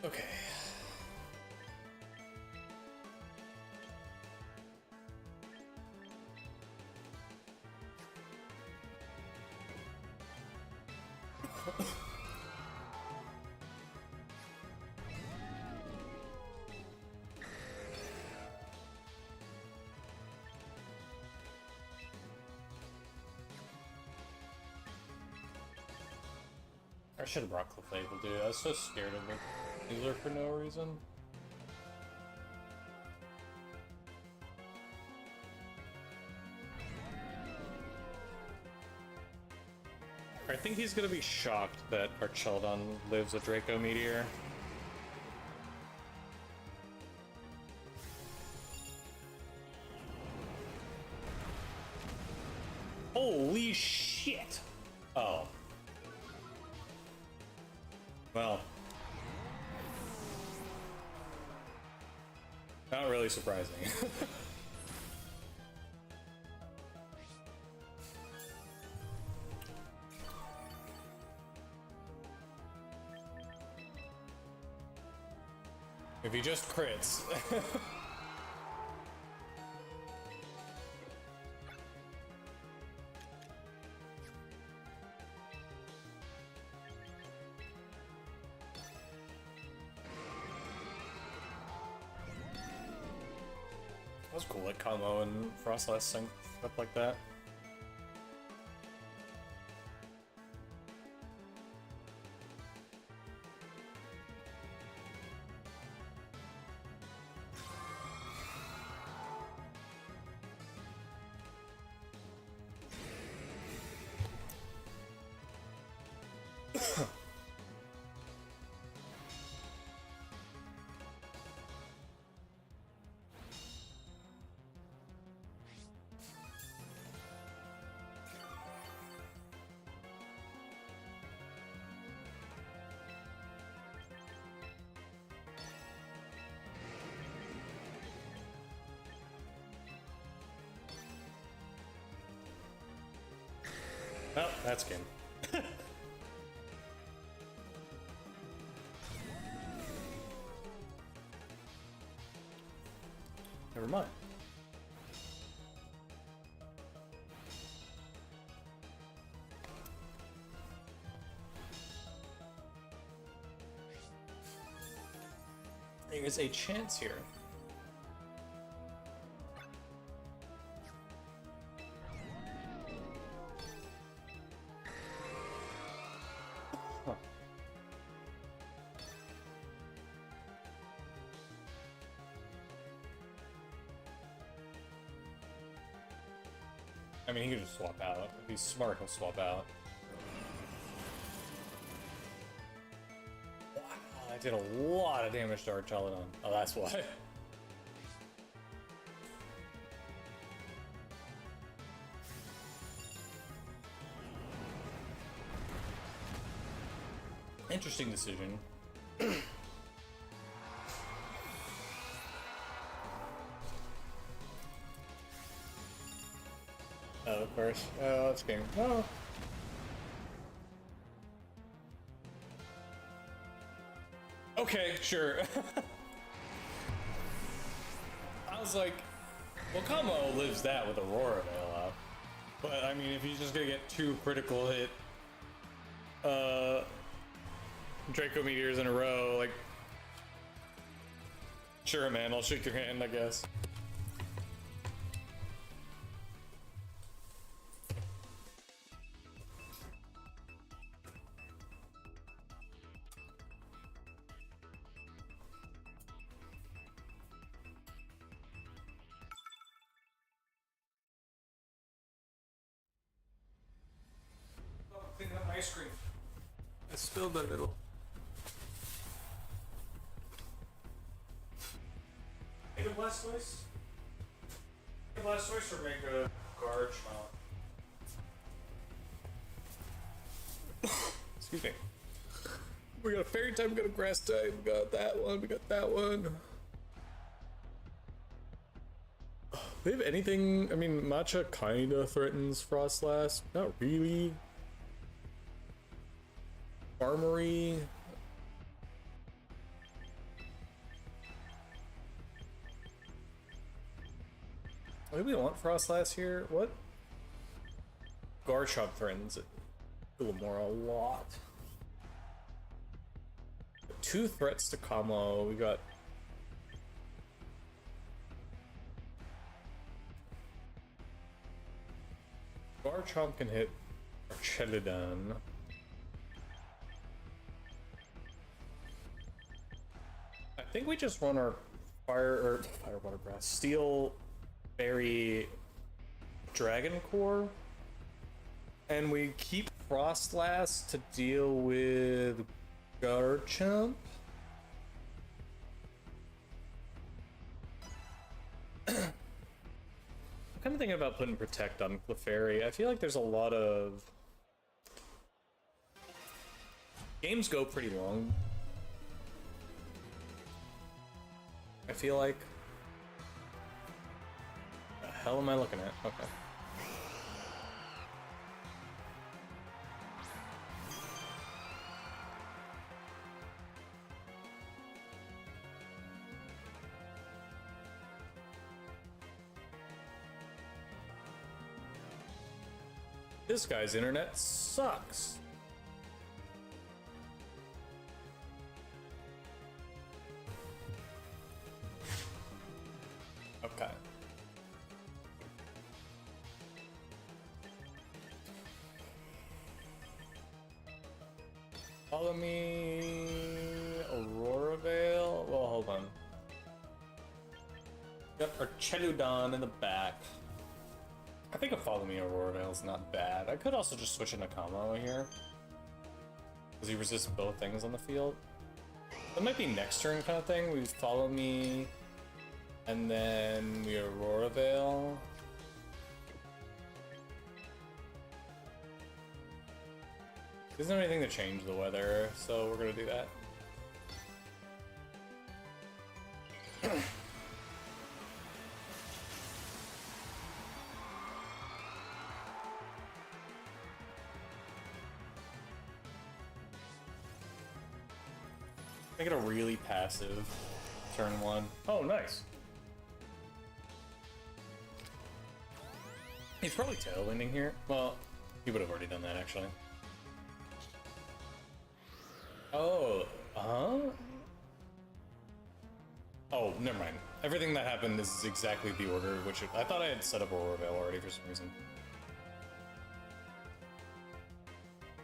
Okay. I should have brought Clefable, dude. I was so scared of it. Healer for no reason. I think he's gonna be shocked that our Cheldon lives a Draco Meteor. Holy shit! Oh. Well. Not really surprising. If he just crits. That was cool, like combo and Frostlass sync up like that. Oh, that's game. Never mind. There is a chance here. I mean, he could just swap out. If he's smart, he'll swap out. Wow, I did a lot of damage to Archelodon. Oh, that's why. Interesting decision. Oh, of course. Oh, that's game. Oh. Okay, sure. I was like, well, Kamo lives that with Aurora Veil out. But, I mean, if he's just gonna get 2 critical hit, Draco Meteors in a row, like, sure, man, I'll shake your hand, I guess. Cleaning up my ice cream. I spilled a little. Make a Blastoise? Make a Blastoise or make a Garge mount? Excuse me. We got a Fairy type, we got a Grass type, we got that one, we got that one. They have anything? I mean, Matcha kinda threatens Frostlass. Not really. Armory. I think we want Frostlass here. What? Garchomp threatens it. Glimmora a lot. 2 threats to Kamo. We got. Garchomp can hit Archelodon. I think we just run our fire water grass, steel, berry, dragon core, and we keep Frostlass to deal with Garchomp. I'm kind of thinking about putting Protect on Clefairy. I feel like there's a lot of games go pretty long. I feel like. The hell am I looking at? Okay. This guy's internet sucks. Okay. Follow me, Aurora Veil. Well, hold on. Got Archelodon in the back. I think a Follow Me Aurora Veil is not bad. I could also just switch into Kamo here. Because he resists both things on the field. That might be next turn kind of thing. We Follow Me, and then we Aurora Veil. Isn't there anything to change the weather, so we're gonna do that. Make it a really passive turn 1. Oh, nice. He's probably tailwinding here. Well, he would have already done that actually. Oh, huh? Oh, never mind. Everything that happened is exactly the order which I thought I had set up Aurora Veil already for some reason.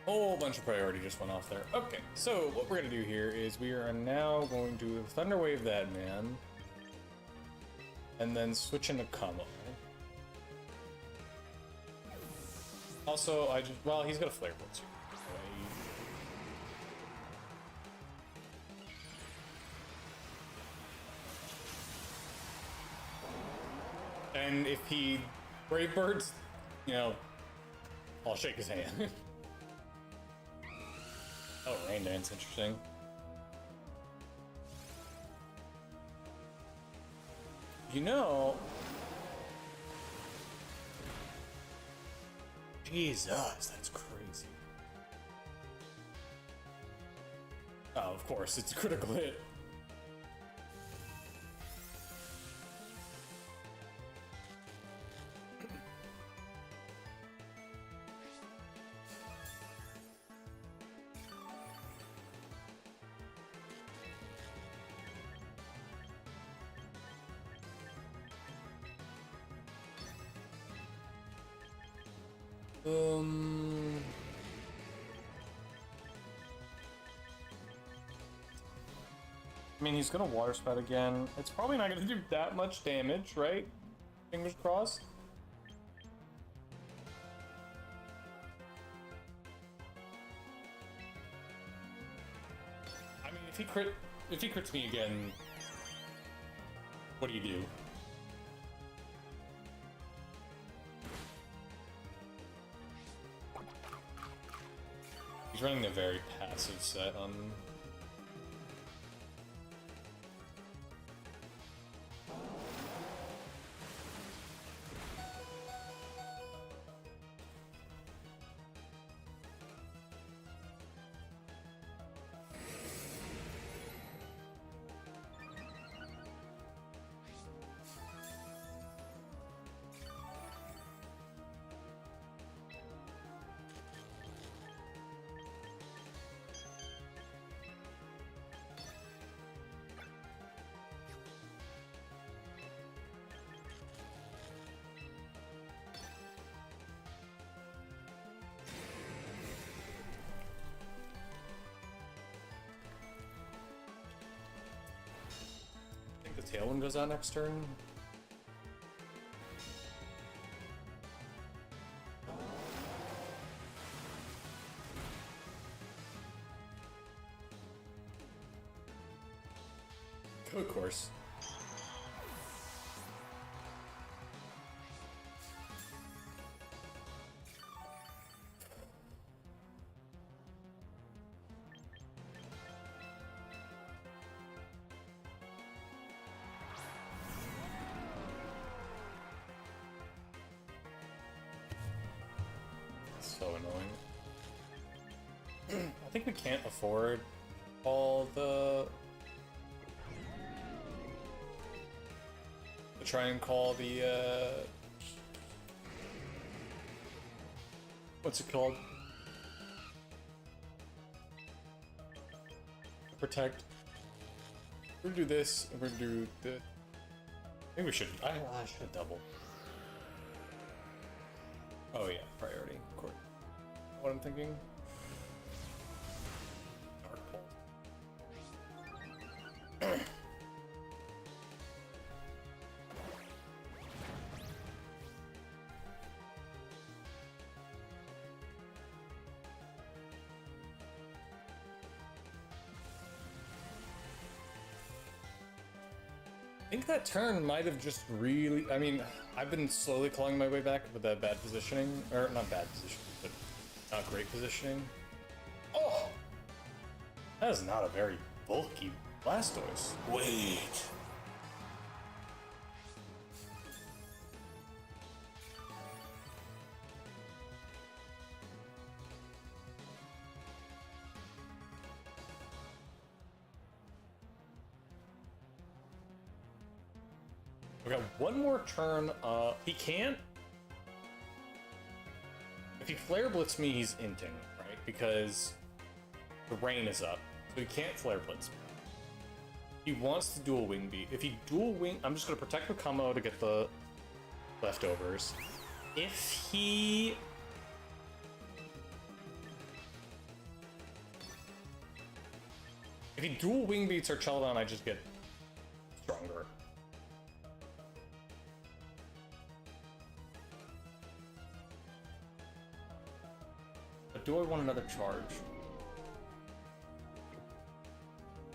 Whole bunch of priority just went off there. Okay, so what we're gonna do here is we are now going to Thunder Wave that man, and then switch into Kamo. Also, I just, well, he's got a flare blitz. And if he Brave Birds, you know, I'll shake his hand. Oh, Rain Dance, interesting. You know, Jesus, that's crazy. Oh, of course, it's a critical hit. I mean, he's gonna water spout again. It's probably not gonna do that much damage, right? Fingers crossed. I mean, if he crits me again, what do you do? He's running a very passive set on. The Tailwind goes out next turn. Of course. So annoying. I think we can't afford all the to try and call the what's it called? Protect. We're gonna do this, and we're gonna do the. I think we should. I should have doubled. Oh yeah, priority. Of course. What I'm thinking. Dark Pulse. I think that turn might have just really. I mean, I've been slowly clawing my way back with that bad positioning, or not bad positioning, but not great positioning. Oh, that is not a very bulky Blastoise. Wait. We got one more turn. He can't. If he Flare Blitz me, he's inting, right? Because the rain is up, so he can't Flare Blitz me. He wants to dual Wing Beat. If he dual Wing, I'm just gonna protect with combo to get the leftovers. If he dual Wing Beats Archeladon, I just get stronger. But do I want another charge?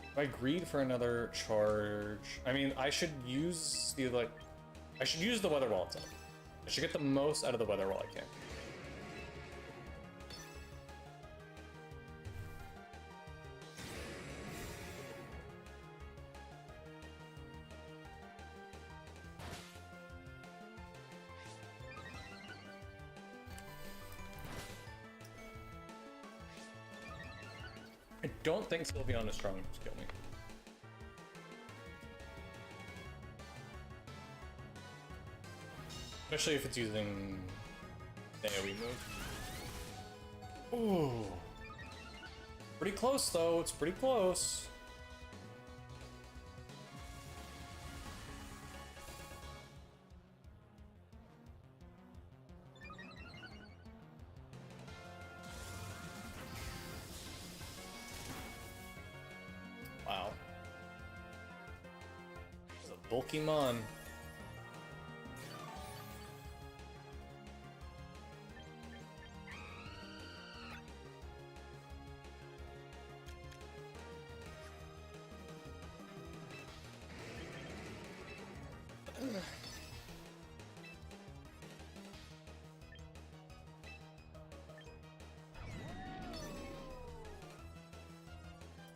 If I greed for another charge, I mean, I should use the I should use the weather while it's up. I should get the most out of the weather while I can. I don't think Sylveon is strong enough to kill me. Especially if it's using the AoE move. Ooh. Pretty close though, it's pretty close. Wow. It's a bulky mon.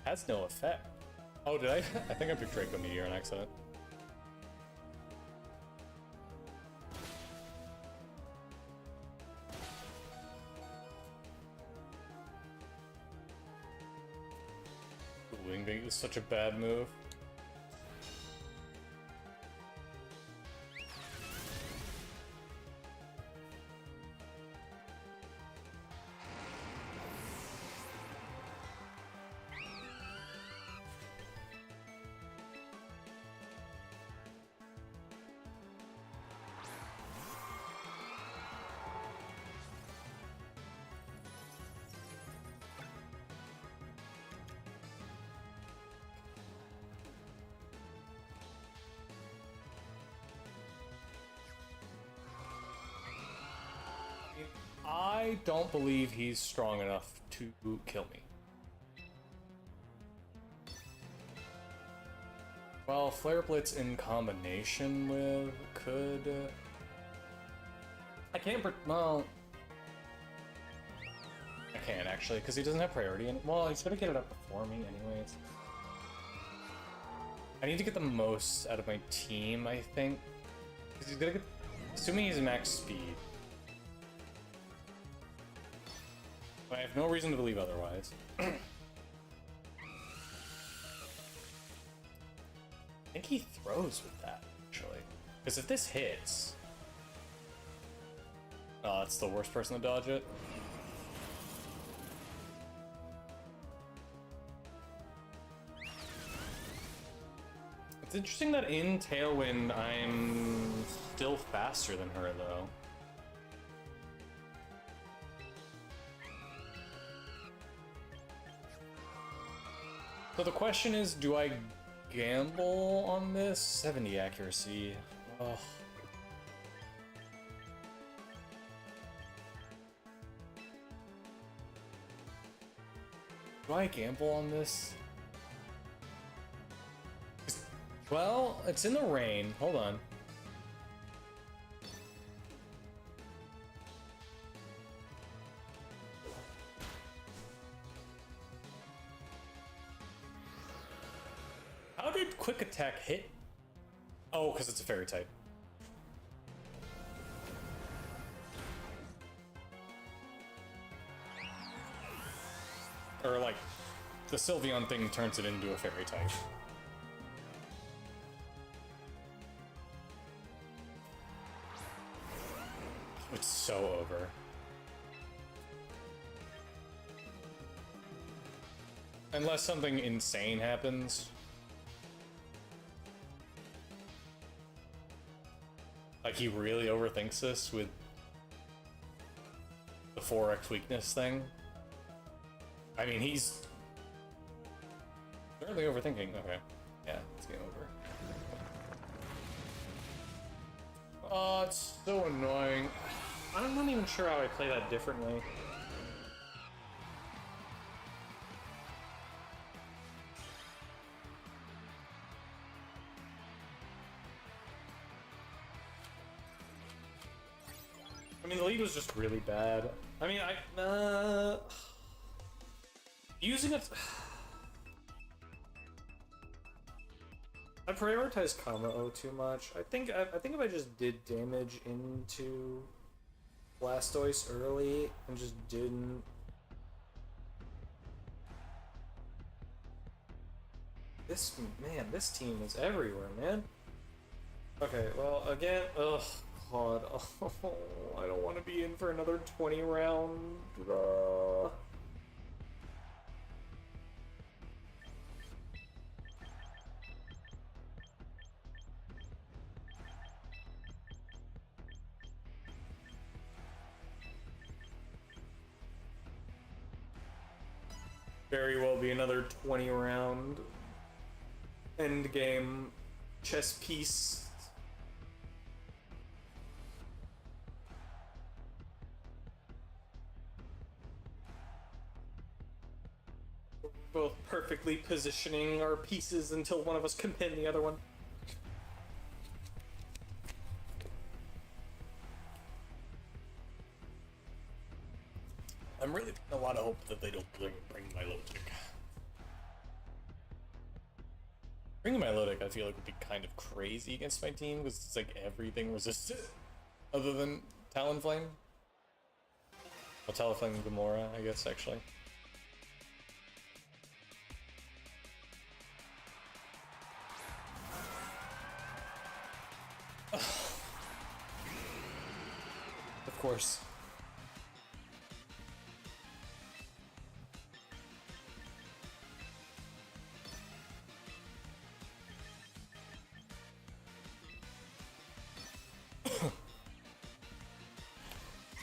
Has no effect. Oh, did I? I think I picked Draco Meteor on accident. Wing Beat is such a bad move. I don't believe he's strong enough to kill me. Well, Flare Blitz in combination with could... I can't... Well... I can't, actually, because he doesn't have priority. Well, he's gonna get it up before me anyways. I need to get the most out of my team, I think. Because he's gonna get... Assuming he's max speed. I have no reason to believe otherwise. I think he throws with that, actually. Because if this hits... Oh, that's the worst person to dodge it. It's interesting that in Tailwind, I'm still faster than her, though. So the question is, do I gamble on this? 70 accuracy. Ugh. Do I gamble on this? Well, it's in the rain. Hold on. How did quick attack hit? Oh, because it's a fairy type. Or like, the Sylveon thing turns it into a fairy type. It's so over. Unless something insane happens. Like he really overthinks this with the 4x weakness thing. I mean, he's certainly overthinking. Okay. Yeah, it's game over. Oh, it's so annoying. I'm not even sure how I play that differently. I mean, the lead was just really bad. I mean, using it. I prioritize combo too much. I think if I just did damage into Blastoise early and just didn't. This team is everywhere, man. Okay, well, again, ugh, God, oh, I don't want to be in for another 20 round. Very well be another 20 round end game chess piece. We're both perfectly positioning our pieces until one of us can pin the other one. I'm really putting a lot of hope that they don't bring Milotic. Bringing Milotic, I feel like, would be kind of crazy against my team because it's like everything resisted other than Talonflame. Well, Talonflame and Glimmora, I guess, actually. Of course.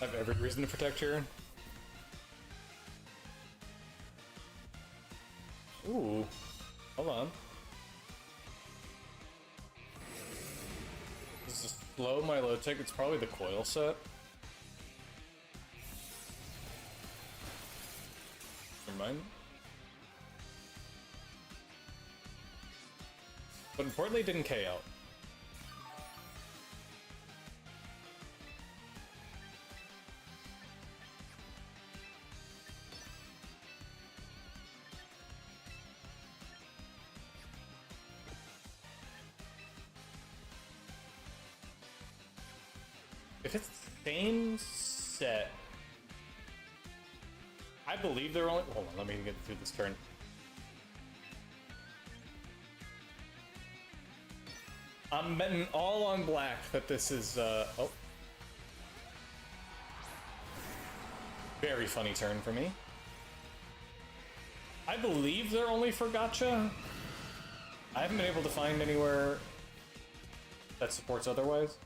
I have every reason to protect her. Ooh, hold on. This is a slow Milotic. It's probably the coil set. Never mind. But importantly, it didn't K out. If it's the same set, I believe they're only. Hold on, let me get through this turn. I'm betting all on black that this is. Oh. Very funny turn for me. I believe they're only for gotcha. I haven't been able to find anywhere that supports otherwise.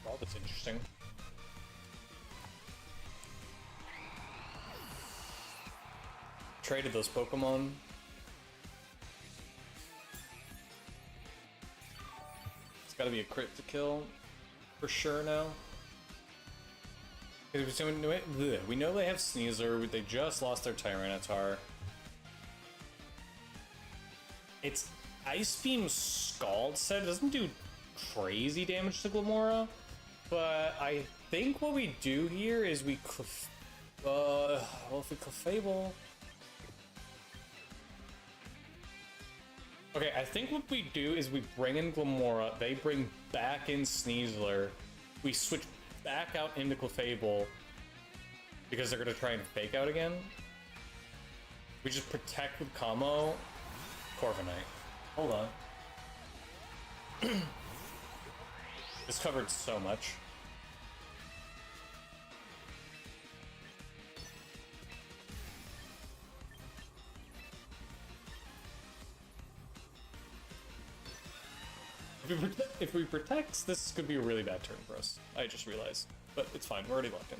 Oh, that's interesting. Traded those Pokemon. It's gotta be a crit to kill for sure now. We know they have Sneasler, they just lost their Tyranitar. It's Ice Beam Scald set, it doesn't do crazy damage to Glimmora, but I think what we do here is we well, if we Clefable. Okay, I think what we do is we bring in Glimmora, they bring back in Sneasler, we switch back out into Clefable because they're gonna try and fake out again. We just protect with Kamo, Corviknight. Hold on. This covered so much. If we protect, this could be a really bad turn for us. I just realized. But it's fine, we're already locked in.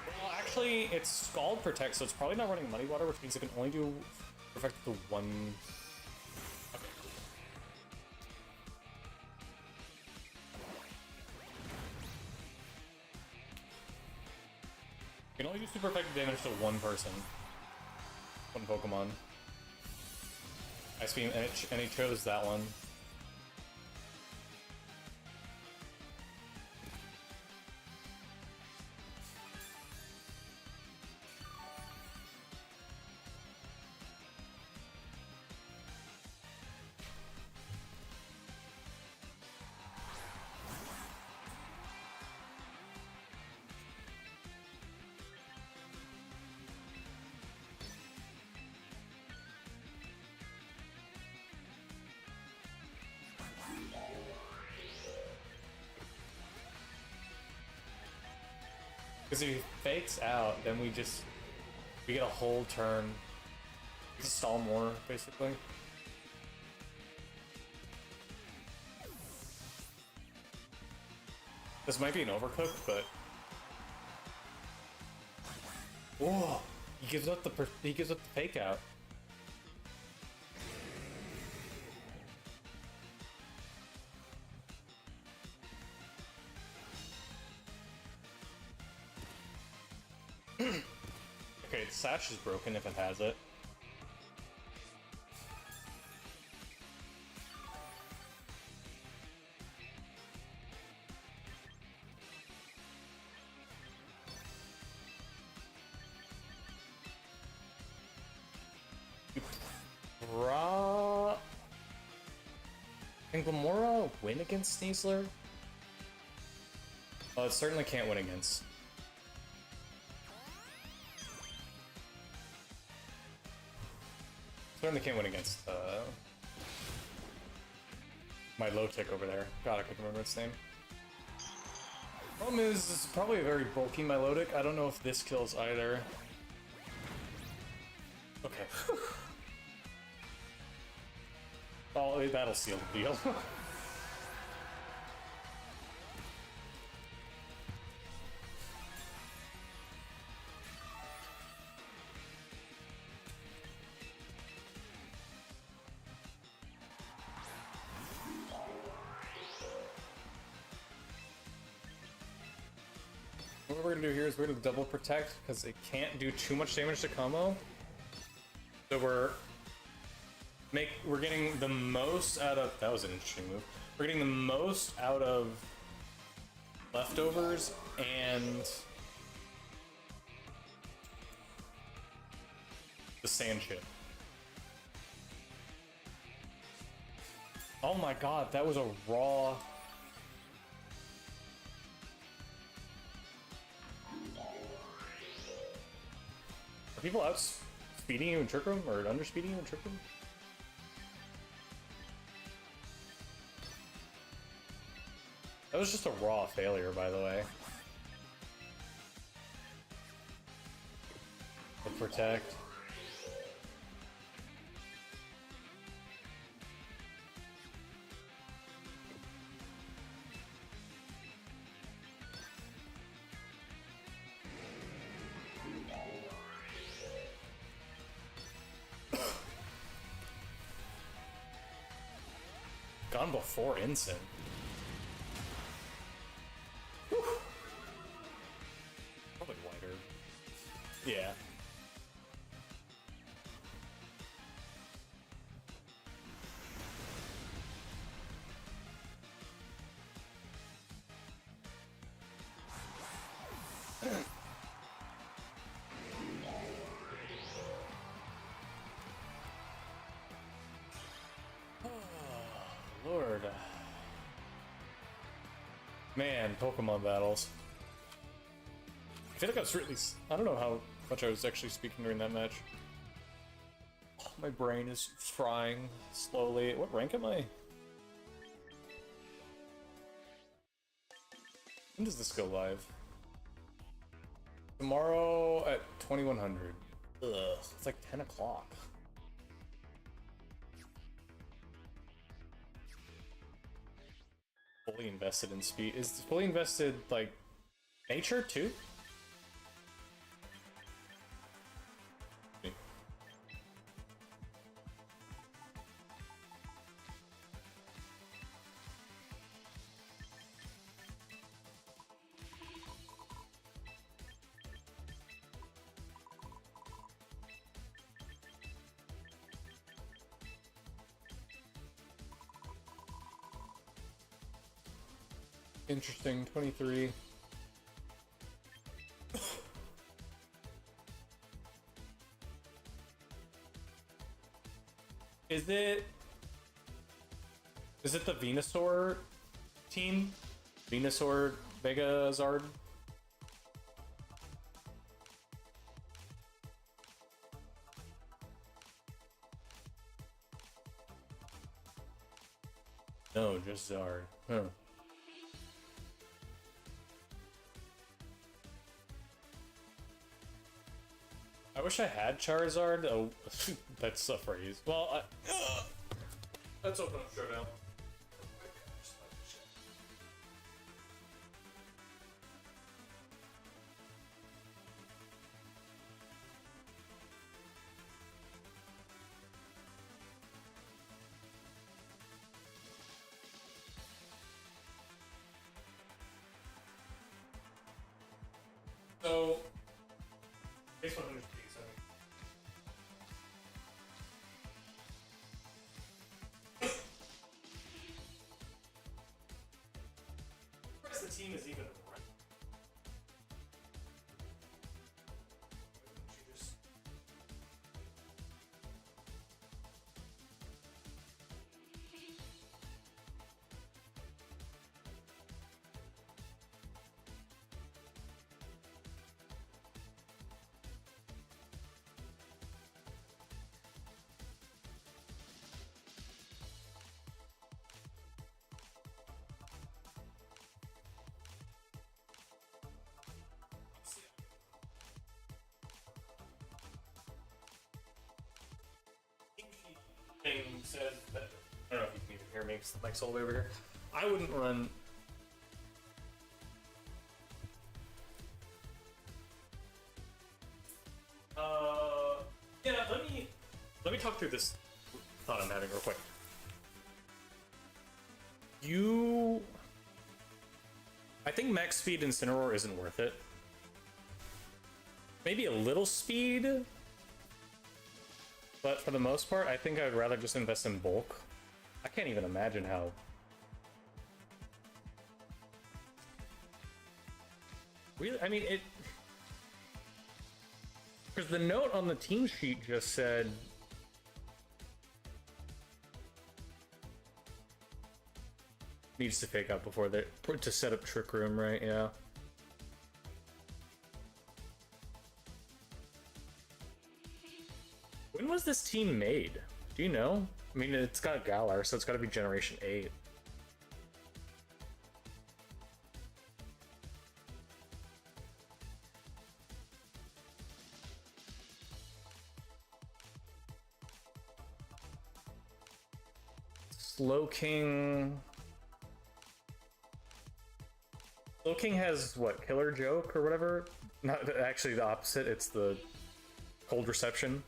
Well, actually, it's Scald Protect, so it's probably not running Muddy Water, which means it can only do Protect the one... Okay. You can only do super effective damage to one person. One Pokemon. Ice Beam, and he chose that one. Because if he fakes out, then we get a whole turn. We stall more, basically. This might be an overcook, but whoa! He gives up the fake out. Okay, the sash is broken if it has it. Can Glimmora win against Sneasler? Oh, it certainly can't win against. Certainly can't win against my low tick over there. God, I couldn't remember its name. Problem is, it's probably a very bulky Milotic. I don't know if this kills either. Okay. Oh, that'll seal the deal. What we're gonna do here is we're gonna double protect because it can't do too much damage to combo. So we're getting the most out of, that was an interesting move. We're getting the most out of leftovers and the sand chip. Oh my god, that was a raw. Are people out speeding you in Trick Room or under speeding you in Trick Room? That was just a raw failure, by the way. The protect. Gone before Instant. Whew. Probably lighter. Yeah. Lord. Man, Pokemon battles. I feel like I was really... I don't know how much I was actually speaking during that match. Oh, my brain is frying slowly. What rank am I? When does this go live? Tomorrow at 2100. Ugh, it's like 10 o'clock. Fully invested in speed. Is fully invested like nature too? Interesting. 23. Is it the Venusaur team? Venusaur Megazard? No, just Zard. Huh. I wish I had Charizard. Oh, that's a phrase. Well, let's open up Showdown. So, base 100 piece, the team is even right. Thing says that, I don't know if you can even hear me because the mic's all the way over here. I wouldn't run. Yeah, let me talk through this thought I'm having real quick. I think max speed Incineroar isn't worth it. Maybe a little speed, but for the most part, I think I'd rather just invest in bulk. I can't even imagine how. Really, I mean, it. Because the note on the team sheet just said. Needs to fake out before they to set up Trick Room, right? Yeah. When was this team made? Do you know? I mean, it's got Galar, so it's got to be Generation 8. Slowking has what? Killer Joke or whatever? Not actually the opposite. It's the Cold Reception.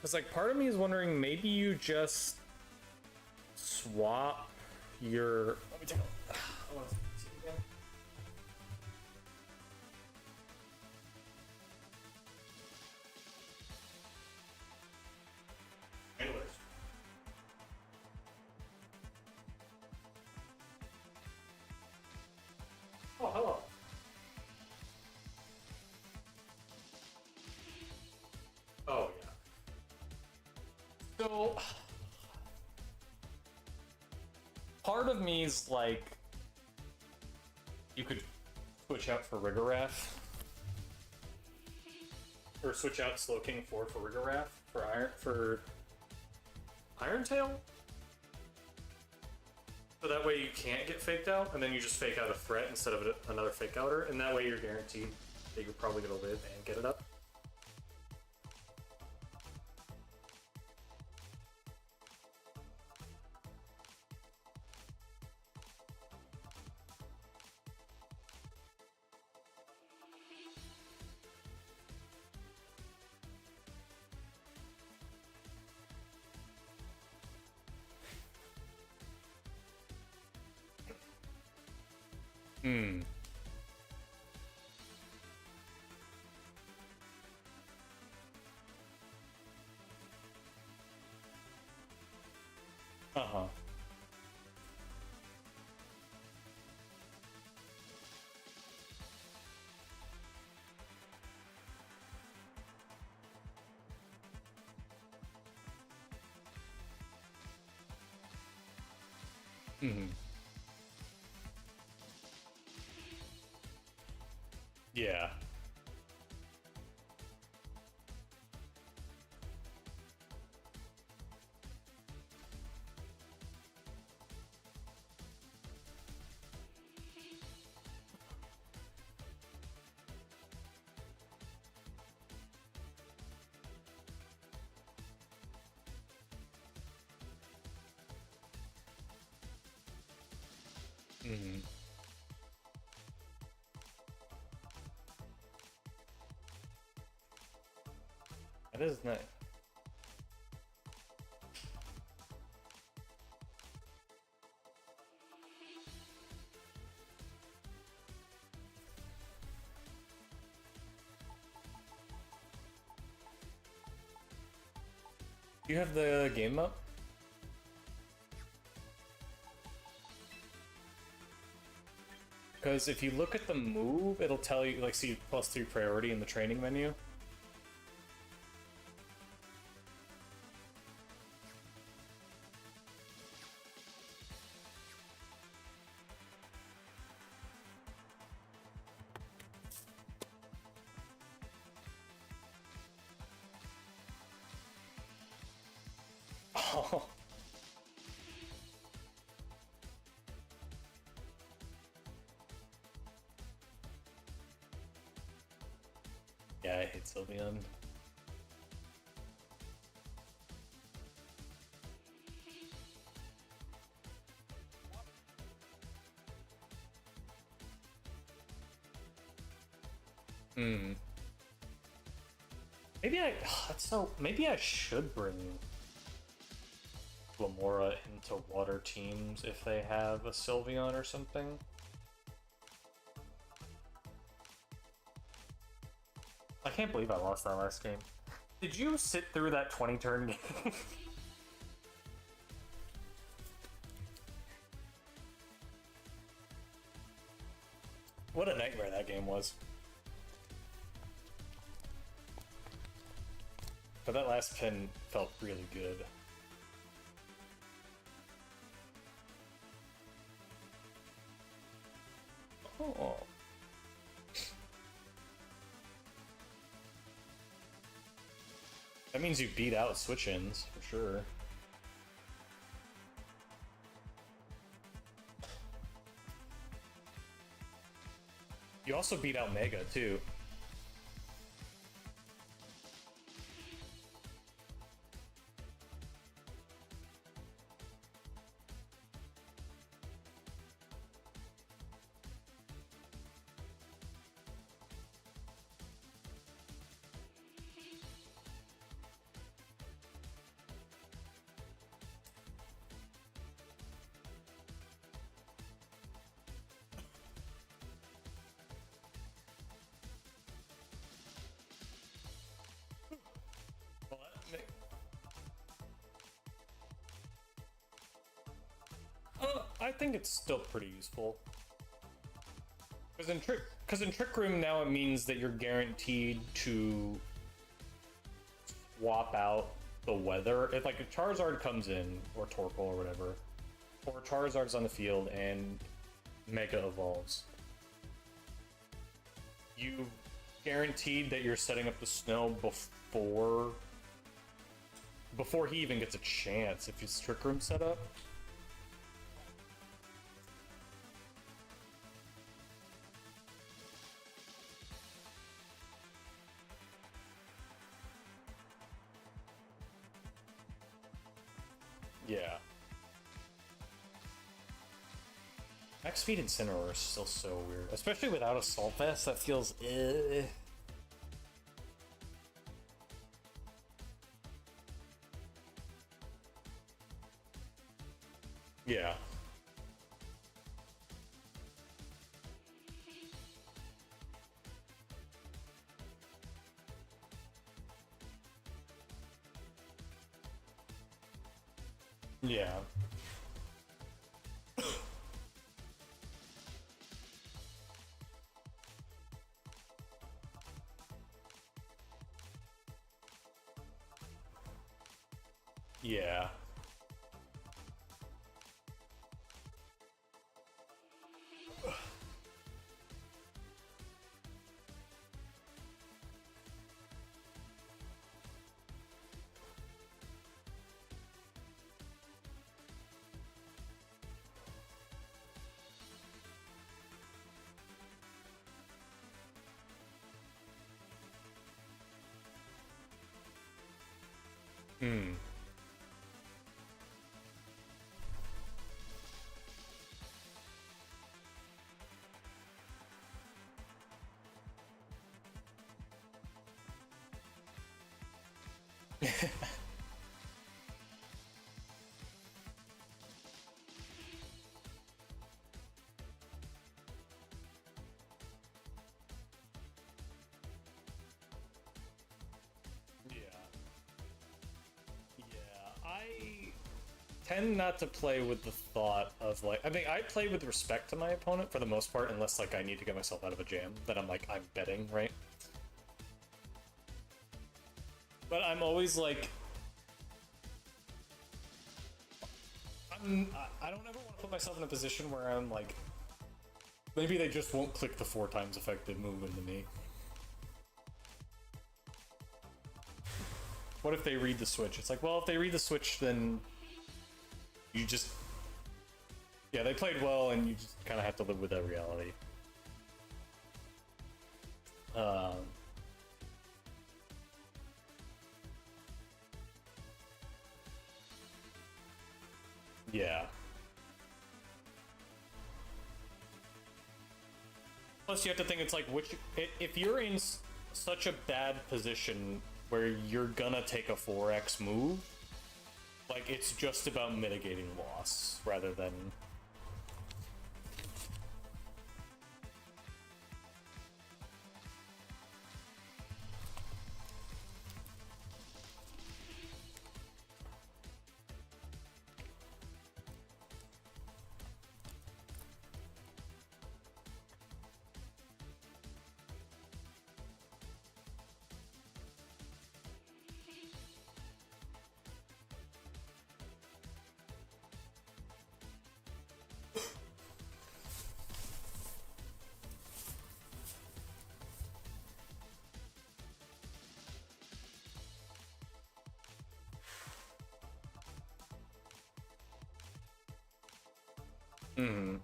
It's like part of me is wondering maybe you just swap your. Let me take a look. I want to see it again. Anyways. Oh, hello. Oh, yeah. So, part of me is like, you could switch out for Rigoraph, or switch out Slowking 4 for Rigoraph for Iron Tail. So that way you can't get faked out, and then you just fake out a threat instead of another fake outer, and that way you're guaranteed that you're probably gonna live and get it up. Uh-huh. Mm-hmm. Yeah. Mm-hmm. That is nice. You have the game up? Because if you look at the move, it'll tell you, like, see +3 priority in the training menu. Oh. Yeah, I hate Sylveon. Hmm. Maybe I. That's so. Maybe I should bring Glimmora into water teams if they have a Sylveon or something. I can't believe I lost that last game. Did you sit through that 20 turn game? What a nightmare that game was. But that last pin felt really good. Oh. That means you beat out switch-ins, for sure. You also beat out Mega, too. I think it's still pretty useful. Because in Trick Room now it means that you're guaranteed to swap out the weather. If like a Charizard comes in, or Torkoal or whatever, or Charizard's on the field and Mega evolves, you guaranteed that you're setting up the snow before he even gets a chance if his Trick Room set up. Yeah. Max Speed Incineroar is still so weird. Especially without Assault Vest, that feels Yeah. Yeah. Yeah. Hmm. Yeah. Yeah. I tend not to play with the thought of like I mean I play with respect to my opponent for the most part unless like I need to get myself out of a jam that I'm betting, right? But I'm always like I don't ever want to put myself in a position where I'm like maybe they just won't click the 4 times effective move into me. What if they read the switch? It's like, well, if they read the switch, then you just yeah, they played well, and you just kind of have to live with that reality. Um, yeah. Plus, you have to think it's like which if you're in such a bad position where you're gonna take a 4x move, like it's just about mitigating loss rather than. Hmm.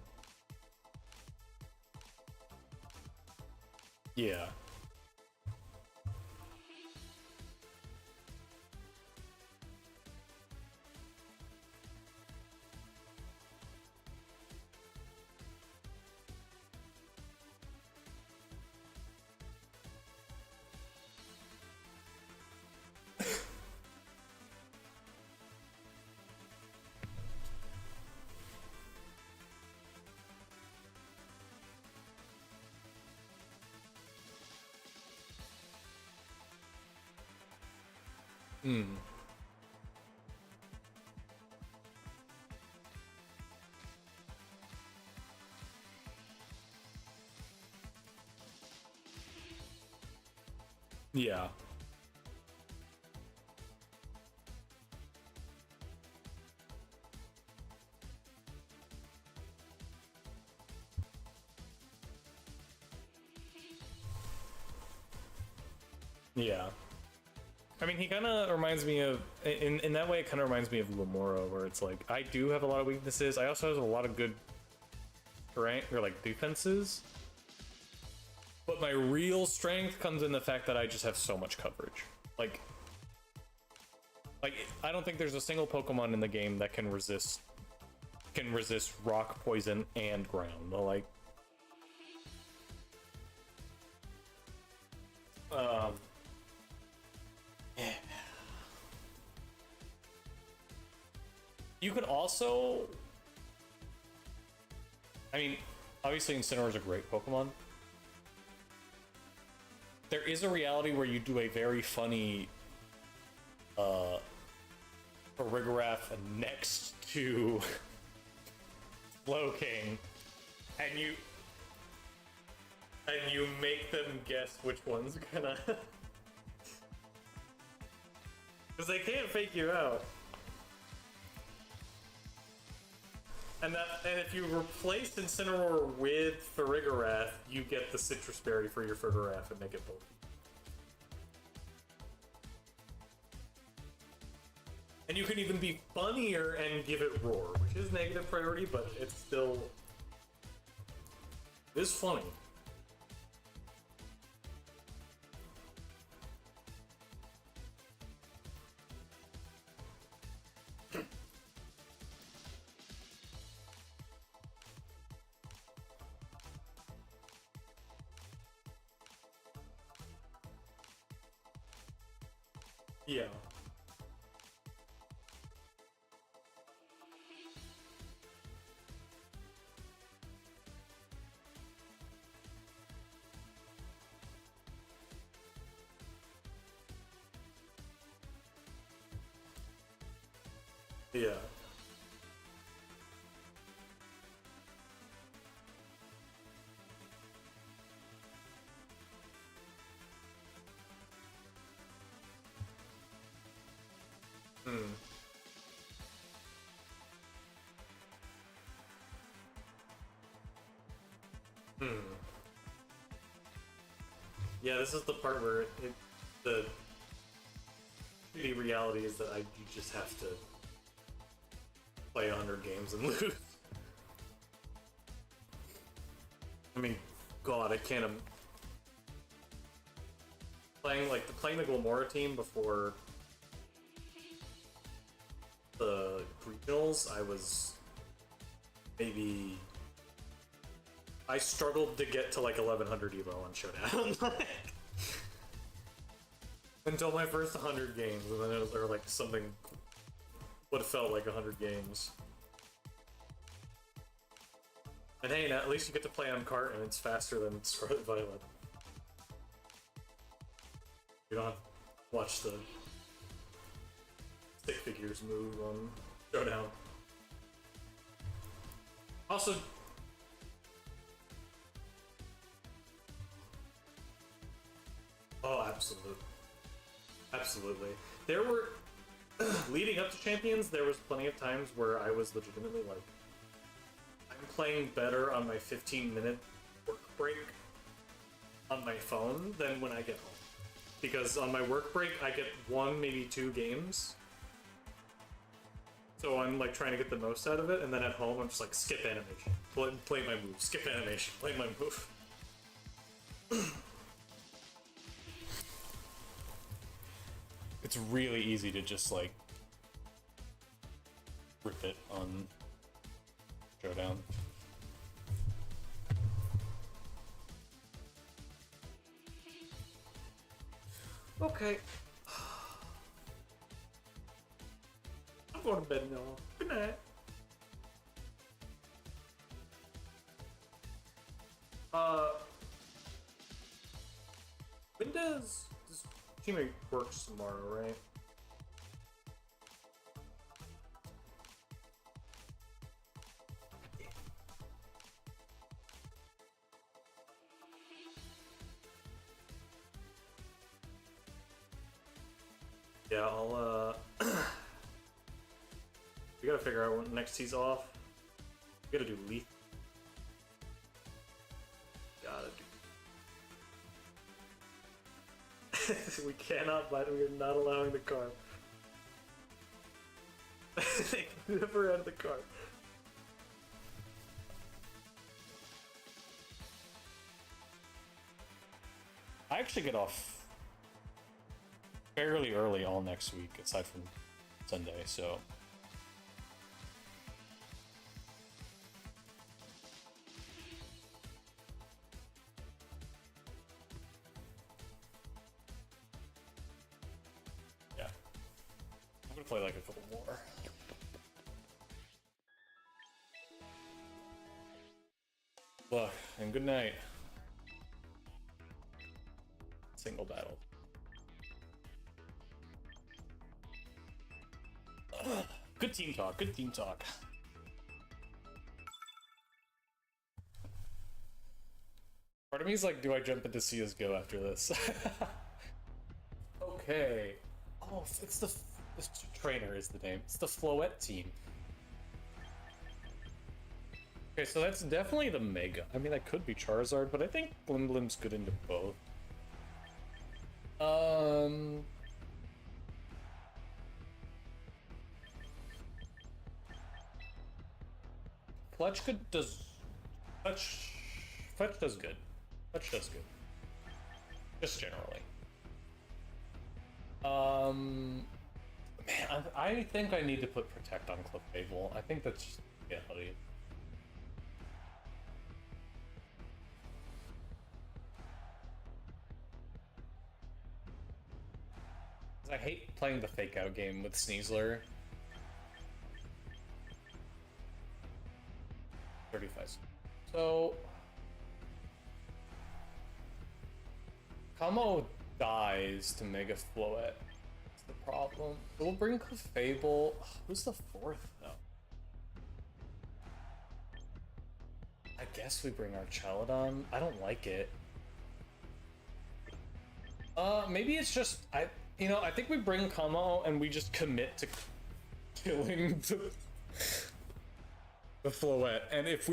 Yeah. Hmm. Yeah. Yeah. I mean, he kind of reminds me of, in that way, it kind of reminds me of Glimmora, where it's like, I do have a lot of weaknesses. I also have a lot of good strength, or like defenses. But my real strength comes in the fact that I just have so much coverage. Like I don't think there's a single Pokemon in the game that can resist rock, poison, and ground. Like, um, you could also, I mean, obviously Incineroar is a great Pokemon. There is a reality where you do a very funny Farigiraf next to Slowking, and you make them guess which one's gonna. Because they can't fake you out. And if you replace Incineroar with Farigiraf, you get the Citrus Berry for your Farigiraf and make it both. And you can even be funnier and give it Roar, which is negative priority, but it's still... It is funny. Yeah. Yeah. Hmm. Hmm. Yeah, this is the part where the shitty reality is that you just have to play 100 games and lose. I mean, God, I can't. Playing the Glimmora team before the regionals, I was maybe. I struggled to get to like 1100 Evo on Showdown. Until my first 100 games, and then it was like something what felt like 100 games. And hey, now at least you get to play on cart, and it's faster than Scarlet Violet. You don't have to watch the stick figures move on Showdown. Also, oh, absolutely. Absolutely. There were, leading up to Champions, there was plenty of times where I was legitimately like, I'm playing better on my 15-minute work break on my phone than when I get home. Because on my work break, I get 1, maybe 2 games. So I'm like trying to get the most out of it, and then at home I'm just like, skip animation, play my move, skip animation, play my move. It's really easy to just like rip it on Showdown. Okay. I'm going to bed now. Good night. When does this teammate works tomorrow, right? Yeah, I'll we gotta figure out when next he's off. We gotta do Leaf. Gotta do. We cannot, but we are not allowing the car. They never had the car. I actually get off fairly early all next week, aside from Sunday, so. Yeah. I'm gonna play like a couple more. Luck, and good night. Single battle. Good team talk, good team talk. Part of me is like, do I jump into CSGO after this? Okay. Oh, it's the trainer is the name. It's the Floette team. Okay, so that's definitely the Mega. I mean, that could be Charizard, but I think Glim's good into both. Fletch does Fletch does good. Fletch does good. Just generally. Man, I think I need to put Protect on Clefable. I think that's just reality. I hate playing the fake out game with Sneasler. 35. So Kamo dies to Mega Floette. That's the problem. We'll bring Clefable. Who's the fourth though? I guess we bring our Chaladon. I don't like it. Maybe it's just I think we bring Kamo and we just commit to killing the Floette. And if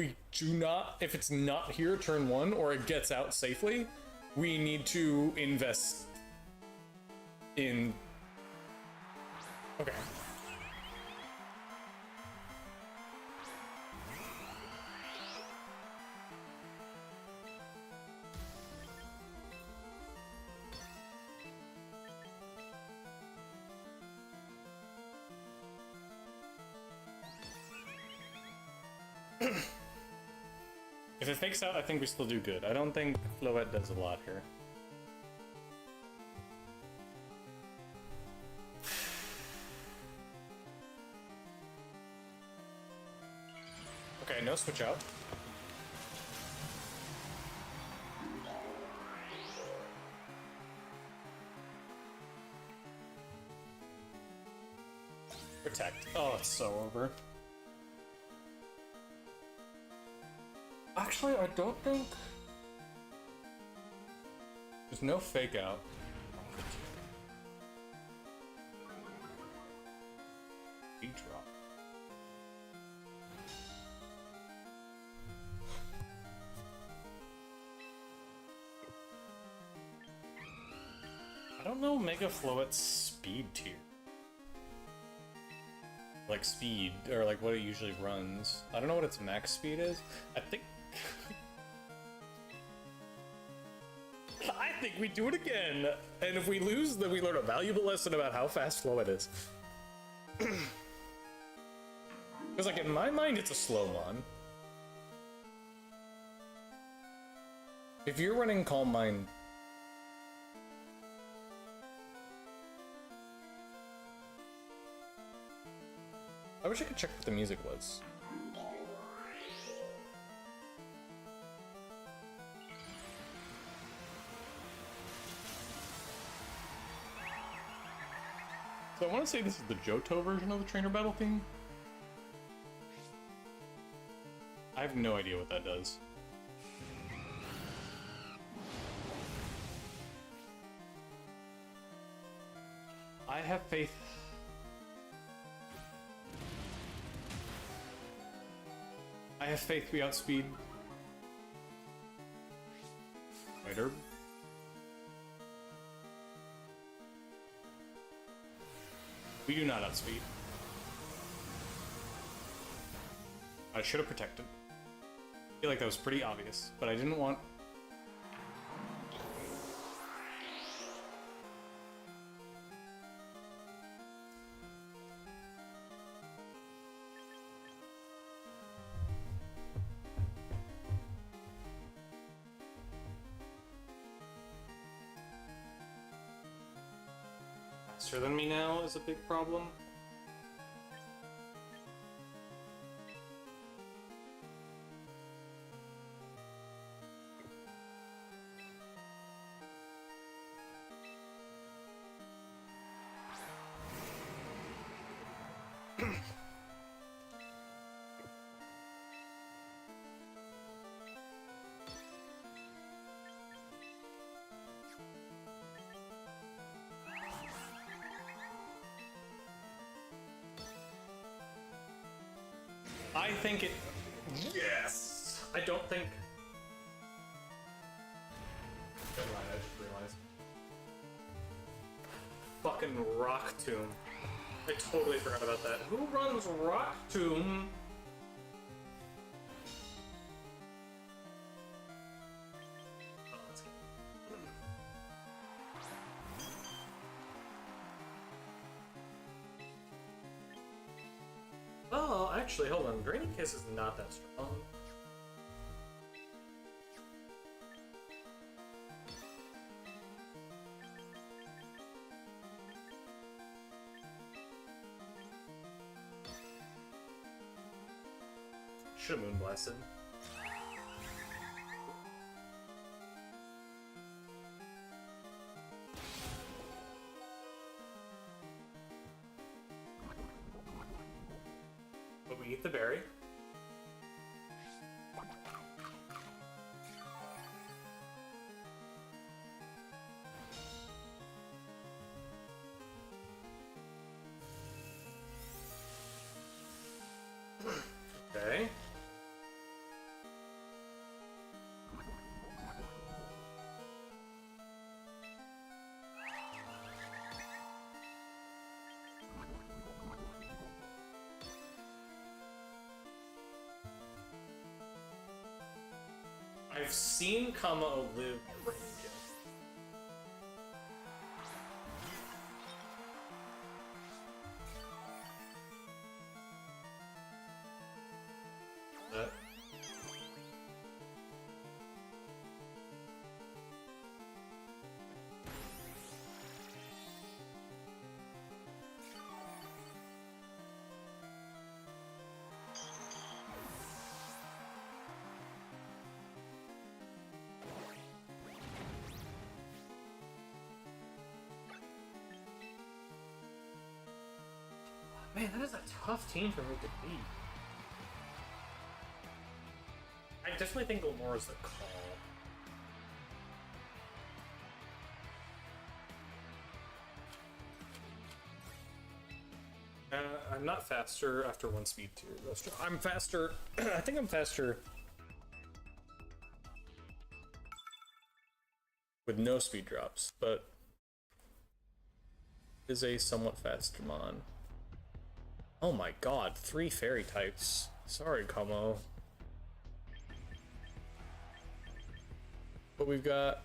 it's not here turn 1 or it gets out safely, we need to invest in. Okay. If it fakes out, I think we still do good. I don't think Floette does a lot here. Okay, no switch out. Protect. Oh, it's so over. Actually, I don't think there's no fake out. Big drop. I don't know Mega Floette's speed tier. Like speed, or like what it usually runs. I don't know what its max speed is. I think we do it again, and if we lose, then we learn a valuable lesson about how fast Floette is. Because, like, in my mind, it's a slow mon. If you're running Calm Mind, I wish I could check what the music was. So I want to say this is the Johto version of the trainer battle theme. I have no idea what that does. I have faith. I have faith we outspeed. White Herb. We do not outspeed. I should have protected. I feel like that was pretty obvious, but I didn't want... Faster than me now is a big problem. I think it... Yes! I don't think... Never mind, I just realized. Fucking Rock Tomb. I totally forgot about that. Who runs Rock Tomb? Oh, that's good. Oh, actually, hold on. Draining Kiss is not that strong. Should've Moonblasted. But we eat the berry. Okay. I've seen Kamo live Draining Kiss. Man, that is a tough team for me to beat. I definitely think Glimmora is the call. I'm not faster after 1 speed tier. I'm faster. I think I'm faster with no speed drops, but is a somewhat faster mon. Oh my god, 3 fairy types. Sorry, Como. But we've got...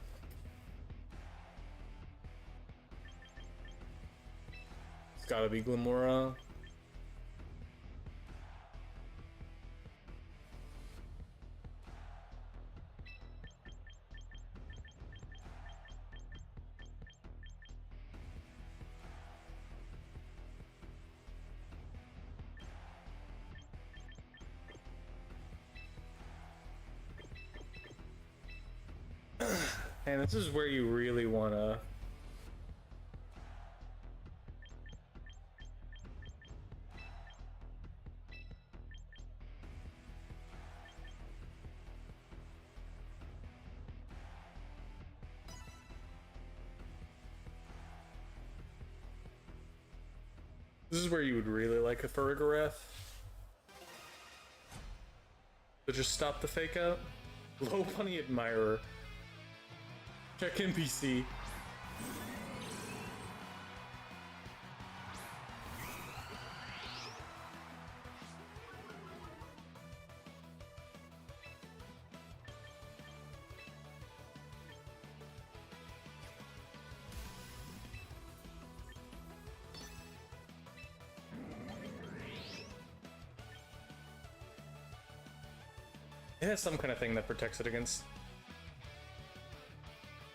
It's gotta be Glimmora. And this is where you really wanna... This is where you would really like a Farigarath. But just stop the fake out. Low Bunny Admirer. Check NPC. It has some kind of thing that protects it against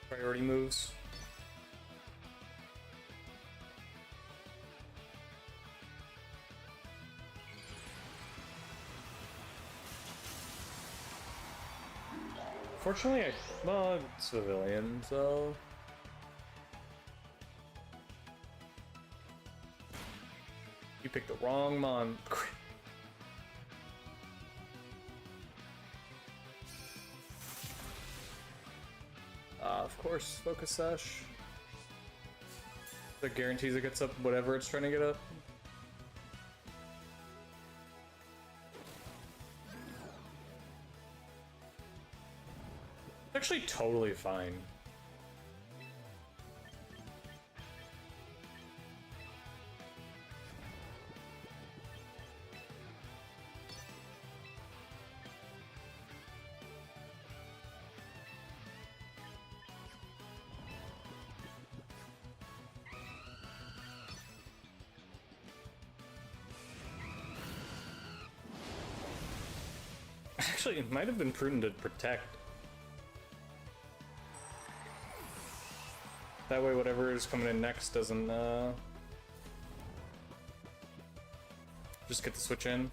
priority moves. Fortunately, well, it's civilian, so... You picked the wrong mon. Of course, Focus Sash. That guarantees it gets up whatever it's trying to get up. It's actually totally fine. Actually, it might have been prudent to protect. That way whatever is coming in next doesn't, just get the switch in.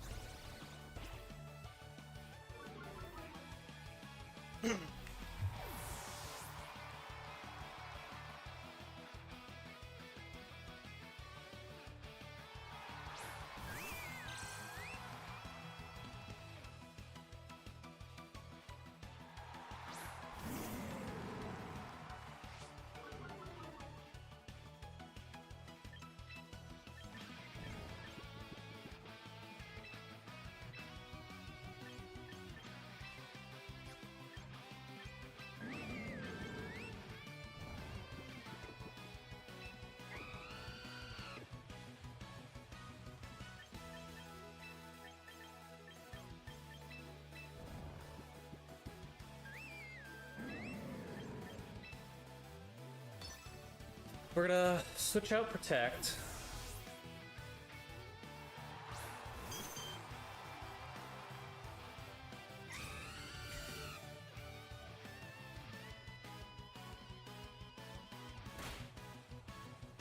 We're gonna switch out Protect.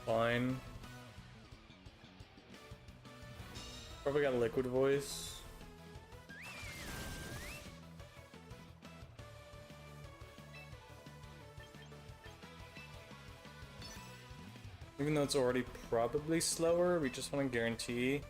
Fine. Probably got a Liquid Voice. Even though it's already probably slower, we just want to guarantee.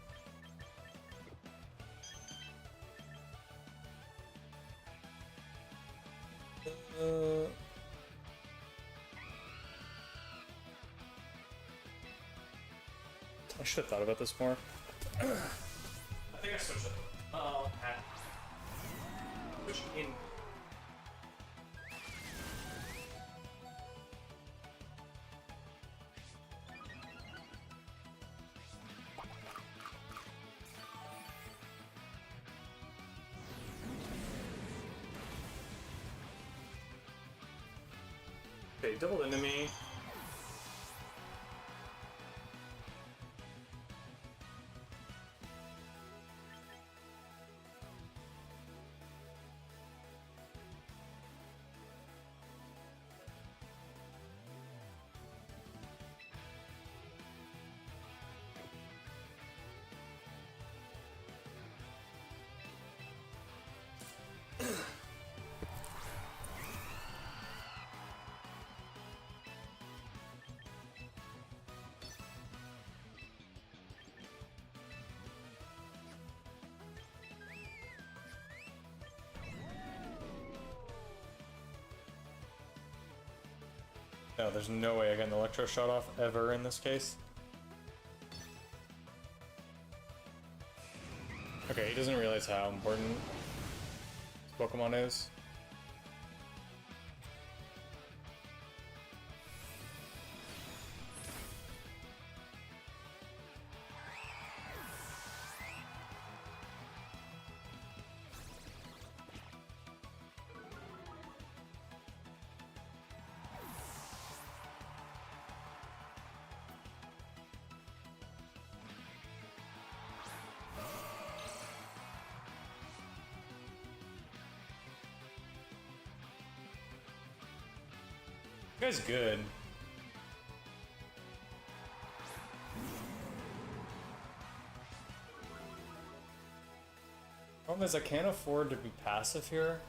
I should have thought about this more. I think I switched it. Oh, switch in. Okay, doubled into me. No, there's no way I get an Electro Shot off ever in this case. Okay, he doesn't realize how important this Pokemon is. This guy's good. Problem is I can't afford to be passive here.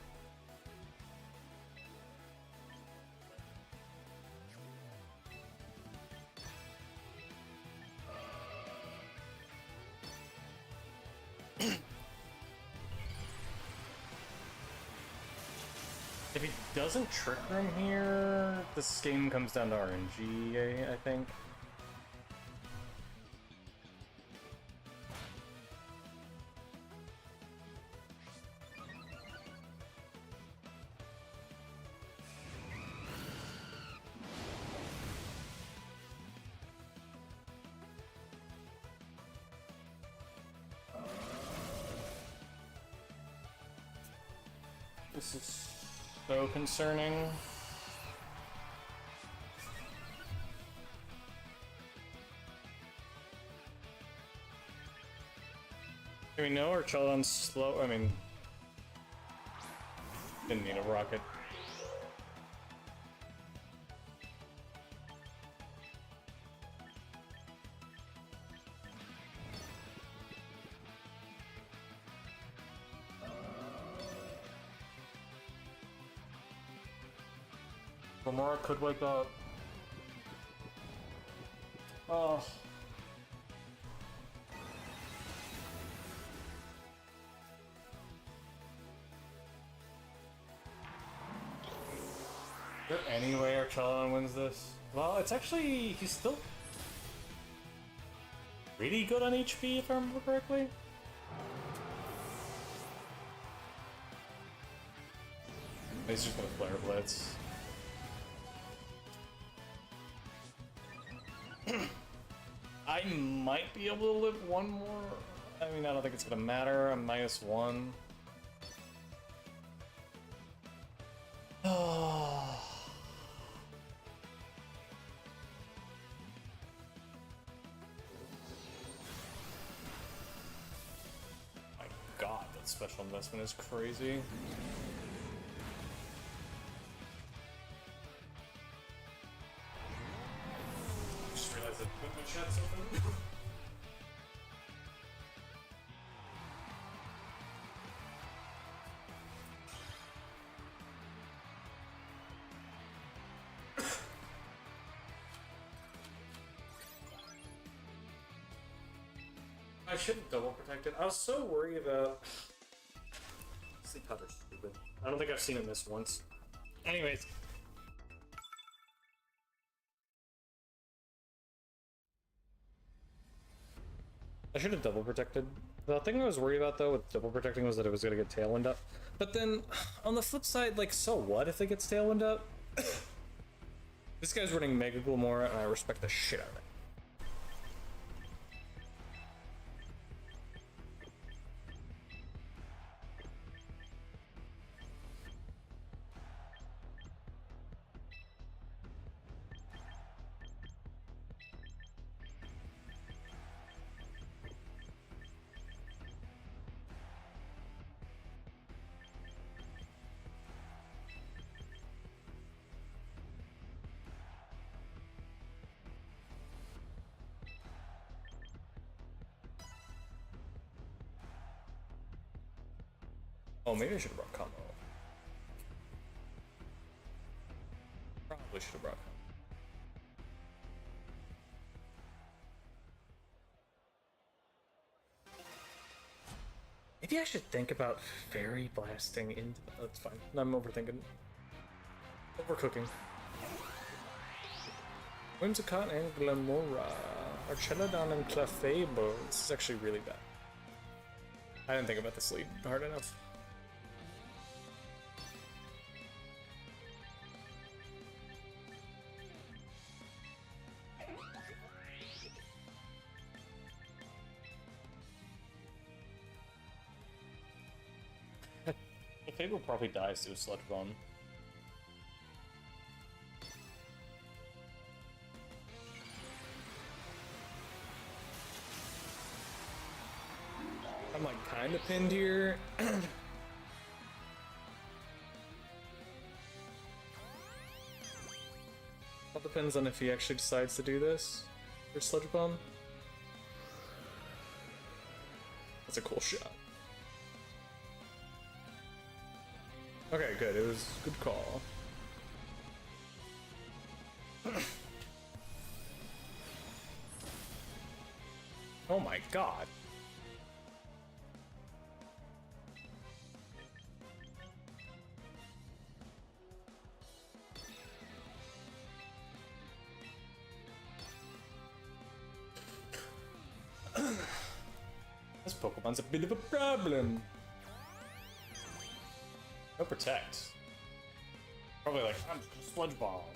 he doesn't Trick Room here, this game comes down to RNG, I think. This is so concerning. Do we know our Chaldon's slow? I mean, didn't need a rocket. Glimmora could wake up. Oh. Is there any way our Chalon wins this? Well, it's actually, he's still pretty good on HP if I remember correctly. He's just gonna Flare Blitz. I might be able to live one more. I mean, I don't think it's gonna matter. I'm -1. Oh. My God, that special investment is crazy. Just realized that my chat's open. I should have double protected. I was so worried about sleep powder's stupid. I don't think I've seen it miss once. Anyways. I should have double protected. The thing I was worried about though with double protecting was that it was gonna get tailwind up. But then on the flip side, like, so what if it gets tailwind up? This guy's running Mega Glimmora and I respect the shit out of it. Oh, maybe I should have brought combo. Probably should have brought combo. Maybe I should think about fairy blasting into. That's fine. I'm overthinking. Overcooking. Whimsicott and Glimmora. Archelodon and Clefable. This is actually really bad. I didn't think about this lead hard enough. Fable probably dies to a Sludge Bomb. I'm like kinda pinned here. All depends on if he actually decides to do this for Sludge Bomb. That's a cool shot. Okay, good. It was a good call. Oh my God. This Pokemon's a bit of a problem. No protect. Probably like, I'm just a sludge ball.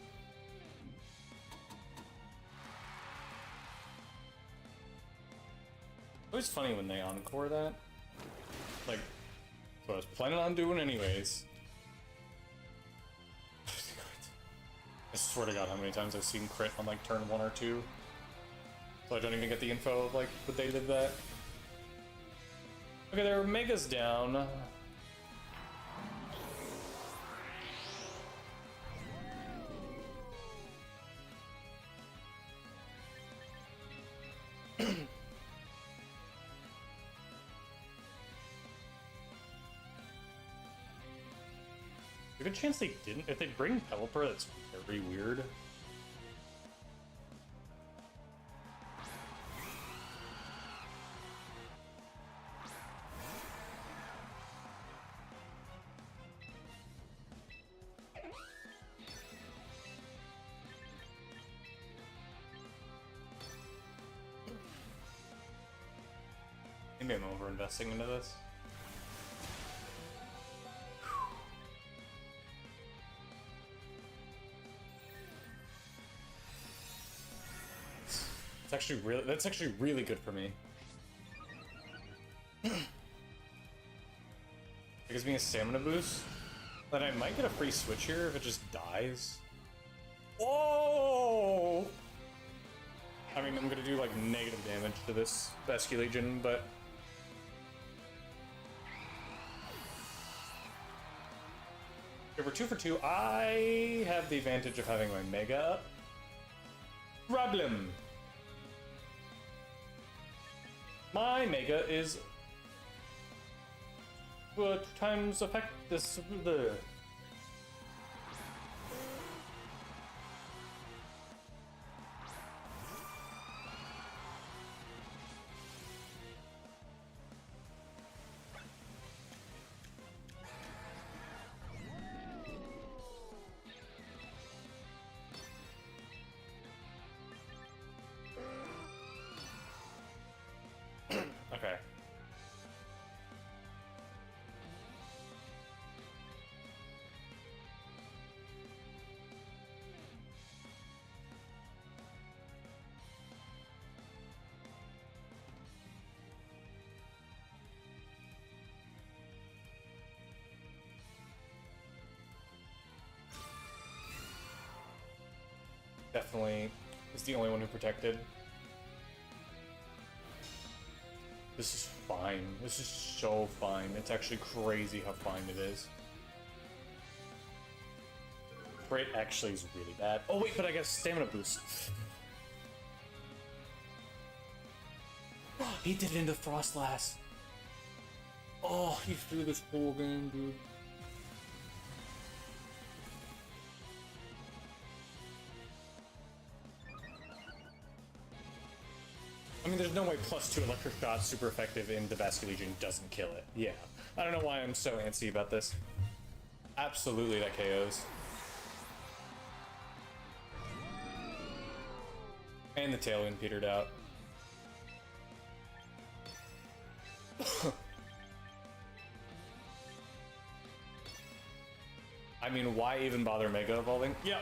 Always funny when they encore that. Like, so I was planning on doing anyways. I swear to God how many times I've seen crit on like turn 1 or 2. So I don't even get the info of like what they did that. Okay, their Mega's down. There's a good chance they didn't. If they bring Pelipper, that's very weird. Maybe I'm over-investing into this. That's actually really good for me. It gives me a stamina boost. Then I might get a free switch here if it just dies. Whoa! I mean, I'm gonna do like negative damage to this Basculegion, but if we're 2 for 2, I have the advantage of having my Mega up. Problem! My Mega is... times effect this... the... Okay. Definitely is the only one who protected. This is fine. This is so fine. It's actually crazy how fine it is. Crit actually is really bad. Oh wait, but I got a stamina boost. He did it into Frostlass. Oh, he threw this whole game, dude. I mean, there's no way +2 electric shot super effective in the Basculegion doesn't kill it. Yeah. I don't know why I'm so antsy about this. Absolutely that KOs. And the Tailwind petered out. I mean, why even bother Mega Evolving? Yep.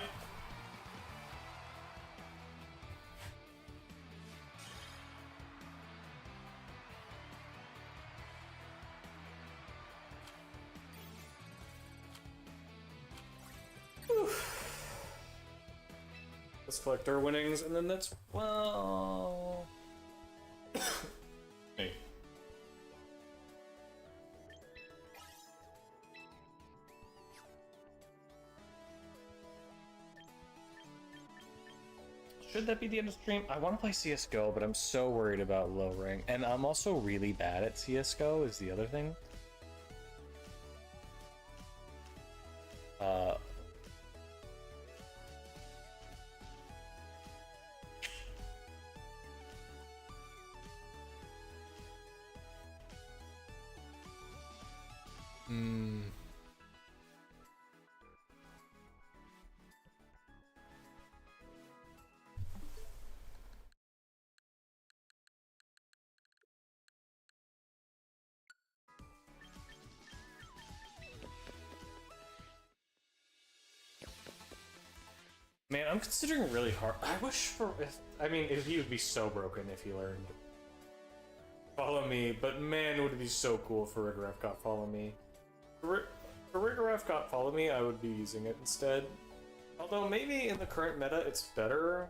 Let's collect our winnings, and then that's, well... Hey. Should that be the end of stream? I want to play CSGO, but I'm so worried about low rank. And I'm also really bad at CSGO, is the other thing. Man, I'm considering really hard. I wish for I mean, he would be so broken if he learned Follow Me, but man, would it be so cool for Rigaref got Follow Me. For Rigaref got Follow Me, I would be using it instead. Although maybe in the current meta, it's better.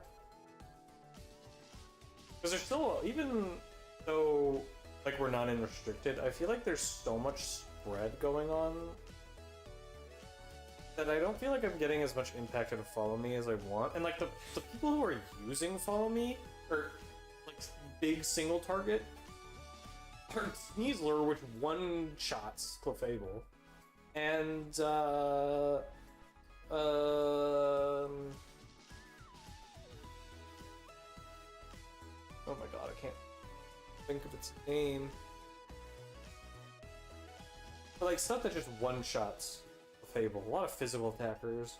Because there's still, even though like we're not in restricted, I feel like there's so much spread going on that I don't feel like I'm getting as much impact out of Follow Me as I want. And like the people who are using Follow Me, or like big single target, are Sneasler, which one-shots Clefable, and oh my god, I can't think of its name. But like stuff that just one-shots Fable. A lot of physical attackers.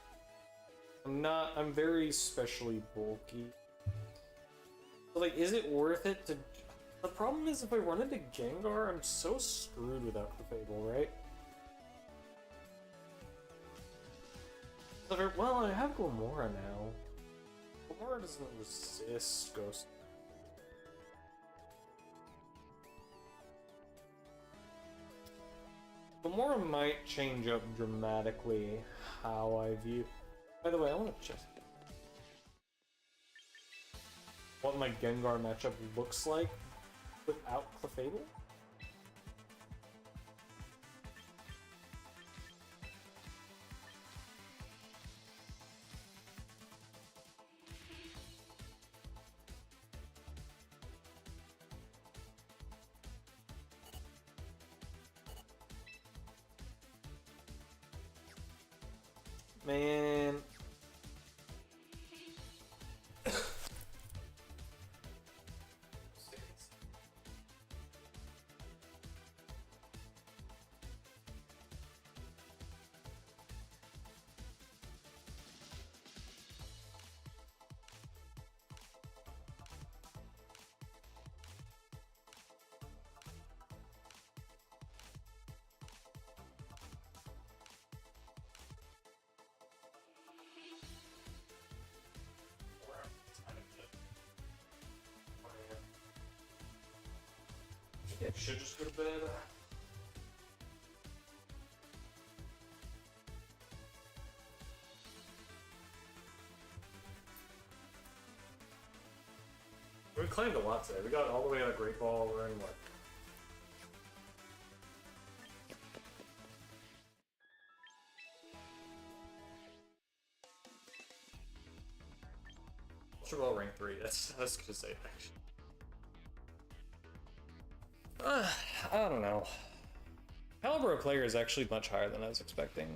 I'm very specially bulky. So like, is it worth it to... The problem is if I run into Gengar, I'm so screwed without Fable, right? Well, I have Glimmora now. Glimmora doesn't resist Ghost. Glimmora might change up dramatically how I view... By the way, I want to check what my Gengar matchup looks like without Clefable. Man. Yeah, should just go to bed. We claimed a lot today. We got all the way out of Great Ball. We're in what? Ultra Ball rank 3. That's gonna say actually. I don't know. Caliber of player is actually much higher than I was expecting.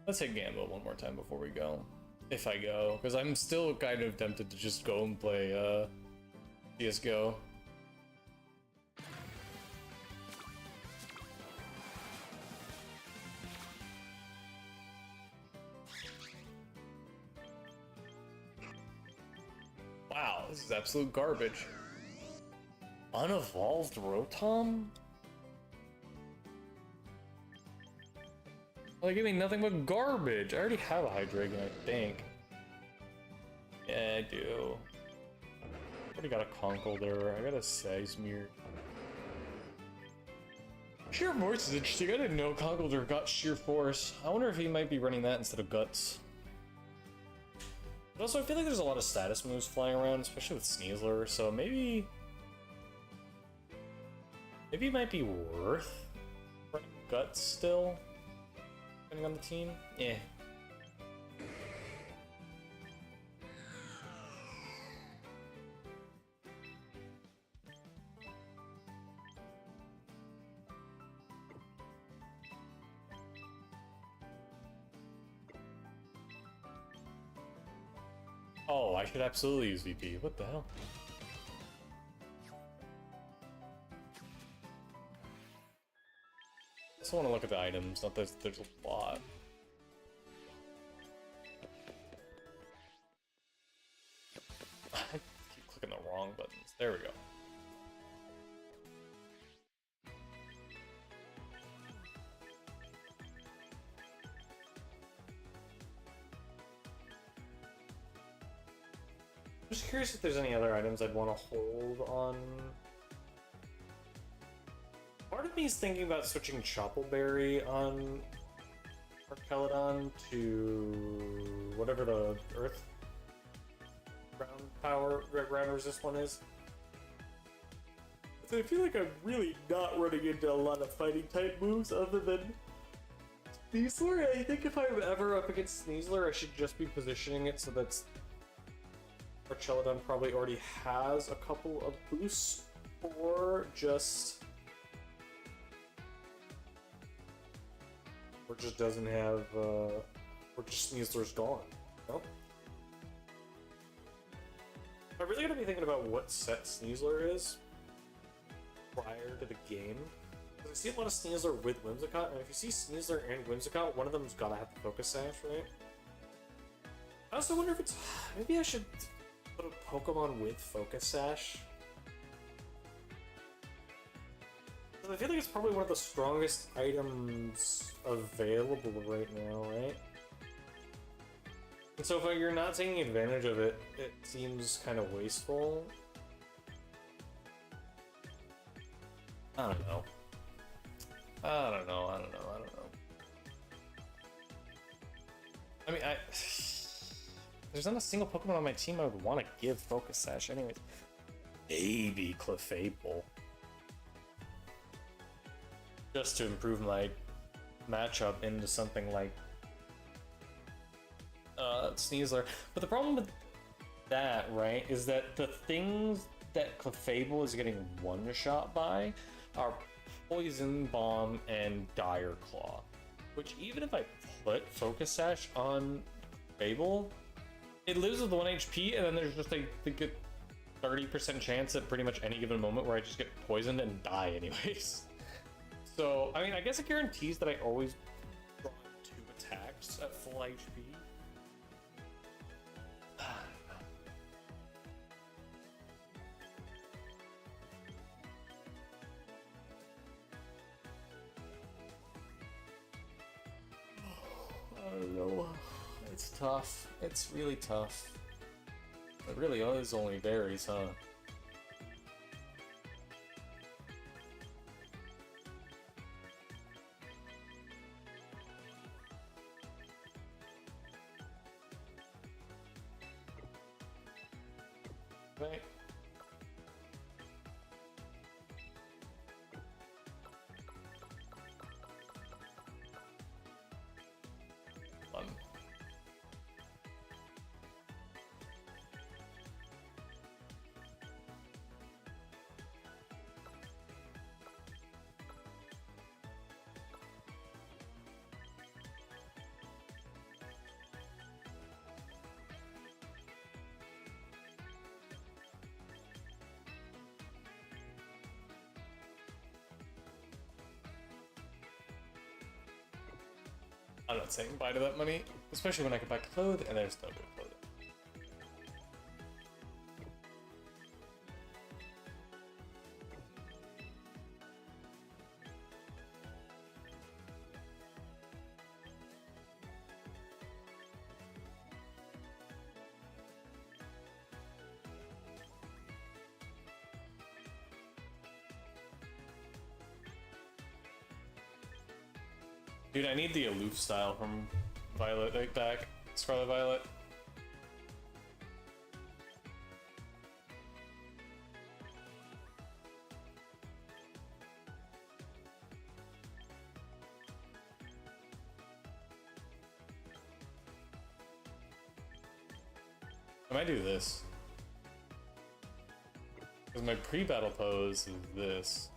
Let's hit Gambo one more time before we go. If I go, because I'm still kind of tempted to just go and play CSGO. Wow, this is absolute garbage. Unevolved Rotom? Well, they give me nothing but garbage. I already have a Hydreigon, I think. Yeah, I do. Already got a Conkeldurr. I got a Sizemir. Sheer Force is interesting. I didn't know Conkeldurr got Sheer Force. I wonder if he might be running that instead of Guts. But also, I feel like there's a lot of status moves flying around, especially with Sneasler, so maybe it might be worth running Guts still, depending on the team. Yeah. Oh, I should absolutely use VP. What the hell? I just want to look at the items, not that there's a lot. I keep clicking the wrong buttons. There we go. just curious if there's any other items I'd want to hold on. Part of me is thinking about switching Choppleberry on Archelodon to whatever the Earth ground resist one is. So I feel like I'm really not running into a lot of fighting type moves other than Sneasler. I think if I'm ever up against Sneasler, I should just be positioning it so that Archelodon probably already has a couple of boosts, or just doesn't have, or just Sneasler's gone. No? I really gotta be thinking about what set Sneasler is prior to the game. Because I see a lot of Sneasler with Whimsicott, and if you see Sneasler and Whimsicott, one of them's gotta have the Focus Sash, right? I also wonder if it's... maybe I should put a Pokemon with Focus Sash. Because I feel like it's probably one of the strongest items available right now, right? And so if you're not taking advantage of it, it seems kind of wasteful. I don't know. I don't know. I mean, there's not a single Pokemon on my team I would want to give Focus Sash anyways. Maybe Clefable. Just to improve my matchup into something like Sneasler. But the problem with that, right, is that the things that Clefable is getting one-shot by are Poison Bomb and Dire Claw. Which even if I put Focus Sash on Clefable, it lives with 1 HP, and then there's just like the good 30% chance at pretty much any given moment where I just get poisoned and die anyways. So, I mean, I guess it guarantees that I always draw 2 attacks at full HP. I don't know. It's tough. It's really tough. It really is only berries, huh? Right. Fun. I'm not saying bye to that money, especially when I can buy clothes, and there's no good clothing. Dude, I need the aloof style from Violet right back. Scarlet Violet. I might do this. Because my pre-battle pose is this.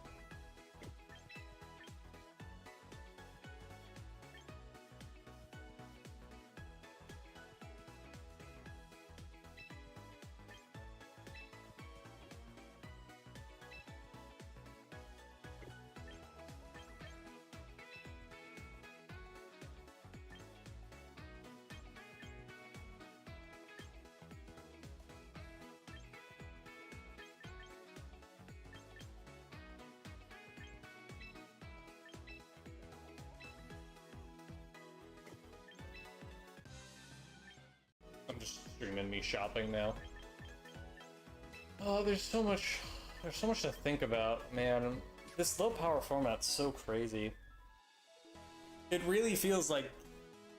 I'm just streaming me shopping now. Oh, there's so much to think about, man. This low power format's so crazy. It really feels like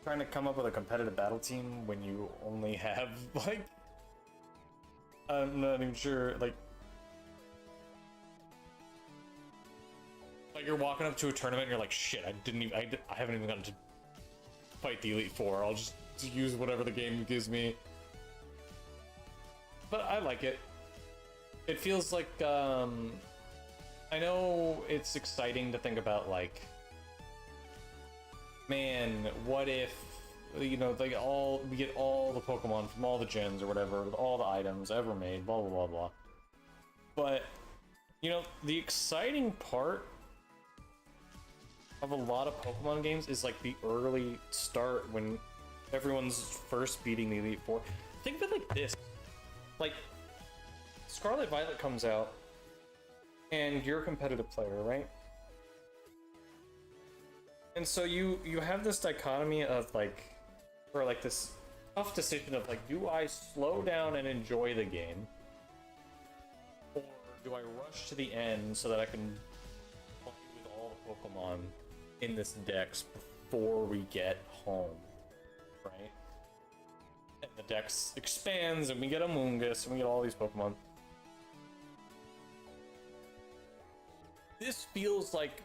trying to come up with a competitive battle team when you only have, like, I'm not even sure, like you're walking up to a tournament and you're like, shit, I haven't even gotten to fight the Elite Four. I'll just use whatever the game gives me. But I like it. It feels like, I know it's exciting to think about, like, man, what if, you know, like, we get all the Pokemon from all the gens or whatever, with all the items ever made, blah, blah, blah, blah. But, you know, the exciting part of a lot of Pokemon games is, like, the early start when everyone's first beating the Elite Four. Think of it like this. Like, Scarlet Violet comes out, and you're a competitive player, right? And so you have this dichotomy of, like, or like this tough decision of, like, do I slow down and enjoy the game, or do I rush to the end so that I can play with all the Pokemon in this dex before we get home, right? And the dex expands, and we get a Moongus, and we get all these Pokemon. This feels like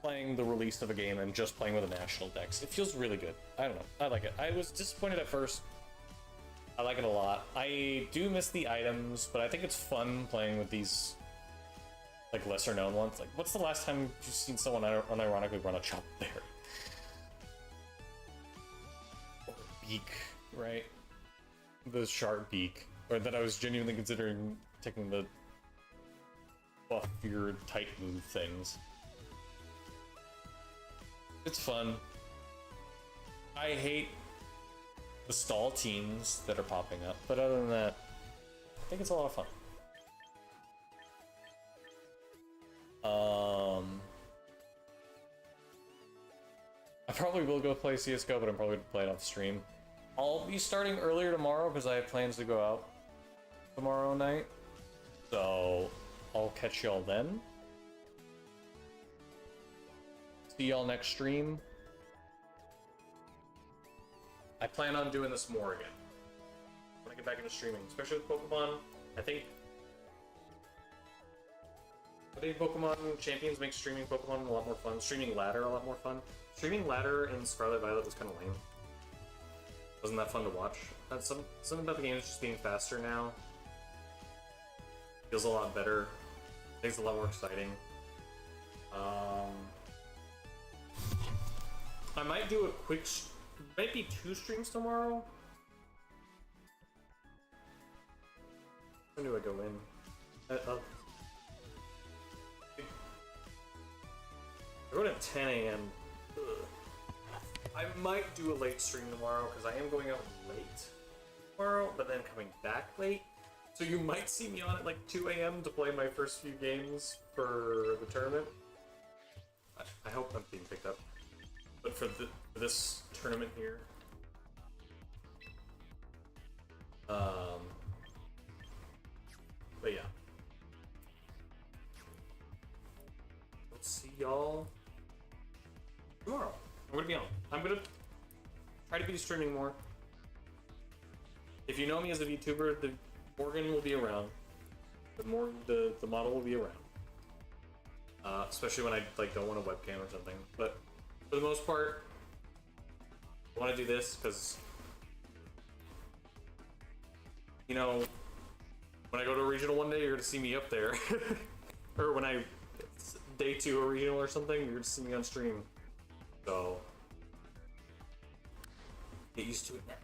playing the release of a game and just playing with a national dex. It feels really good. I don't know. I like it. I was disappointed at first. I like it a lot. I do miss the items, but I think it's fun playing with these, like, lesser known ones. Like, what's the last time you've seen someone unironically run a Chop Berry? Or Beak, right? The Sharp Beak. Or that I was genuinely considering taking the buff your tight move things. It's fun. I hate the stall teams that are popping up, but other than that, I think it's a lot of fun. I probably will go play CSGO, but I'm probably gonna play it off stream. I'll be starting earlier tomorrow because I have plans to go out tomorrow night, so I'll catch y'all then. See y'all next stream. I plan on doing this more again when I get back into streaming, especially with Pokemon. I think Pokemon Champions makes streaming Pokemon a lot more fun. Streaming Ladder a lot more fun. Streaming Ladder in Scarlet Violet was kind of lame. Wasn't that fun to watch? Something about the game is just being faster now. Feels a lot better. Things a lot more exciting. I might do a quick, might be 2 streams tomorrow. When do I go in? I go in at 10 a.m. I might do a late stream tomorrow because I am going out late tomorrow, but then coming back late. So you might see me on at like 2 a.m. to play my first few games for the tournament. I hope I'm being picked up. But for this tournament here, but yeah. Let's see y'all tomorrow. I'm gonna be on. I'm gonna try to be streaming more. If you know me as a VTuber, the Morgan will be around. The model will be around. Especially when I like don't want a webcam or something. But for the most part, I want to do this because, you know, when I go to a regional one day, you're gonna see me up there. Or when I day 2 a regional or something, you're gonna see me on stream. So get used to it now.